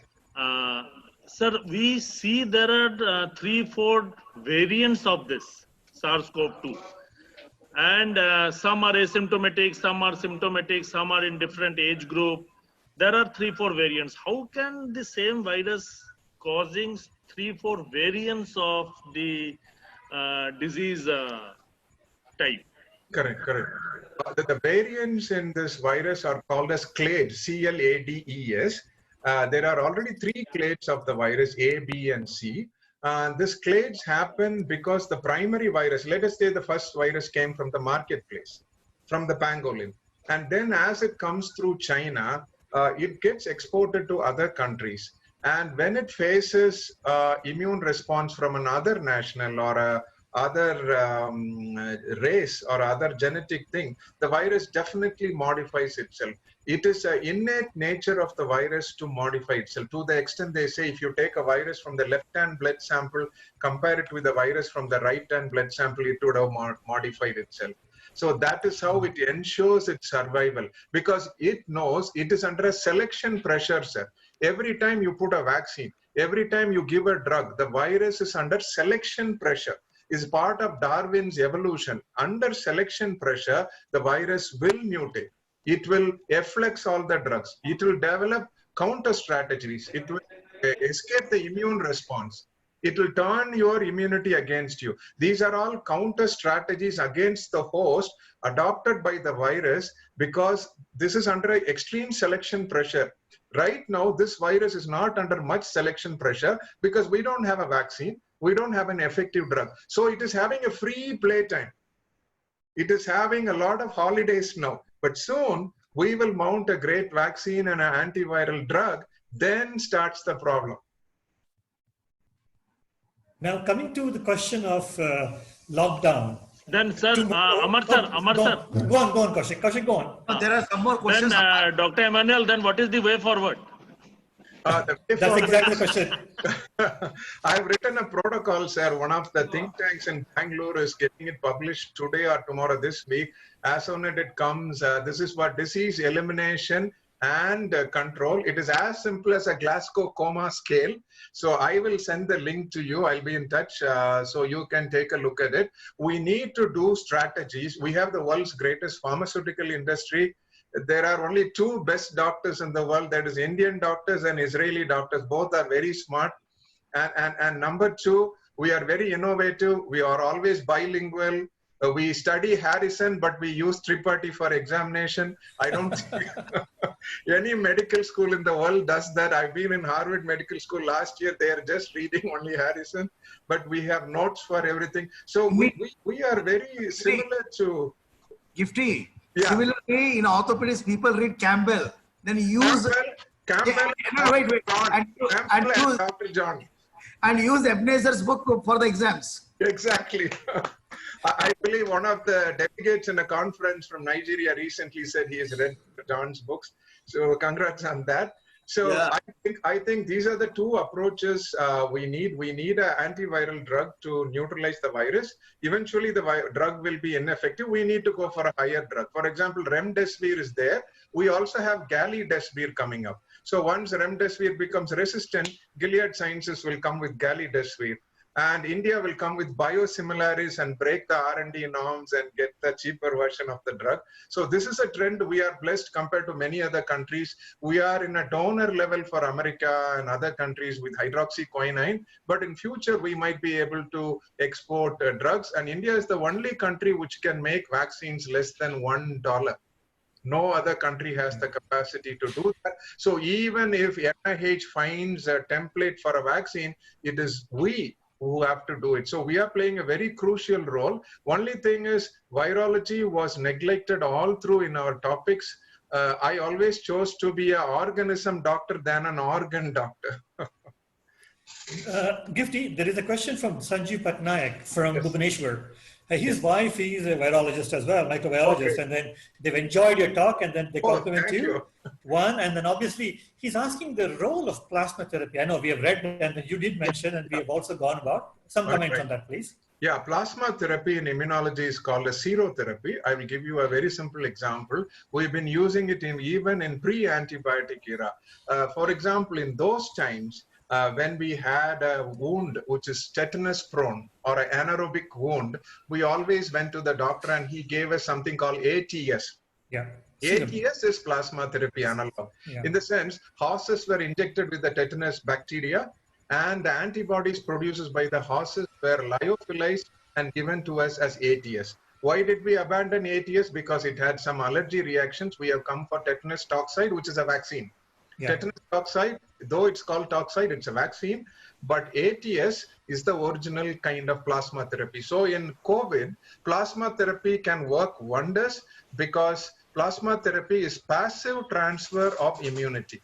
Sir, we see there are 3-4 variants of this SARS-CoV-2. And some are asymptomatic, some are symptomatic, some are in different age group. There are 3-4 variants. How can the same virus causing 3-4 variants of the disease type? Correct. The variants in this virus are called as clades, C-L-A-D-E-S. There are already 3 clades of the virus, A, B, and C. This clades happen because the primary virus, let us say the first virus came from the marketplace, from the pangolin. And then as it comes through China, it gets exported to other countries. And when it faces immune response from another national or other race or other genetic thing, the virus definitely modifies itself. It is an innate nature of the virus to modify itself, to the extent they say if you take a virus from the left-hand blood sample, compare it with the virus from the right-hand blood sample, it would have modified itself. So that is how it ensures its survival, because it knows it is under a selection pressure, sir. Every time you put a vaccine, every time you give a drug, the virus is under selection pressure. Is part of Darwin's evolution. Under selection pressure, the virus will mutate. It will efflux all the drugs. It will develop counter strategies. It will escape the immune response. It will turn your immunity against you. These are all counter strategies against the host adopted by the virus, because this is under extreme selection pressure. Right now, this virus is not under much selection pressure because we don't have a vaccine. We don't have an effective drug. So it is having a free playtime. It is having a lot of holidays now. But soon we will mount a great vaccine and an antiviral drug. Then starts the problem. Now, coming to the question of lockdown. Then, sir, Tomorrow, Amar sir, Amar go sir. on, Kaushik. Kaushik, go on. But there are some more Then, questions. Dr. Emmanuel, then what is the way forward? The way That's forward exactly the is- question. I've written a protocol, sir. One of the think tanks in Bangalore is getting it published today or tomorrow this week. As soon as it comes, this is what disease elimination and control. It is as simple as a Glasgow coma scale. So I will send the link to you. I'll be in touch so you can take a look at it. We need to do strategies. We have the world's greatest pharmaceutical industry. There are only two best doctors in the world, that is Indian doctors and Israeli doctors. Both are very smart. And number two, we are very innovative. We are always bilingual. We study Harrison, but we use Tripathi for examination. I don't think any medical school in the world does that. I've been in Harvard Medical School last year. They are just reading only Harrison, but we have notes for everything. So we are very similar to... Gifty. Yeah. Similarly, in orthopedics, people read Campbell. Then use Campbell, wait. Campbell and Dr. John. And use Ebenezer's book for the exams. Exactly. I believe one of the delegates in a conference from Nigeria recently said he has read John's books. So congrats on that. So Yeah. I think these are the two approaches we need. We need an antiviral drug to neutralize the virus. Eventually, the drug will be ineffective. We need to go for a higher drug. For example, remdesivir is there. We also have galidesivir coming up. So once remdesivir becomes resistant, Gilead Sciences will come with galidesivir. And India will come with biosimilaries and break the R&D norms and get the cheaper version of the drug. So this is a trend. We are blessed compared to many other countries. We are in a donor level for America and other countries with hydroxyquinine. But in future, we might be able to export drugs. And India is the only country which can make vaccines less than $1. No other country has the capacity to do that. So even if NIH finds a template for a vaccine, it is we who have to do it. So we are playing a very crucial role. Only thing is virology was neglected all through in our topics. I always chose to be an organism doctor than an organ doctor. Gifty, there is a question from Sanjeev Patnaik from Bhubaneswar. His wife is a virologist as well, microbiologist, and then they've enjoyed your talk and then they compliment thank you. One, and then obviously he's asking the role of plasma therapy. I know we have read and you did mention and we have also gone about. Some comments on that, please. Yeah, plasma therapy in immunology is called a serotherapy. I will give you a very simple example. We've been using it even in pre-antibiotic era. For example, in those times, when we had a wound which is tetanus prone or an anaerobic wound, we always went to the doctor and he gave us something called ATS. Yeah. ATS is plasma therapy analog. Yeah. In the sense, horses were injected with the tetanus bacteria and the antibodies produced by the horses were lyophilized and given to us as ATS. Why did we abandon ATS? Because it had some allergy reactions. We have come for tetanus toxoid, which is a vaccine. Yeah. Tetanus toxoid, though it's called toxoid, it's a vaccine, but ATS is the original kind of plasma therapy. So in COVID, plasma therapy can work wonders because plasma therapy is passive transfer of immunity.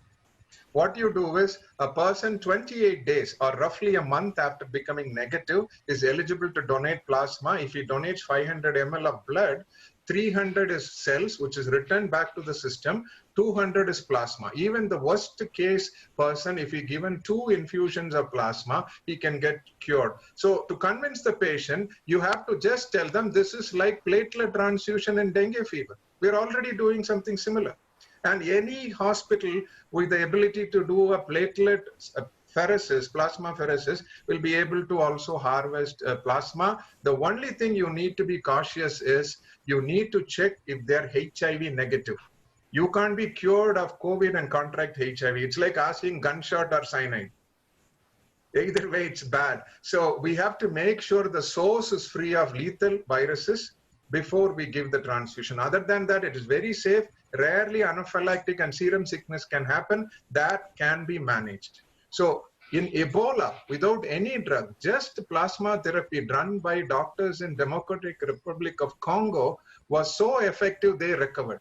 What you do is a person 28 days or roughly a month after becoming negative is eligible to donate plasma. If he donates 500 ml of blood, 300 is cells, which is returned back to the system. 200 is plasma. Even the worst case person, if he given 2 infusions of plasma, he can get cured. So to convince the patient, you have to just tell them this is like platelet transfusion in dengue fever. We're already doing something similar. And any hospital with the ability to do a platelet pheresis, plasma pheresis, will be able to also harvest plasma. The only thing you need to be cautious is you need to check if they're HIV negative. You can't be cured of COVID and contract HIV. It's like asking gunshot or cyanide. Either way, it's bad. So we have to make sure the source is free of lethal viruses before we give the transfusion. Other than that, it is very safe. Rarely anaphylactic and serum sickness can happen. That can be managed. So in Ebola, without any drug, just plasma therapy run by doctors in Democratic Republic of Congo was so effective they recovered.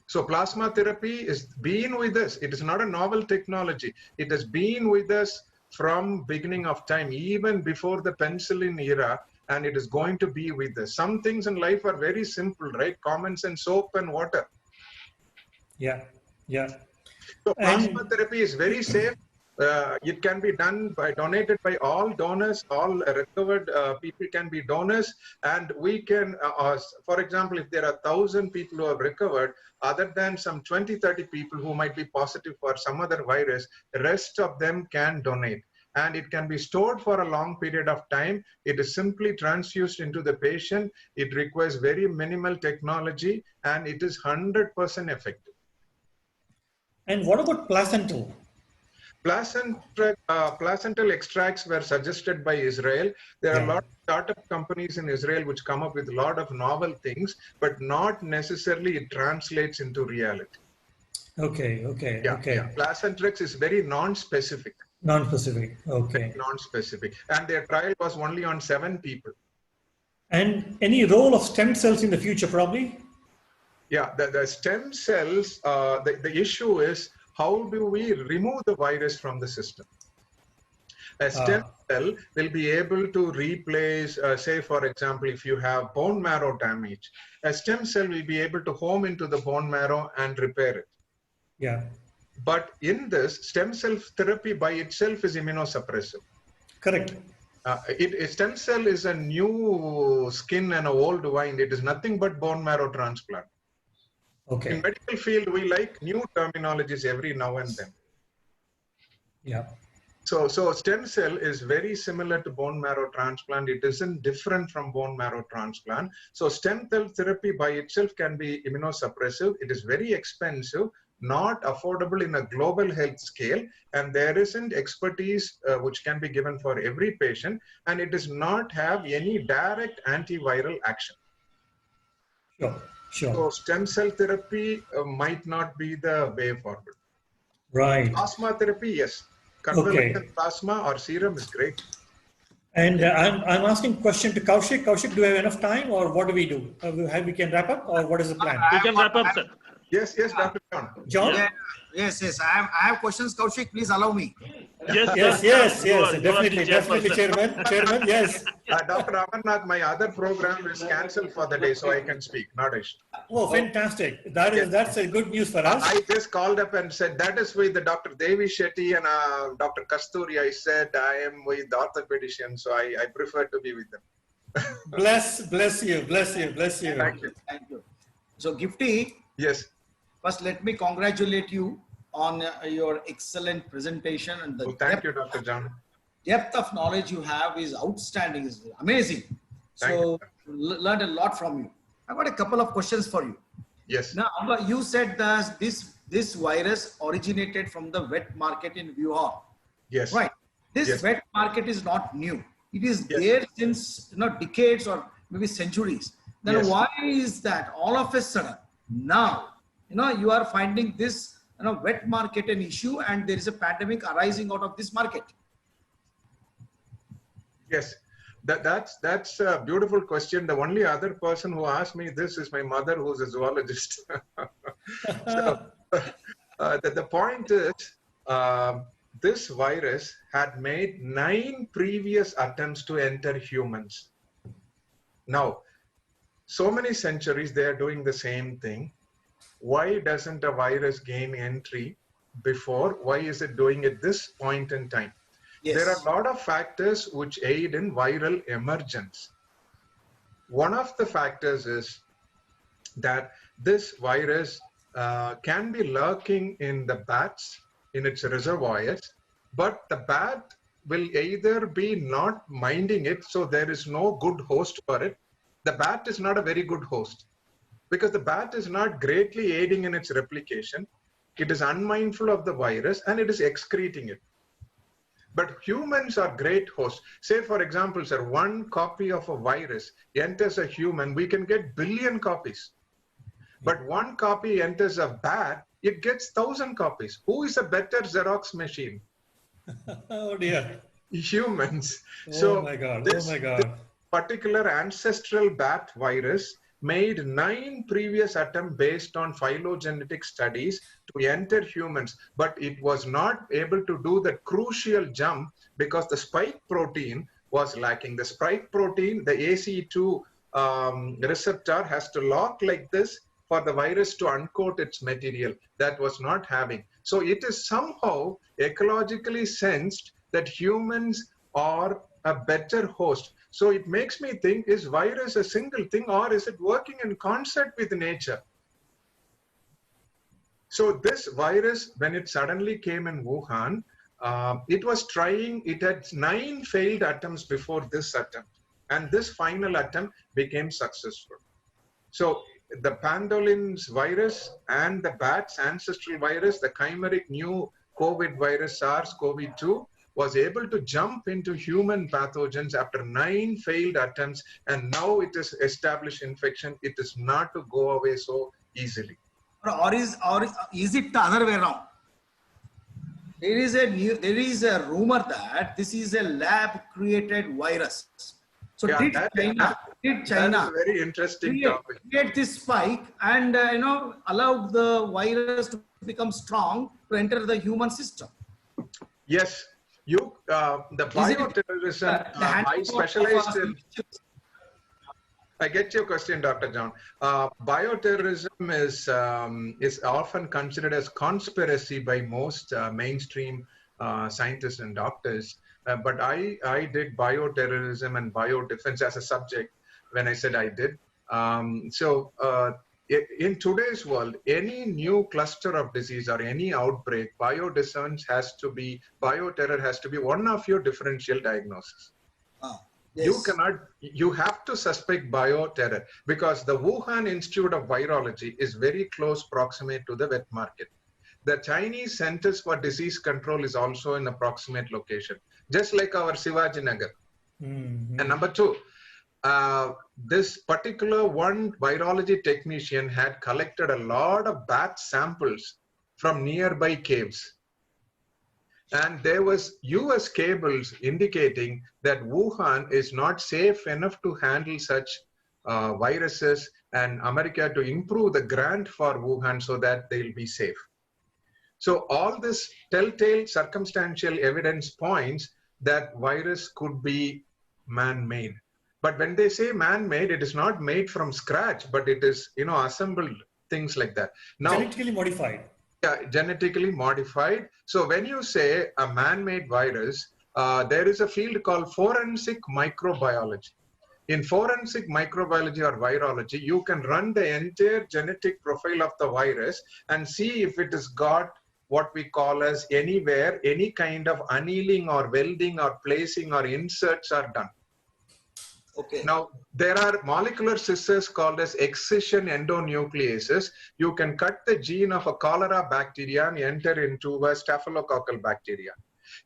So plasma therapy has been with us. It is not a novel technology. It has been with us from beginning of time, even before the penicillin era, and it is going to be with us. Some things in life are very simple, right? Common sense, soap and water. Yeah, yeah. So plasma And therapy is very safe. It can be done by donated by all donors. All recovered people can be donors, and we can, for example, if there are 1,000 people who have recovered, other than some 20-30 people who might be positive for some other virus, the rest of them can donate. And it can be stored for a long period of time. It is simply transfused into the patient. It requires very minimal technology, and it is 100% effective. what about placental? Placental extracts were suggested by Israel. There are a Yeah. lot of startup companies in Israel which come up with a lot of novel things, but not necessarily it translates into reality. Okay, okay, okay. Placentrex is very non-specific. Non-specific. Okay. Non-specific. And their trial was only on 7 people. And any role of stem cells in the future, probably? Yeah, the stem cells, the issue is, how do we remove the virus from the system? A stem cell will be able to replace, say, for example, if you have bone marrow damage, a stem cell will be able to home into the bone marrow and repair it. Yeah. But in this, stem cell therapy by itself is immunosuppressive. Correct. A stem cell is a new skin and an old wine. It is nothing but bone marrow transplant. Okay. In medical field, we like new terminologies every now and then. Yeah. So stem cell is very similar to bone marrow transplant. It isn't different from bone marrow transplant. So stem cell therapy by itself can be immunosuppressive. It is very expensive, not affordable in a global health scale, and there isn't expertise which can be given for every patient, and it does not have any direct antiviral action. Sure. Sure. So stem cell therapy might not be the way forward. Right. Plasma therapy, yes. Convalescent plasma or serum is great. And I'm asking a question to Kaushik. Kaushik, do we have enough time, or what do we do? We can wrap up, or what is the plan? You can wrap up, sir. Yes, Dr. John. John? Yeah, yes. I have questions, Kaushik. Please allow me. Yes. Definitely, Chairman, yes. Dr. Amarnath, my other program is cancelled for the day, so I can speak, not issue. Oh, fantastic. That's a good news for us. I just called up and said, that is with the Dr. Devi Shetty and Dr. Kasturi. I said, I am with the orthopedician, so I prefer to be with them. bless you. Thank you. Thank you. So, Gifty, Yes. first let me congratulate you on your excellent presentation, and the Thank you, Dr. John. depth of knowledge you have is outstanding, is amazing. Thank So learned a lot from you. I've got a couple of questions for you. Yes. Now, you said that this virus originated from the wet market in Wuhan. Yes. Right. This Yes. wet market is not new. It is Yes. there since decades or maybe centuries. Then Yes. why is that all of a sudden now you are finding this wet market an issue, and there is a pandemic arising out of this market? Yes, that's a beautiful question. The only other person who asked me this is my mother, who's a zoologist. So, the point is, this virus had made 9 previous attempts to enter humans. Now, so many centuries, they are doing the same thing. Why doesn't a virus gain entry before? Why is it doing it this point in time? Yes. There are a lot of factors which aid in viral emergence. One of the factors is that this virus can be lurking in the bats, in its reservoirs, but the bat will either be not minding it, so there is no good host for it. The bat is not a very good host, because the bat is not greatly aiding in its replication. It is unmindful of the virus and it is excreting it. But humans are great hosts. Say, for example, sir, 1 copy of a virus enters a human, we can get billion copies. But 1 copy enters a bat, it gets 1,000 copies. Who is a better Xerox machine? Oh dear. Humans. Oh my God. This particular ancestral bat virus made 9 previous attempts based on phylogenetic studies to enter humans, but it was not able to do the crucial jump because the spike protein was lacking. The spike protein, the ACE2 receptor, has to lock like this for the virus to uncoat its material. That was not having. So it is somehow ecologically sensed that humans are a better host. So it makes me think, is virus a single thing or is it working in concert with nature? So this virus, when it suddenly came in Wuhan, it was trying, it had 9 failed attempts before this attempt. And this final attempt became successful. So the pandolin's virus and the bat's ancestral virus, the chimeric new COVID virus SARS-CoV-2, was able to jump into human pathogens after 9 failed attempts, and now it is established infection. It is not to go away so easily. Or is it the other way around? There is a rumor that this is a lab created virus. So Yeah, did that is China a very interesting topic. create this spike and allowed the virus to become strong to enter the human system? Yes, the bioterrorism, I specialized in. I get your question, Dr. John. Bioterrorism is often considered as conspiracy by most mainstream scientists and doctors. But I did bioterrorism and biodefense as a subject when I said I did. In today's world, any new cluster of disease or any outbreak, biodefense bioterror has to be one of your differential diagnoses. Yes. You have to suspect bioterror because the Wuhan Institute of Virology is very close proximate to the wet market. The Chinese Centers for Disease Control is also in a proximate location, just like our Shivaji Nagar. Mm-hmm. And number 2, this particular one virology technician had collected a lot of bat samples from nearby caves. And there was US cables indicating that Wuhan is not safe enough to handle such viruses, and America to improve the grant for Wuhan so that they'll be safe. So all this telltale circumstantial evidence points that virus could be man-made. But when they say man-made, it is not made from scratch, but it is, assembled, things like that. Now, genetically modified. Yeah, genetically modified. So when you say a man-made virus, there is a field called forensic microbiology. In forensic microbiology or virology, you can run the entire genetic profile of the virus and see if it has got what we call as anywhere, any kind of annealing or welding or placing or inserts are done. Okay. Now, there are molecular scissors called as excision endonucleases. You can cut the gene of a cholera bacteria and enter into a staphylococcal bacteria.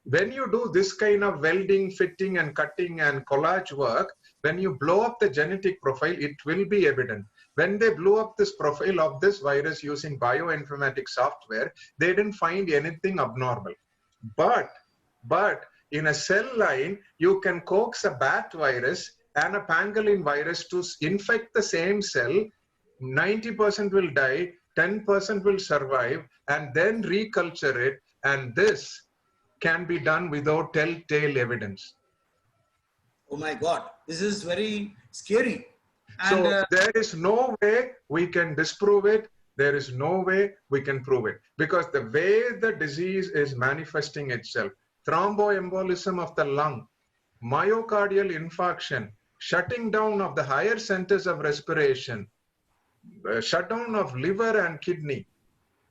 When you do this kind of welding, fitting and cutting and collage work, when you blow up the genetic profile, it will be evident. When they blew up this profile of this virus using bioinformatics software, they didn't find anything abnormal. But in a cell line, you can coax a bat virus and a pangolin virus to infect the same cell. 90% will die, 10% will survive, and then reculture it. And this can be done without telltale evidence. Oh my God, this is very scary. And, so there is no way we can disprove it. There is no way we can prove it. Because the way the disease is manifesting itself, thromboembolism of the lung, myocardial infarction, shutting down of the higher centers of respiration, shutdown of liver and kidney,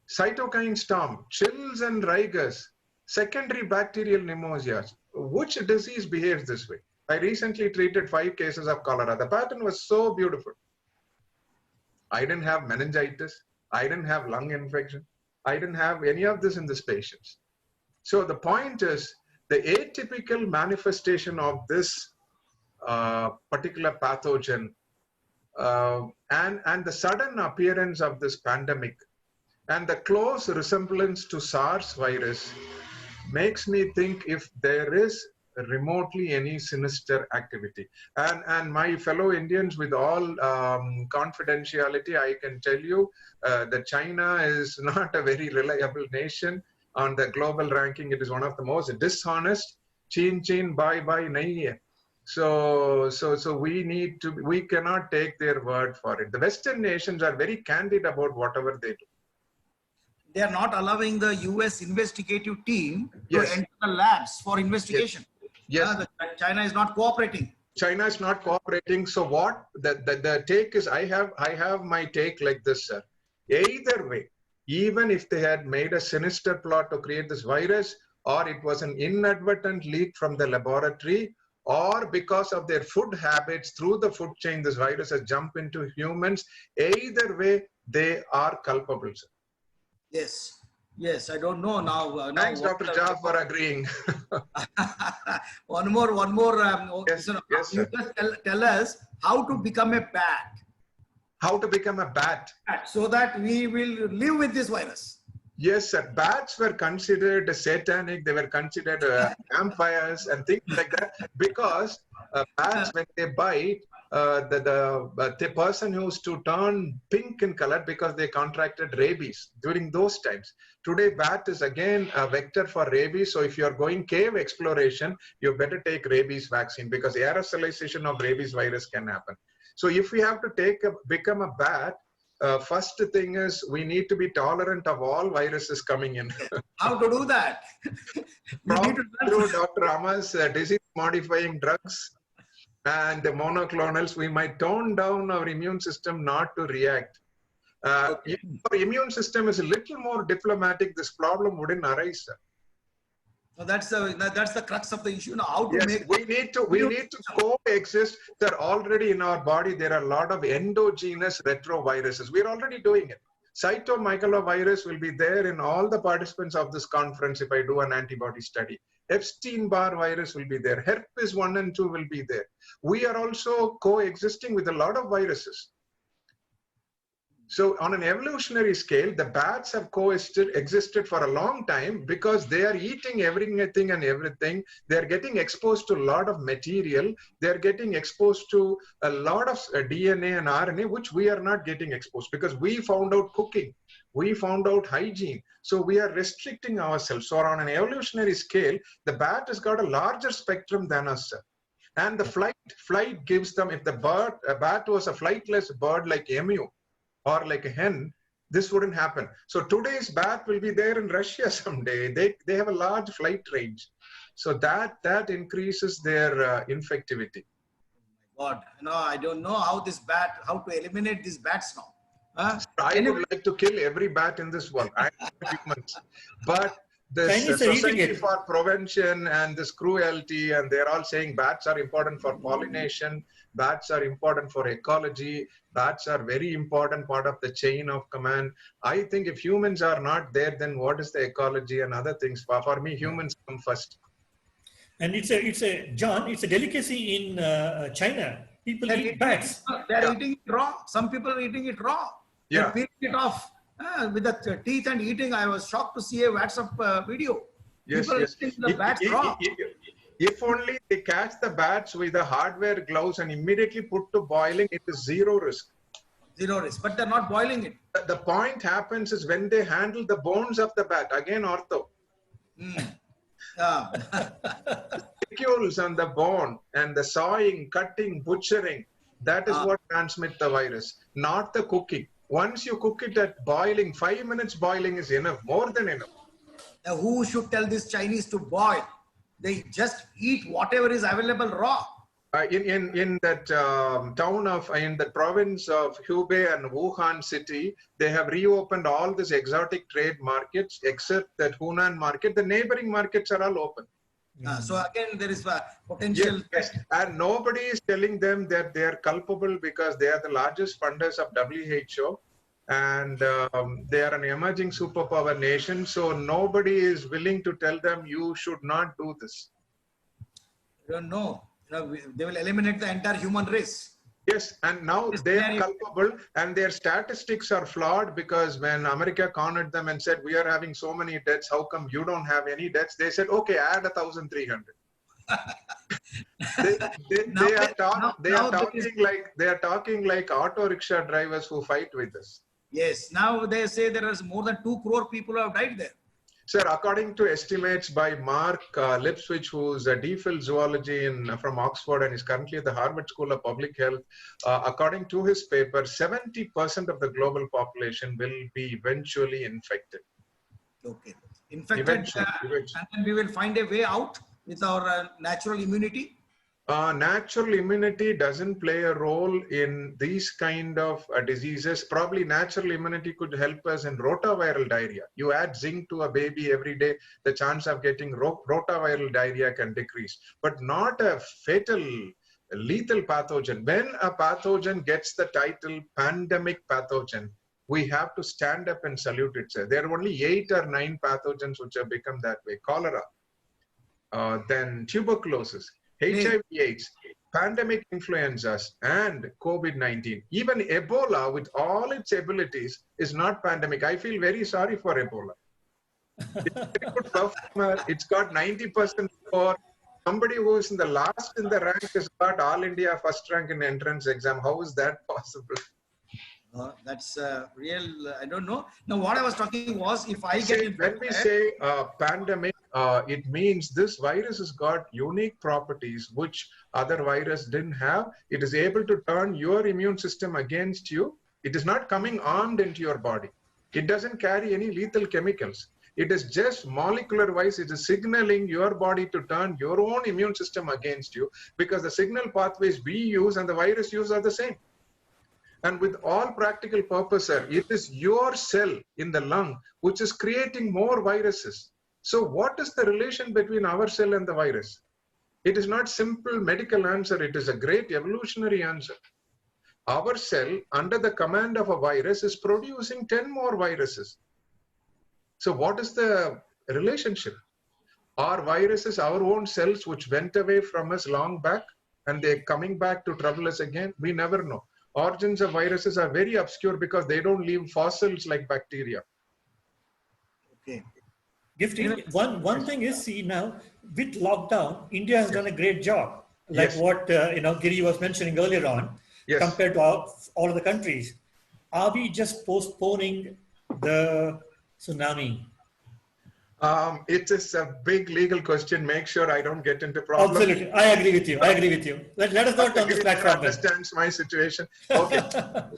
cytokine storm, chills and rigors, secondary bacterial pneumonias. Which disease behaves this way? I recently treated 5 cases of cholera. The pattern was so beautiful. I didn't have meningitis. I didn't have lung infection. I didn't have any of this in these patients. So the point is, the atypical manifestation of this particular pathogen and the sudden appearance of this pandemic and the close resemblance to SARS virus makes me think if there is remotely any sinister activity. And my fellow Indians, with all confidentiality, I can tell you that China is not a very reliable nation. On the global ranking, it is one of the most dishonest. Chin chin, bye bye, nahi hai. So we cannot take their word for it. The Western nations are very candid about whatever they do. They are not allowing the US investigative team to Yes. enter the labs for investigation. Yes. China is not cooperating. China is not cooperating. So what the take is, I have my take like this, sir. Either way, even if they had made a sinister plot to create this virus, or it was an inadvertent leak from the laboratory, or because of their food habits through the food chain, this virus has jumped into humans, either way, they are culpable, sir. Yes, yes, I don't know now. Thanks, now Dr. Jha, for agreeing. one more. Yes, So yes, you sir. just tell us how to become a bat. How to become a bat? So that we will live with this virus. Yes, sir. Bats were considered satanic. They were considered vampires and things like that, because bats, when they bite, the person used to turn pink in color because they contracted rabies during those times. Today, bat is again a vector for rabies. So if you're going cave exploration, you better take rabies vaccine, because aerosolization of rabies virus can happen. So if we have to become a bat, first thing is we need to be tolerant of all viruses coming in. How to do that? Through Dr. Amar's disease-modifying drugs and the monoclonals, we might tone down our immune system not to react. If our immune system is a little more diplomatic, this problem wouldn't arise, sir. So that's the crux of the issue. Now, how to make we need to coexist. They're already in our body. There are a lot of endogenous retroviruses. We're already doing it. Cytomegalovirus will be there in all the participants of this conference if I do an antibody study. Epstein-Barr virus will be there. Herpes 1 and 2 will be there. We are also coexisting with a lot of viruses. So on an evolutionary scale, the bats have existed for a long time because they are eating everything and everything. They're getting exposed to a lot of material. They're getting exposed to a lot of DNA and RNA, which we are not getting exposed because we found out cooking. We found out hygiene. So we are restricting ourselves. So on an evolutionary scale, the bat has got a larger spectrum than us. And the flight gives them, if a bat was a flightless bird like emu, or like a hen, this wouldn't happen. So today's bat will be there in Russia someday. They have a large flight range. So that increases their infectivity. God, no, I don't know how to eliminate these bats now. I would like to kill every bat in this world. I humans. But this Society for Prevention and this cruelty, and they're all saying bats are important for pollination, bats are important for ecology, bats are very important part of the chain of command. I think if humans are not there, then what is the ecology and other things? For me, humans come first. And it's a John, it's a delicacy in China. People eat bats. They're eating it raw. Some people are eating it raw. They're peeling it off with the teeth and eating. I was shocked to see a WhatsApp video. Yes, people yes. eating the bats raw. If only they catch the bats with the hardware gloves and immediately put to boiling, it is zero risk. Zero risk, but they're not boiling it. The point happens is when they handle the bones of the bat, again ortho. Spicules on the bone and the sawing, cutting, butchering, that is what transmits the virus, not the cooking. Once you cook it at boiling, 5 minutes boiling is enough, more than enough. Now, who should tell these Chinese to boil? They just eat whatever is available raw. In that town in the province of Hubei and Wuhan city, they have reopened all these exotic trade markets except that Hunan market. The neighboring markets are all open. So again, there is a potential. Yes. And nobody is telling them that they are culpable because they are the largest funders of WHO. And they are an emerging superpower nation. So nobody is willing to tell them you should not do this. I don't know. They will eliminate the entire human race. Yes, and now they are culpable and their statistics are flawed because when America cornered them and said, we are having so many deaths, how come you don't have any deaths? They said, okay, add 1,300. they, they, Now they are now, they now are there is, talking like auto rickshaw drivers who fight with us. yes, now they say there is more than 2 crore people who have died there. Sir, according to estimates by Mark Lipswich, who's a DPhil zoology from Oxford and is currently at the Harvard School of Public Health, according to his paper, 70% of the global population will be eventually infected. Okay. Infected, Eventually. and then we will find a way out with our natural immunity. Natural immunity doesn't play a role in these kind of diseases. Probably natural immunity could help us in rotaviral diarrhea. You add zinc to a baby every day, the chance of getting rotaviral diarrhea can decrease, but not a fatal, lethal pathogen. When a pathogen gets the title pandemic pathogen, we have to stand up and salute it, sir. There are only 8 or 9 pathogens which have become that way. Cholera, then tuberculosis, HIV/AIDS, pandemic influenzas, and COVID-19. Even Ebola, with all its abilities, is not pandemic. I feel very sorry for Ebola. It's a very good performer. It's got 90% score. Somebody who is in the last in the rank has got all India first rank in entrance exam. How is that possible? That's real. I don't know. Now, what I was talking was, if I get infected, when we say pandemic, it means this virus has got unique properties which other virus didn't have. It is able to turn your immune system against you. It is not coming armed into your body. It doesn't carry any lethal chemicals. It is just molecular wise, it is signaling your body to turn your own immune system against you, because the signal pathways we use and the virus use are the same. And with all practical purpose, sir, it is your cell in the lung which is creating more viruses. So what is the relation between our cell and the virus? It is not simple medical answer. It is a great evolutionary answer. Our cell, under the command of a virus, is producing 10 more viruses. So what is the relationship? Are viruses our own cells which went away from us long back and they're coming back to trouble us again? We never know. Origins of viruses are very obscure because they don't leave fossils like bacteria. okay. Gifty, one thing is, see now, with lockdown, India has done a great job. Like what Giri was mentioning earlier on, compared to all of the countries. Are we just postponing the tsunami? It is a big legal question. Make sure I don't get into problems. Absolutely, I agree with you. I agree with you. Let us not on this platform. Understands my situation. Okay.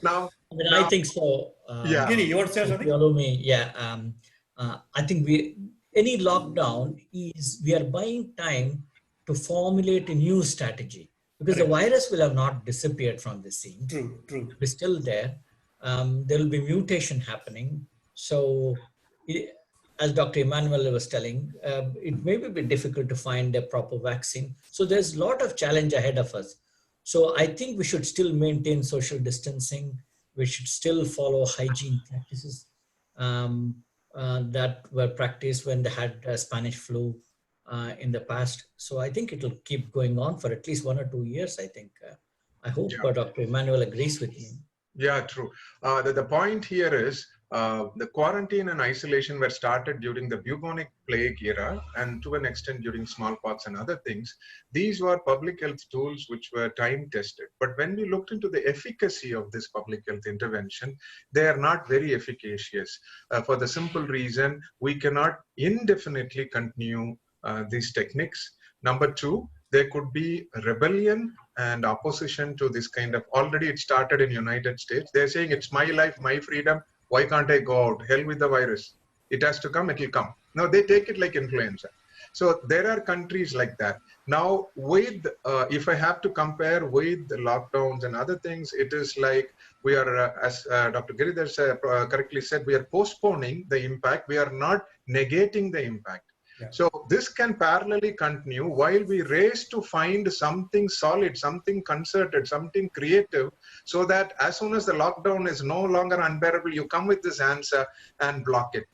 Now, I think so. Giri, you want to say something? Follow me. Yeah. I think any lockdown we are buying time to formulate a new strategy, because the virus will have not disappeared from the scene. True. It is still there. There will be mutation happening. So, as Dr. Emmanuel was telling, it may be difficult to find a proper vaccine. So there's a lot of challenge ahead of us. So I think we should still maintain social distancing. We should still follow hygiene practices that were practiced when they had Spanish flu in the past. So I think it will keep going on for at least 1 or 2 years, I think. I hope Dr. Emmanuel agrees with me. Yeah, true. The point here is the quarantine and isolation were started during the bubonic plague era and to an extent during smallpox and other things. These were public health tools which were time tested. But when we looked into the efficacy of this public health intervention, they are not very efficacious for the simple reason we cannot indefinitely continue these techniques. Number two, there could be rebellion and opposition to this kind of, already it started in United States. They're saying it's my life, my freedom. Why can't I go out? Hell with the virus. It has to come, it will come. No, they take it like influenza. So there are countries like that. Now, with if I have to compare with the lockdowns and other things, it is like we are, as Dr. Giridhar correctly said, we are postponing the impact. We are not negating the impact. Yeah. So this can parallelly continue while we race to find something solid, something concerted, something creative, so that as soon as the lockdown is no longer unbearable, you come with this answer and block it.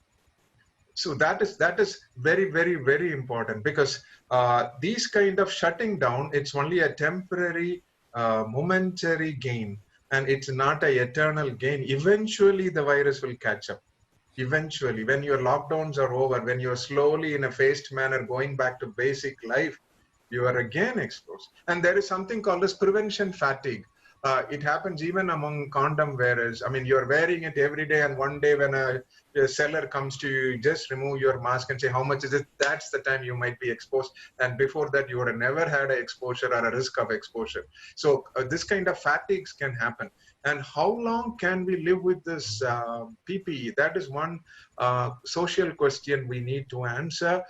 So that is very, very, very important, because these kind of shutting down, it's only a temporary, momentary gain, and it's not an eternal gain. Eventually, the virus will catch up. Eventually, when your lockdowns are over, when you're slowly in a phased manner going back to basic life, you are again exposed. And there is something called as prevention fatigue. It happens even among condom wearers. I mean, you're wearing it every day, and one day when a seller comes to you, you just remove your mask and say, how much is it? That's the time you might be exposed. And before that, you would have never had an exposure or a risk of exposure. So this kind of fatigues can happen. And how long can we live with this PPE? That is one social question we need to answer.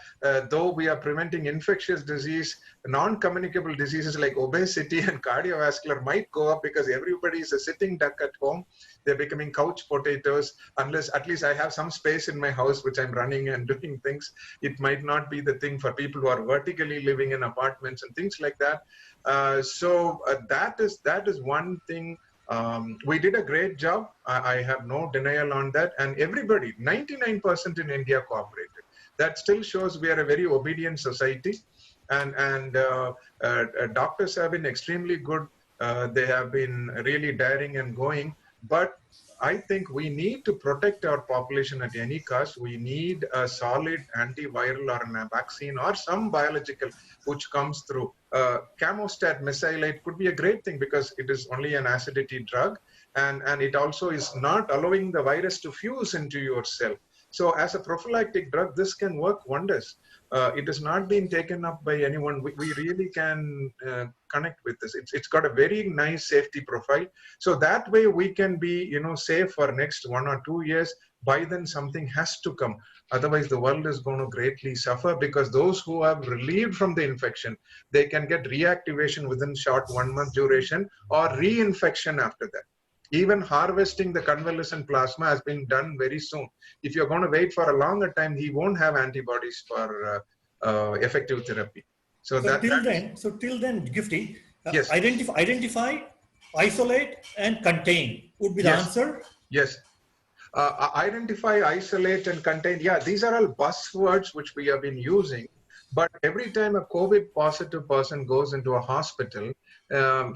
Though we are preventing infectious disease, non-communicable diseases like obesity and cardiovascular might go up because everybody is a sitting duck at home. They're becoming couch potatoes. Unless at least I have some space in my house which I'm running and doing things, it might not be the thing for people who are vertically living in apartments and things like that. So that is one thing. We did a great job. I have no denial on that. And everybody, 99% in India cooperated. That still shows we are a very obedient society. And doctors have been extremely good. They have been really daring and going. But I think we need to protect our population at any cost. We need a solid antiviral or a vaccine or some biological which comes through. Camostat mesylate could be a great thing because it is only an acidity drug, and it also is not allowing the virus to fuse into your cell. So as a prophylactic drug, this can work wonders. It has not been taken up by anyone. We really can connect with this. It's got a very nice safety profile. So that way we can be, safe for next 1 or 2 years. By then something has to come. Otherwise the world is going to greatly suffer, because those who have relieved from the infection, they can get reactivation within short 1 month duration or reinfection after that. Even harvesting the convalescent plasma has been done very soon. If you're going to wait for a longer time, he won't have antibodies for effective therapy. So till then, Gifty, yes, identify, isolate, and contain would be the answer. Yes. Identify, isolate, and contain. Yeah, these are all buzzwords which we have been using. But every time a COVID positive person goes into a hospital,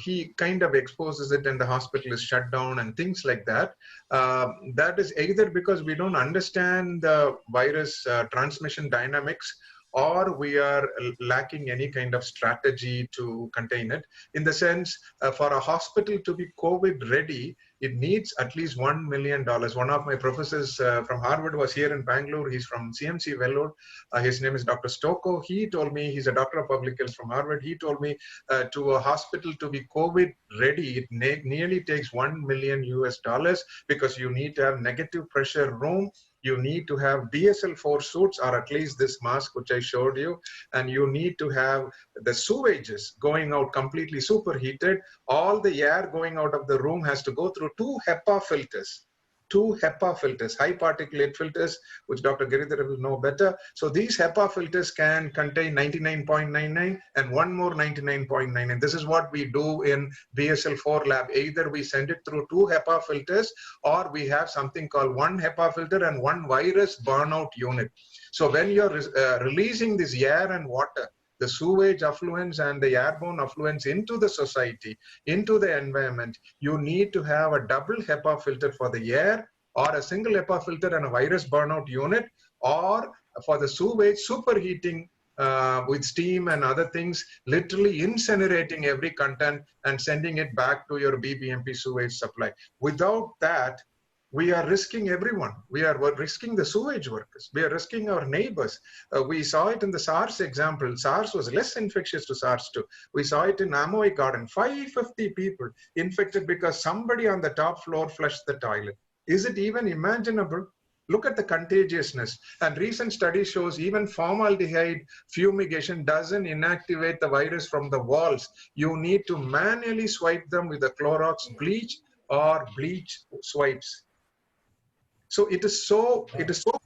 he kind of exposes it and the hospital is shut down and things like that. That is either because we don't understand the virus transmission dynamics, or we are lacking any kind of strategy to contain it. In the sense, for a hospital to be COVID ready, it needs at least $1 million. One of my professors from Harvard was here in Bangalore. He's from CMC Vellore. His name is Dr. Stocco. He told me, he's a doctor of public health from Harvard. He told me to a hospital to be COVID ready, it nearly takes $1 million US, because you need to have negative pressure room. You need to have BSL-4 suits, or at least this mask which I showed you, and you need to have the sewages going out completely superheated. All the air going out of the room has to go through 2 HEPA filters. 2 HEPA filters, high particulate filters, which Dr. Giridhar will know better. So these HEPA filters can contain 99.99 and one more 99.99. This is what we do in BSL-4 lab. Either we send it through 2 HEPA filters, or we have something called 1 HEPA filter and 1 virus burnout unit. So when you're releasing this air and water, the sewage effluents and the airborne effluents into the society, into the environment, you need to have a double HEPA filter for the air, or a single HEPA filter and a virus burnout unit, or for the sewage superheating with steam and other things, literally incinerating every content and sending it back to your BBMP sewage supply. Without that, we are risking everyone. We are risking the sewage workers. We are risking our neighbors. We saw it in the SARS example. SARS was less infectious to SARS-2. We saw it in Amoy Garden. 550 people infected because somebody on the top floor flushed the toilet. Is it even imaginable? Look at the contagiousness. And recent study shows even formaldehyde fumigation doesn't inactivate the virus from the walls. You need to manually swipe them with the Clorox bleach or bleach swipes. So it is so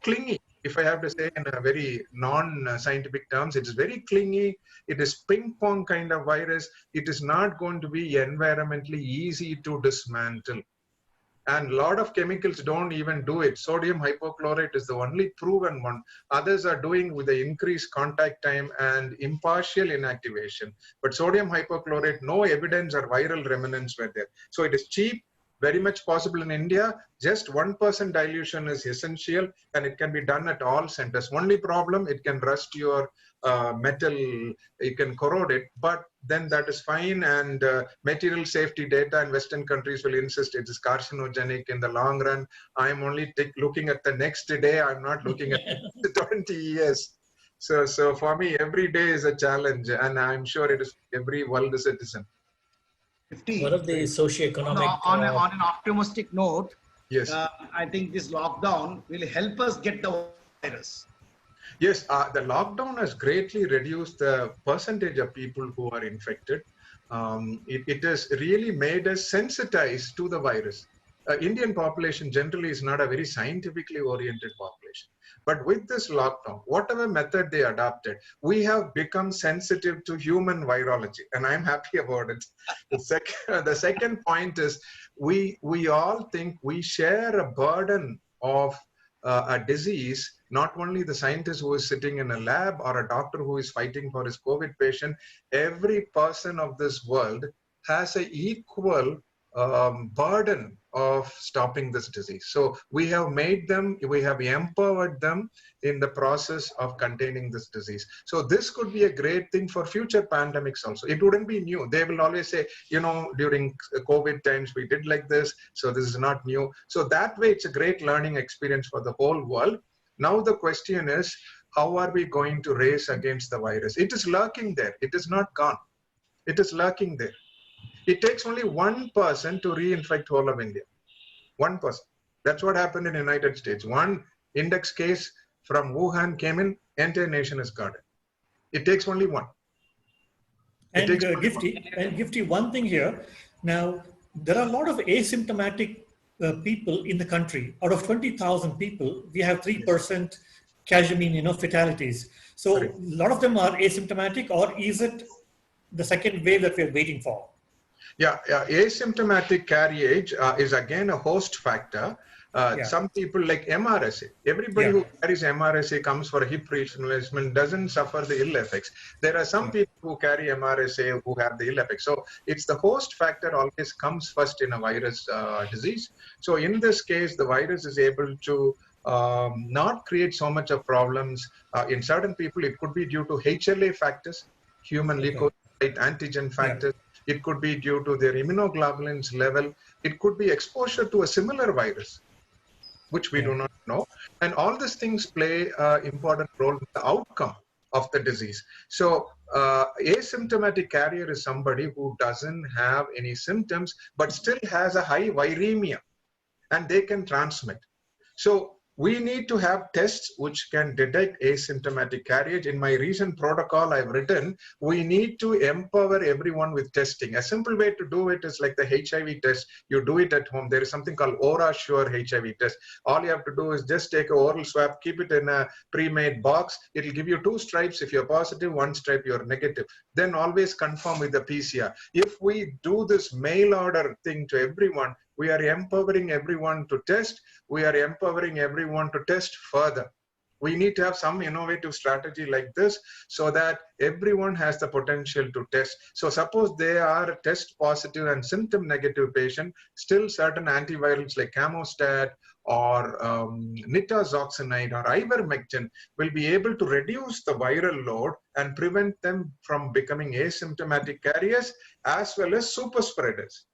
clingy, if I have to say in a very non-scientific terms. It is very clingy. It is ping pong kind of virus. It is not going to be environmentally easy to dismantle. And a lot of chemicals don't even do it. Sodium hypochlorite is the only proven one. Others are doing with the increased contact time and impartial inactivation. But sodium hypochlorite, no evidence or viral remnants were there. So it is cheap. very much possible in India. Just 1% dilution is essential, and it can be done at all centers. Only problem, it can rust your metal, it can corrode it, but then that is fine. And material safety data in Western countries will insist it is carcinogenic in the long run. I'm only looking at the next day. I'm not looking at 20 years. So for me, every day is a challenge, and I'm sure it is every world citizen. 50. One of the socioeconomic On an optimistic note, Yes. I think this lockdown will help us get the virus. Yes, the lockdown has greatly reduced the percentage of people who are infected. It has really made us sensitized to the virus. Indian population generally is not a very scientifically oriented population. But with this lockdown, whatever method they adopted, we have become sensitive to human virology, and I'm happy about it. The second point is we all think we share a burden of a disease. Not only the scientist who is sitting in a lab or a doctor who is fighting for his COVID patient, every person of this world has an equal burden of stopping this disease. So we have made them, we have empowered them in the process of containing this disease. So this could be a great thing for future pandemics also. It wouldn't be new. They will always say, you know, during COVID times, we did like this, so this is not new. So that way, it's a great learning experience for the whole world. Now the question is, how are we going to race against the virus? It is lurking there. It is not gone. It is lurking there. It takes only one person to reinfect whole of India. One person. That's what happened in the United States. One index case from Wuhan came in, entire nation is got it. It takes only one. And Gifty, one thing here. Now, there are a lot of asymptomatic people in the country. Out of 20,000 people, we have 3% fatalities. So a lot of them are asymptomatic, or is it the second wave that we're waiting for? Yeah, asymptomatic carriage is again a host factor. Some people like MRSA. Everybody who carries MRSA comes for a hip replacement doesn't suffer the ill effects. There are some people who carry MRSA who have the ill effects. So it's the host factor always comes first in a virus disease. So in this case, the virus is able to not create so much of problems. In certain people, it could be due to HLA factors, human leukocyte antigen factors. It could be due to their immunoglobulins level. It could be exposure to a similar virus, which we do not know. And all these things play an important role in the outcome of the disease. So asymptomatic carrier is somebody who doesn't have any symptoms, but still has a high viremia, and they can transmit. So we need to have tests which can detect asymptomatic carriage. In my recent protocol I've written, we need to empower everyone with testing. A simple way to do it is like the HIV test. You do it at home. There is something called OraSure HIV test. All you have to do is just take an oral swab, keep it in a pre-made box. It'll give you 2 stripes if you're positive, 1 stripe you're negative. Then always confirm with the PCR. If we do this mail order thing to everyone, we are empowering everyone to test. We are empowering everyone to test further. We need to have some innovative strategy like this so that everyone has the potential to test. So suppose they are a test positive and symptom negative patient, still certain antivirals like Camostat or nitazoxanide or ivermectin will be able to reduce the viral load and prevent them from becoming asymptomatic carriers as well as super spreaders.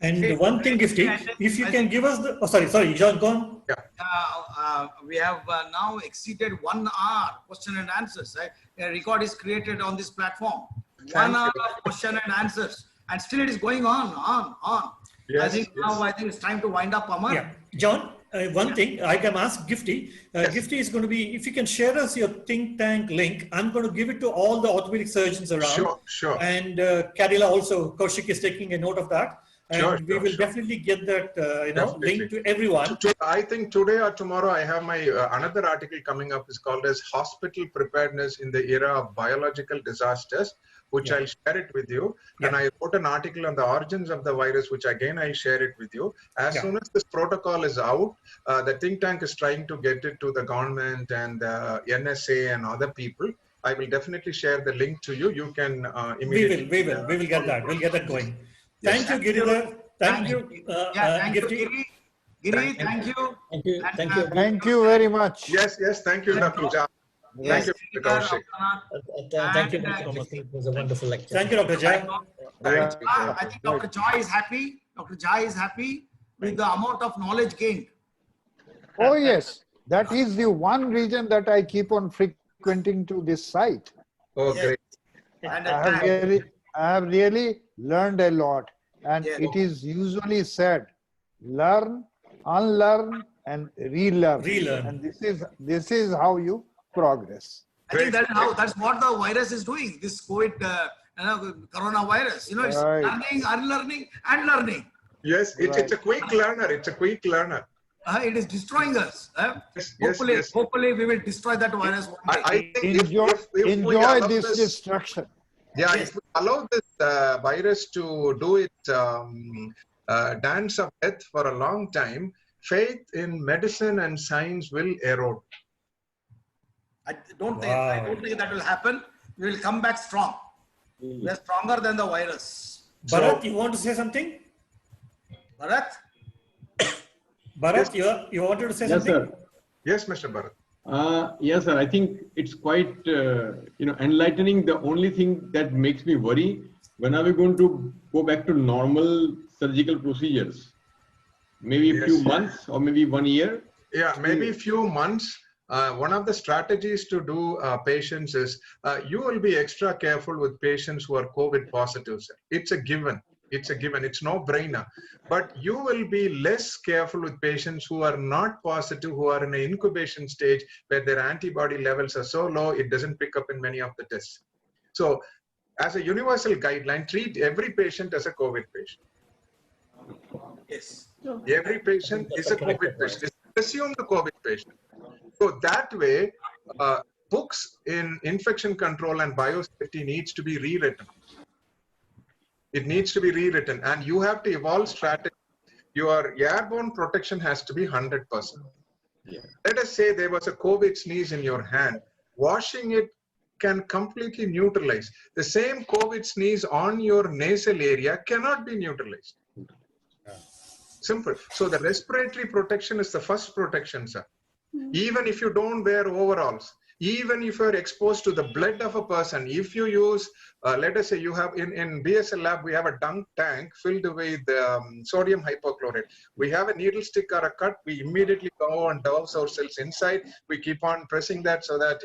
And one thing, Gifty, if you can give us the, sorry, John, go on. Yeah. We have now exceeded 1 hour question and answers. Right? A record is created on this platform. 1 hour of question and answers, and still it is going on. Yes, I think it's time to wind up, Amar. Yeah, John. One thing I can ask Gifty. Gifty is going to be, if you can share us your think tank link, I'm going to give it to all the orthopedic surgeons around. Sure. And Kadila also, Kaushik is taking a note of that. And we will definitely get that, link to everyone. I think today or tomorrow I have my another article coming up is called as Hospital Preparedness in the Era of Biological Disasters, which I'll share it with you. And I wrote an article on the origins of the virus, which again I share it with you. As soon as this protocol is out, the think tank is trying to get it to the government and the NSA and other people. I will definitely share the link to you. You can immediately. We will get that. We'll get that going. Thank you, Giridhar. Thank you, Thank you, Gifty. Giri. Giri, thank you. Thank you. And, Thank you. Thank you very much. Yes, yes. Thank you, Dr. Jha. Yes, Thank you, Mr. Sridhar, Kaushik. Thank you, and, Dr. Thomas. It was a wonderful lecture. Thank you, Dr. Jha. Thank you. I think Dr. Jha is happy. Dr. Jha is happy with the amount of knowledge gained. Oh, yes. That is the one reason that I keep on frequenting to this site. Oh, Yes. great. And I have really learned a lot. And Yes. it is usually said, learn, unlearn, and relearn. Relearn. And this is how you progress. I think that's what the virus is doing. This COVID, coronavirus. It's Right. learning, unlearning, and learning. Yes, it's a quick learner. It's a quick learner. It is destroying us. Yes, Hopefully, yes. hopefully we will destroy that virus one day. I think if we Enjoy allow this destruction. yeah, if we allow this virus to do its dance of death for a long time, faith in medicine and science will erode. I don't think that will happen. We will come back strong. We are stronger than the virus. Bharat, you want to say something? Bharat? Bharat, you wanted to say something? Yes, sir. Yes, Mr. Bharat. Yes, sir. I think it's quite, enlightening. The only thing that makes me worry, when are we going to go back to normal surgical procedures? Maybe a few months or maybe 1 year? Yeah, maybe a few months. One of the strategies to do patients is you will be extra careful with patients who are COVID positive. Sir. It's a given. It's a given. It's no brainer. But you will be less careful with patients who are not positive, who are in an incubation stage where their antibody levels are so low, it doesn't pick up in many of the tests. So as a universal guideline, treat every patient as a COVID patient. Yes. Every patient is a COVID patient. Assume the COVID patient. So that way, books in infection control and biosafety needs to be rewritten. It needs to be rewritten, and you have to evolve strategy. Your airborne protection has to be 100%. Yeah. Let us say there was a COVID sneeze in your hand. Washing it can completely neutralize. The same COVID sneeze on your nasal area cannot be neutralized. Simple. So the respiratory protection is the first protection, sir. Even if you don't wear overalls, even if you're exposed to the blood of a person, if you use, let us say you have in BSL lab, we have a dunk tank filled with sodium hypochlorite. We have a needle stick or a cut, we immediately go and douse ourselves inside. We keep on pressing that so that,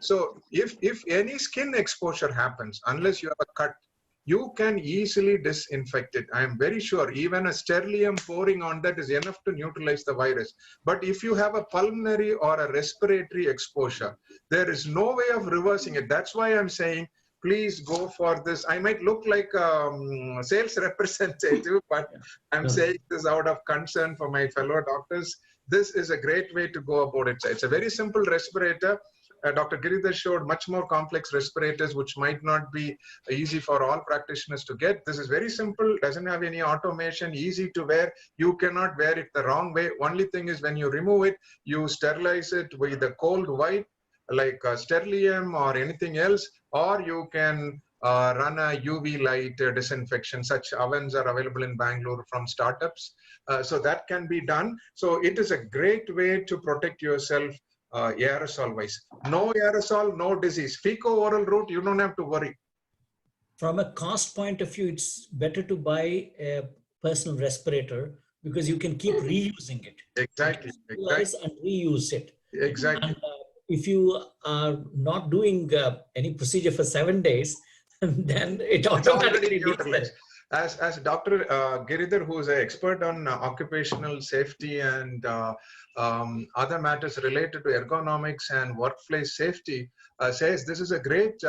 so if any skin exposure happens, unless you have a cut, you can easily disinfect it. I am very sure even a sterlium pouring on that is enough to neutralize the virus. But if you have a pulmonary or a respiratory exposure, there is no way of reversing it. That's why I'm saying, please go for this. I might look like a sales representative, but I'm saying this out of concern for my fellow doctors. This is a great way to go about it. It's a very simple respirator. Dr. Giridhar showed much more complex respirators, which might not be easy for all practitioners to get. This is very simple, doesn't have any automation, easy to wear. You cannot wear it the wrong way. Only thing is when you remove it, you sterilize it with a cold wipe, like sterlium or anything else, or you can run a UV light disinfection. Such ovens are available in Bangalore from startups. So that can be done. So it is a great way to protect yourself aerosol wise. No aerosol, no disease. Fecal-oral route, you don't have to worry. From a cost point of view, it's better to buy a personal respirator because you can keep reusing it. Exactly. And reuse it. Exactly. And, if you are not doing any procedure for 7 days, then it automatically neutralizes. As Dr. Giridhar, who is an expert on occupational safety and other matters related to ergonomics and workplace safety, says this is a great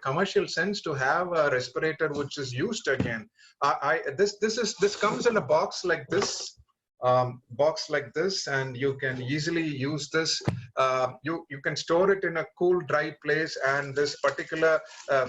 commercial sense to have a respirator which is used again. This comes in a box like this. And you can easily use this. You can store it in a cool, dry place, and this particular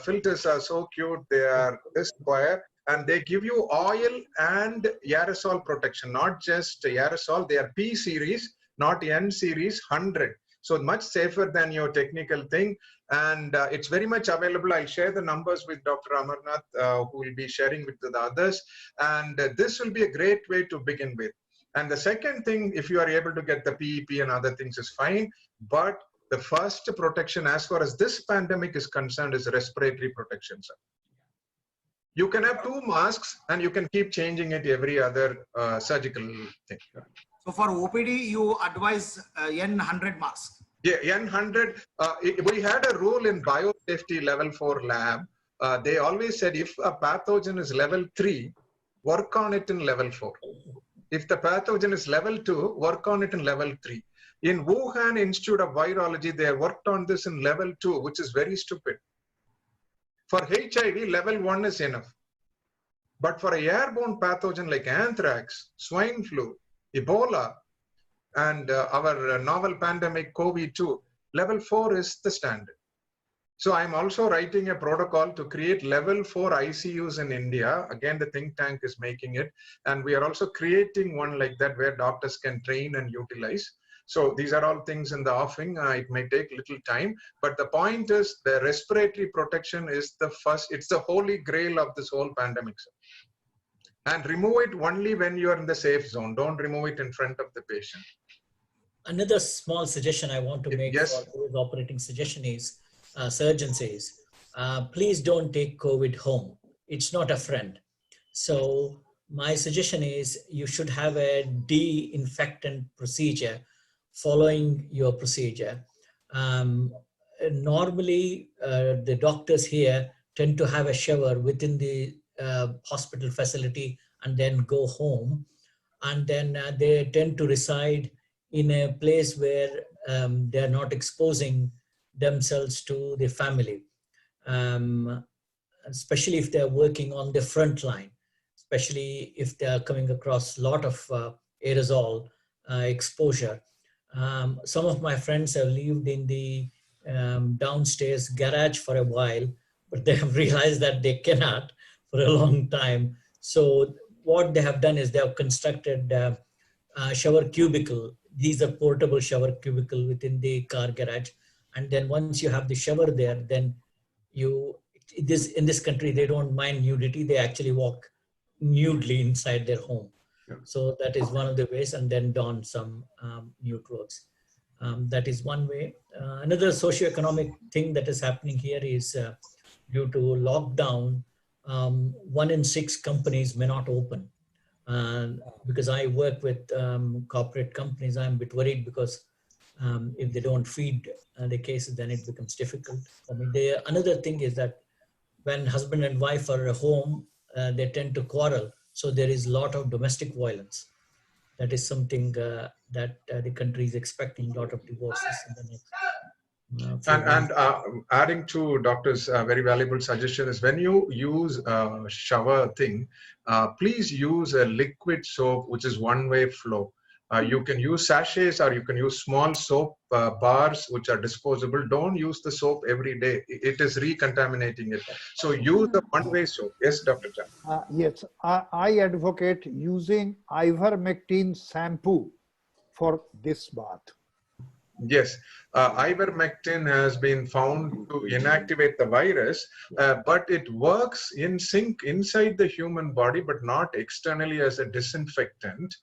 filters are so cute. They are this square, and they give you oil and aerosol protection, not just aerosol. They are P series, not N series 100. So much safer than your technical thing. And it's very much available. I'll share the numbers with Dr. Amarnath, who will be sharing with the others. And this will be a great way to begin with. And the second thing, if you are able to get the PEP and other things is fine. But the first protection as far as this pandemic is concerned is respiratory protection, sir. You can have 2 masks and you can keep changing it every other surgical thing. So for OPD, you advise N100 mask. Yeah, N100, we had a rule in biosafety level 4 lab. They always said if a pathogen is level 3, work on it in level 4. If the pathogen is level 2, work on it in level 3. In Wuhan Institute of Virology, they worked on this in level 2, which is very stupid. For HIV, level 1 is enough. But for an airborne pathogen like anthrax, swine flu, Ebola, and our novel pandemic COVID-2, level 4 is the standard. So I'm also writing a protocol to create level 4 ICUs in India. Again, the think tank is making it. And we are also creating one like that where doctors can train and utilize. So these are all things in the offing. It may take little time, but the point is the respiratory protection is the first, it's the holy grail of this whole pandemic. And remove it only when you are in the safe zone. Don't remove it in front of the patient. Another small suggestion I want to make Yes. for those operating suggestion is, surgeon says, please don't take COVID home. It's not a friend. So my suggestion is you should have a de-infectant procedure following your procedure. Normally, the doctors here tend to have a shower within the hospital facility and then go home. And then they tend to reside in a place where they're not exposing themselves to the family, especially if they're working on the front line, especially if they're coming across a lot of aerosol exposure. Some of my friends have lived in the downstairs garage for a while, but they have realized that they cannot for a long time. So what they have done is they have constructed a shower cubicle. These are portable shower cubicle within the car garage. And then once you have the shower there, then in this country, they don't mind nudity. They actually walk nudely inside their home. Yeah. So that is one of the ways, and then don some new clothes. That is one way. Another socioeconomic thing that is happening here is due to lockdown, 1 in 6 companies may not open. Because I work with corporate companies, I'm a bit worried because if they don't feed the cases, then it becomes difficult for me. Another thing is that when husband and wife are at home, they tend to quarrel. So there is a lot of domestic violence. That is something that the country is expecting, a lot of divorces in the next adding to doctor's very valuable suggestion is when you use a shower thing, please use a liquid soap, which is one-way flow. You can use sachets or you can use small soap bars, which are disposable. Don't use the soap every day. It is recontaminating it. So use a one-way soap. Yes, Dr. Chan. Yes, I advocate using ivermectin shampoo for this bath. Yes, ivermectin has been found to inactivate the virus, but it works in sync inside the human body, but not externally as a disinfectant.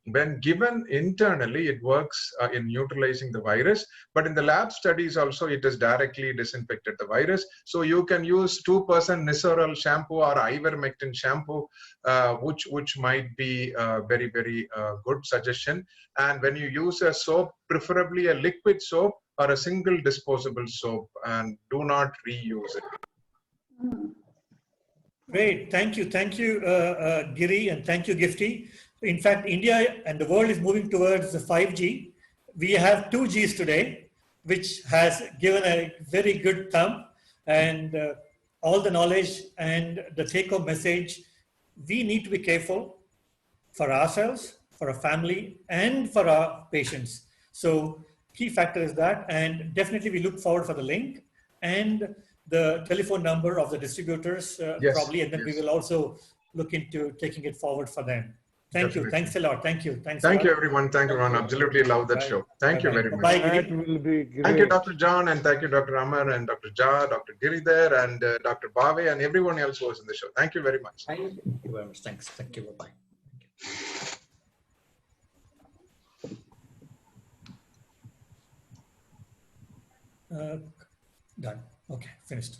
When given internally, it works in neutralizing the virus, but in the lab studies also, it has directly disinfected the virus. So you can use 2% Nisoral shampoo or ivermectin shampoo, which might be a very, very good suggestion. And when you use a soap, preferably a liquid soap or a single disposable soap, and do not reuse it. Great, thank you, Giri, and thank you, Gifty. In fact, India and the world is moving towards the 5G. We have 2Gs today, which has given a very good thumb, and all the knowledge and the take-home message. We need to be careful for ourselves, for our family, and for our patients. So key factor is that, and definitely we look forward for the link and the telephone number of the distributors, yes, probably, and then yes. we will also look into taking it forward for them. Thank you. Definitely. Thanks a lot. Thank you. Thanks a Thank you, lot. everyone. Thank you, everyone. Absolutely love that Bye. show. Thank you Bye-bye. very much. Bye, That Giri. will be great. Thank you, Dr. John, and thank you, Dr. Amar, and Dr. Jha, Dr. Giridhar, and Dr. Bhave, and everyone else who was in the show. Thank you very much. Thank you very much. Thanks. Thank you. Bye-bye. Done. Okay, finished.